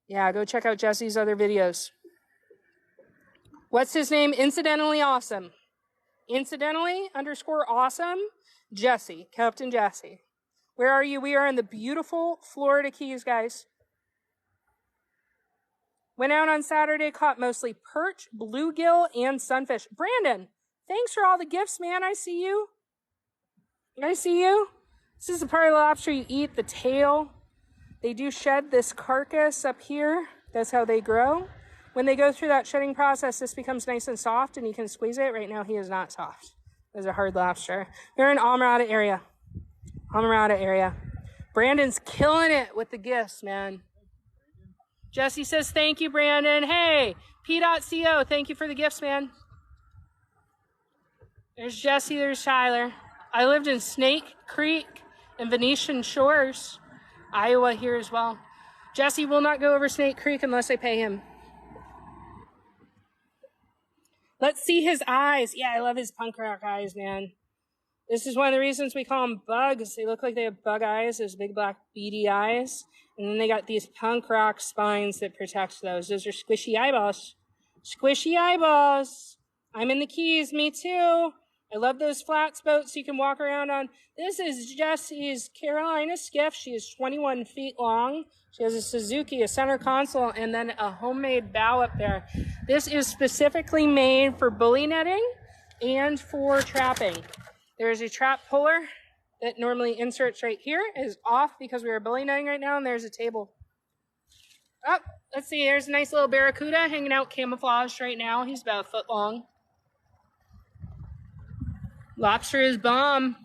Yeah, go check out Jesse's other videos. What's his name? Incidentally Awesome. Incidentally _awesome. Jesse. Captain Jesse. Where are you? We are in the beautiful Florida Keys, guys. Went out on Saturday, caught mostly perch, bluegill, and sunfish. Brandon, thanks for all the gifts, man. I see you. I see you. This is the part of the lobster you eat, the tail. They do shed this carcass up here. That's how they grow. When they go through that shedding process, this becomes nice and soft, and you can squeeze it. Right now, he is not soft. It's a hard lobster. We're in Almirada area. Almirada area. Brandon's killing it with the gifts, man. Jesse says, thank you, Brandon. Hey, P.co, thank you for the gifts, man. There's Jesse, there's Tyler. I lived in Snake Creek and Venetian Shores, Iowa here as well. Jesse will not go over Snake Creek unless I pay him. Let's see his eyes. Yeah, I love his punk rock eyes, man. This is one of the reasons we call them bugs. They look like they have bug eyes, those big black beady eyes. And then they got these punk rock spines that protect those. Those are squishy eyeballs. Squishy eyeballs. I'm in the Keys, me too. I love those flats boats you can walk around on. This is Jessie's Carolina skiff. She is 21 feet long. She has a Suzuki, a center console, and then a homemade bow up there. This is specifically made for bully netting and for trapping. There is a trap puller that normally inserts right here. It is off because we are bully netting right now, and there's a table. Oh, let's see. There's a nice little barracuda hanging out camouflaged right now. He's about a foot long. Lobster is bomb.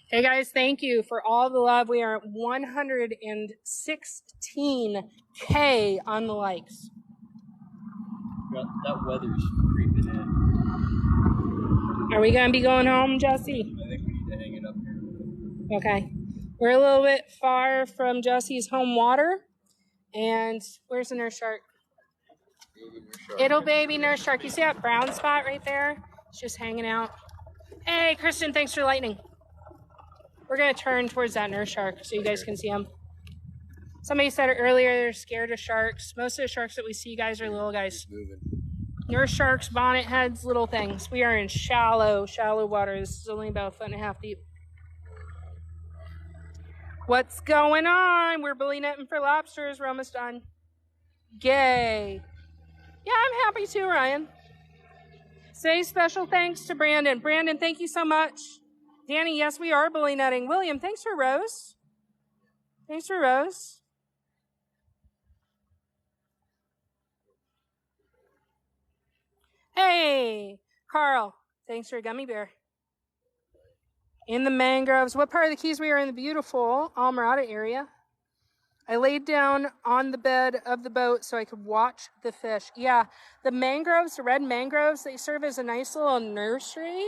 Hey guys, thank you for all the love. We are at 116K on the likes. That weather's creeping in. Are we going to be going home, Jesse? I think we need to hang it up here. Okay. We're a little bit far from Jesse's home water. And where's the nurse shark? Baby nurse shark. Little baby nurse shark. You see that brown spot right there? It's just hanging out. Hey, Kristen, thanks for lightning. We're going to turn towards that nurse shark so you guys can see him. Somebody said it earlier, they're scared of sharks. Most of the sharks that we see, guys, are little guys. Moving. Nurse sharks, bonnet heads, little things. We are in shallow water. This is only about 1.5 feet deep. What's going on? We're bully netting for lobsters. We're almost done. Yay. Yeah, I'm happy too, Ryan. Say special thanks to Brandon. Brandon, thank you so much. Danny, yes, we are bully netting. William, thanks for Rose. Thanks for Rose. Hey, Carl, thanks for a gummy bear. In the mangroves. What part of the Keys? We are in the beautiful Almirada area. I laid down on the bed of the boat so I could watch the fish. Yeah, the mangroves, the red mangroves, they serve as a nice little nursery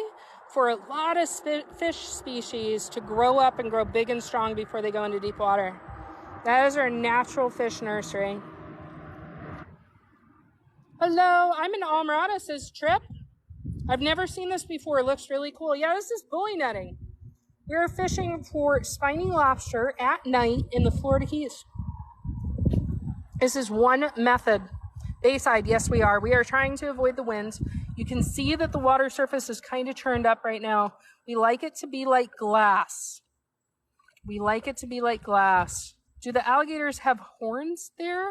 for a lot of fish species to grow up and grow big and strong before they go into deep water. That is our natural fish nursery. Hello, I'm in Almirada, says Trip. I've never seen this before. It looks really cool. Yeah, this is bully netting. We're fishing for spiny lobster at night in the Florida Keys. This is one method. Bayside, yes, we are. We are trying to avoid the wind. You can see that the water surface is kind of churned up right now. We like it to be like glass. We like it to be like glass. Do the alligators have horns there?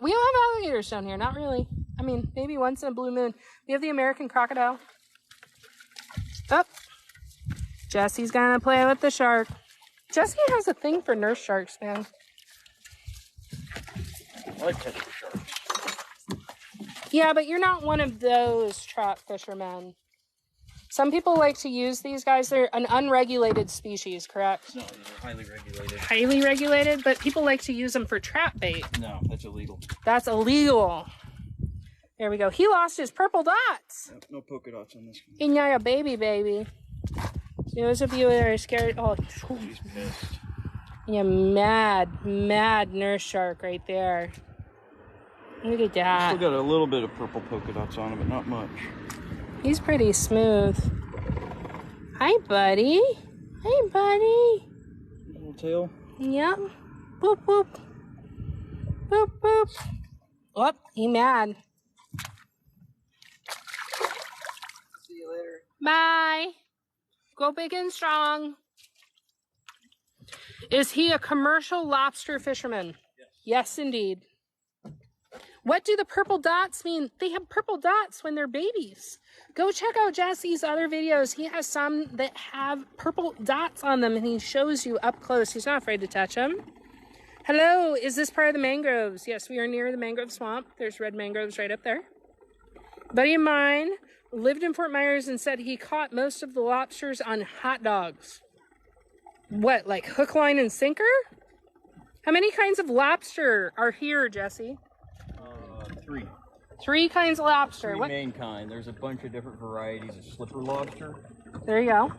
We don't have alligators down here, not really. I mean, maybe once in a blue moon. We have the American crocodile. Oh, Jesse's gonna play with the shark. Jesse has a thing for nurse sharks, man. I like catching sharks. Yeah, but you're not one of those trap fishermen. Some people like to use these guys. They're an unregulated species, correct? No, they're highly regulated. Highly regulated, but people like to use them for trap bait. No, that's illegal. That's illegal. There we go. He lost his purple dots. Yep, no polka dots on this one. And you're a baby. Those of you that are scared, oh, She's pissed. yeah, mad nurse shark right there. Look at that. Still got a little bit of purple polka dots on him, but not much. He's pretty smooth. Hi, buddy. Hey, buddy. Little tail. Yep. Boop, boop. Boop, boop. Oh, he mad. See you later. Bye. Go big and strong. Is he a commercial lobster fisherman? Yes. Yes, indeed. What do the purple dots mean? They have purple dots when they're babies. Go check out Jesse's other videos. He has some that have purple dots on them, and he shows you up close. He's not afraid to touch them. Hello, is this part of the mangroves? Yes, we are near the mangrove swamp. There's red mangroves right up there. A buddy of mine lived in Fort Myers and said he caught most of the lobsters on hot dogs. What, like hook, line, and sinker? How many kinds of lobster are here, Jesse? 3. 3 kinds of lobster. 3 What? main kind. There's a bunch of different varieties of slipper lobster. There you go.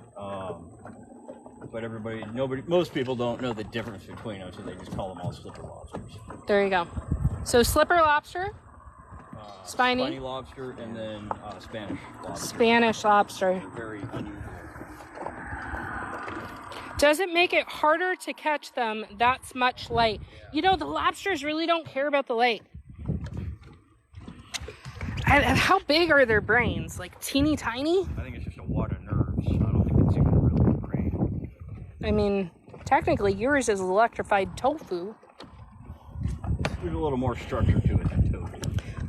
But most people don't know the difference between them, so they just call them all slipper lobsters. There you go. So slipper lobster. Spiny lobster, and then Spanish lobster. Spanish lobster. They're very unusual. Does it make it harder to catch them that's much light? You know, the lobsters really don't care about the light. How big are their brains? Like teeny tiny? I think it's just a wad of nerves. I don't think it's even really a brain. I mean, technically yours is electrified tofu. There's a little more structure to it than tofu.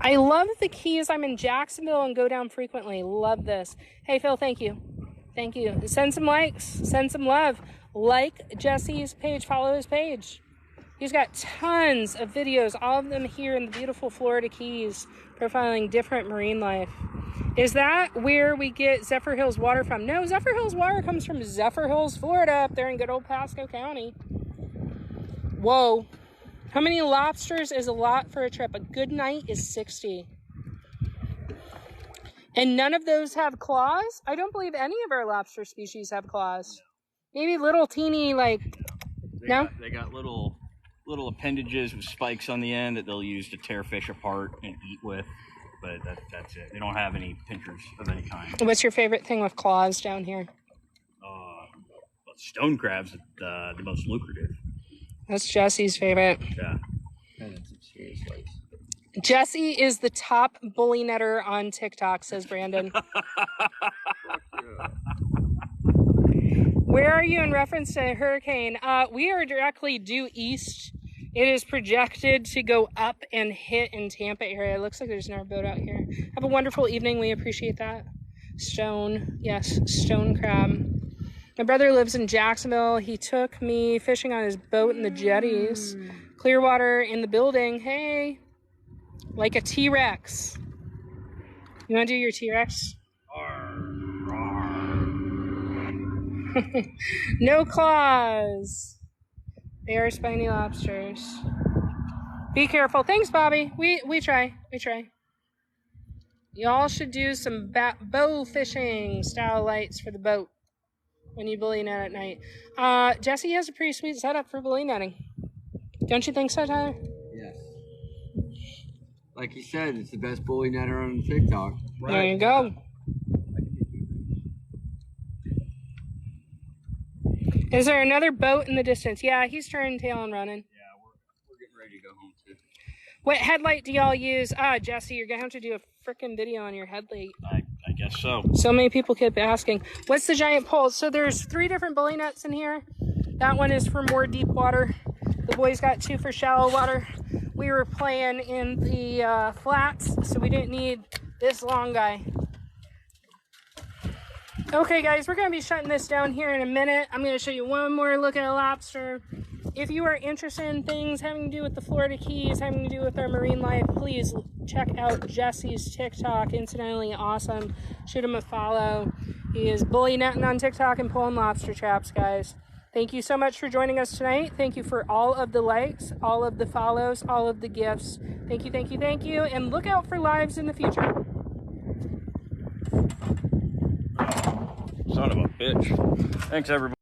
I love the Keys. I'm in Jacksonville and go down frequently. Love this. Hey, Phil, thank you. Thank you. Send some likes. Send some love. Like Jesse's page. Follow his page. He's got tons of videos, all of them here in the beautiful Florida Keys, profiling different marine life. Is that where we get Zephyr Hills water from? No, Zephyr Hills water comes from Zephyr Hills, Florida, up there in good old Pasco County. Whoa. How many lobsters is a lot for a trip? A good night is 60. And none of those have claws? I don't believe any of our lobster species have claws. Maybe little teeny, like, They got little appendages with spikes on the end that they'll use to tear fish apart and eat with, but that's it. They don't have any pinchers of any kind. What's your favorite thing with claws down here? Stone crabs are the most lucrative. That's Jesse's favorite. Yeah. Jesse is the top bully netter on TikTok, says Brandon. Where are you in reference to hurricane? We are directly due east. It is projected to go up and hit in Tampa area. It looks like there's another boat out here. Have a wonderful evening. We appreciate that. Stone, yes, stone crab. My brother lives in Jacksonville. He took me fishing on his boat in the jetties. Clearwater in the building. Hey, like a T-Rex. You want to do your T-Rex? No claws. They are spiny lobsters. Be careful. Thanks, Bobby. We try. Y'all should do some bow fishing style lights for the boat when you bully net at night. Jesse has a pretty sweet setup for bully netting. Don't you think so, Tyler? Yes. Like he said, it's the best bully netter on TikTok. Right. There you go. Is there another boat in the distance? Yeah, he's turning tail and running. Yeah, we're getting ready to go home too. What headlight do y'all use? Jesse, you're gonna have to do a frickin' video on your headlight. I guess so. So many people keep asking, what's the giant pole? So there's 3 different bully nets in here. That one is for more deep water. The boys got 2 for shallow water. We were playing in the flats, so we didn't need this long guy. Okay, guys, we're going to be shutting this down here in a minute. I'm going to show you one more look at a lobster. If you are interested in things having to do with the Florida Keys, having to do with our marine life, please check out Jesse's TikTok. Incidentally, awesome. Shoot him a follow. He is bully netting on TikTok and pulling lobster traps, guys. Thank you so much for joining us tonight. Thank you for all of the likes, all of the follows, all of the gifts. Thank you, thank you, thank you. And look out for lives in the future. Son of a bitch. Thanks, everybody.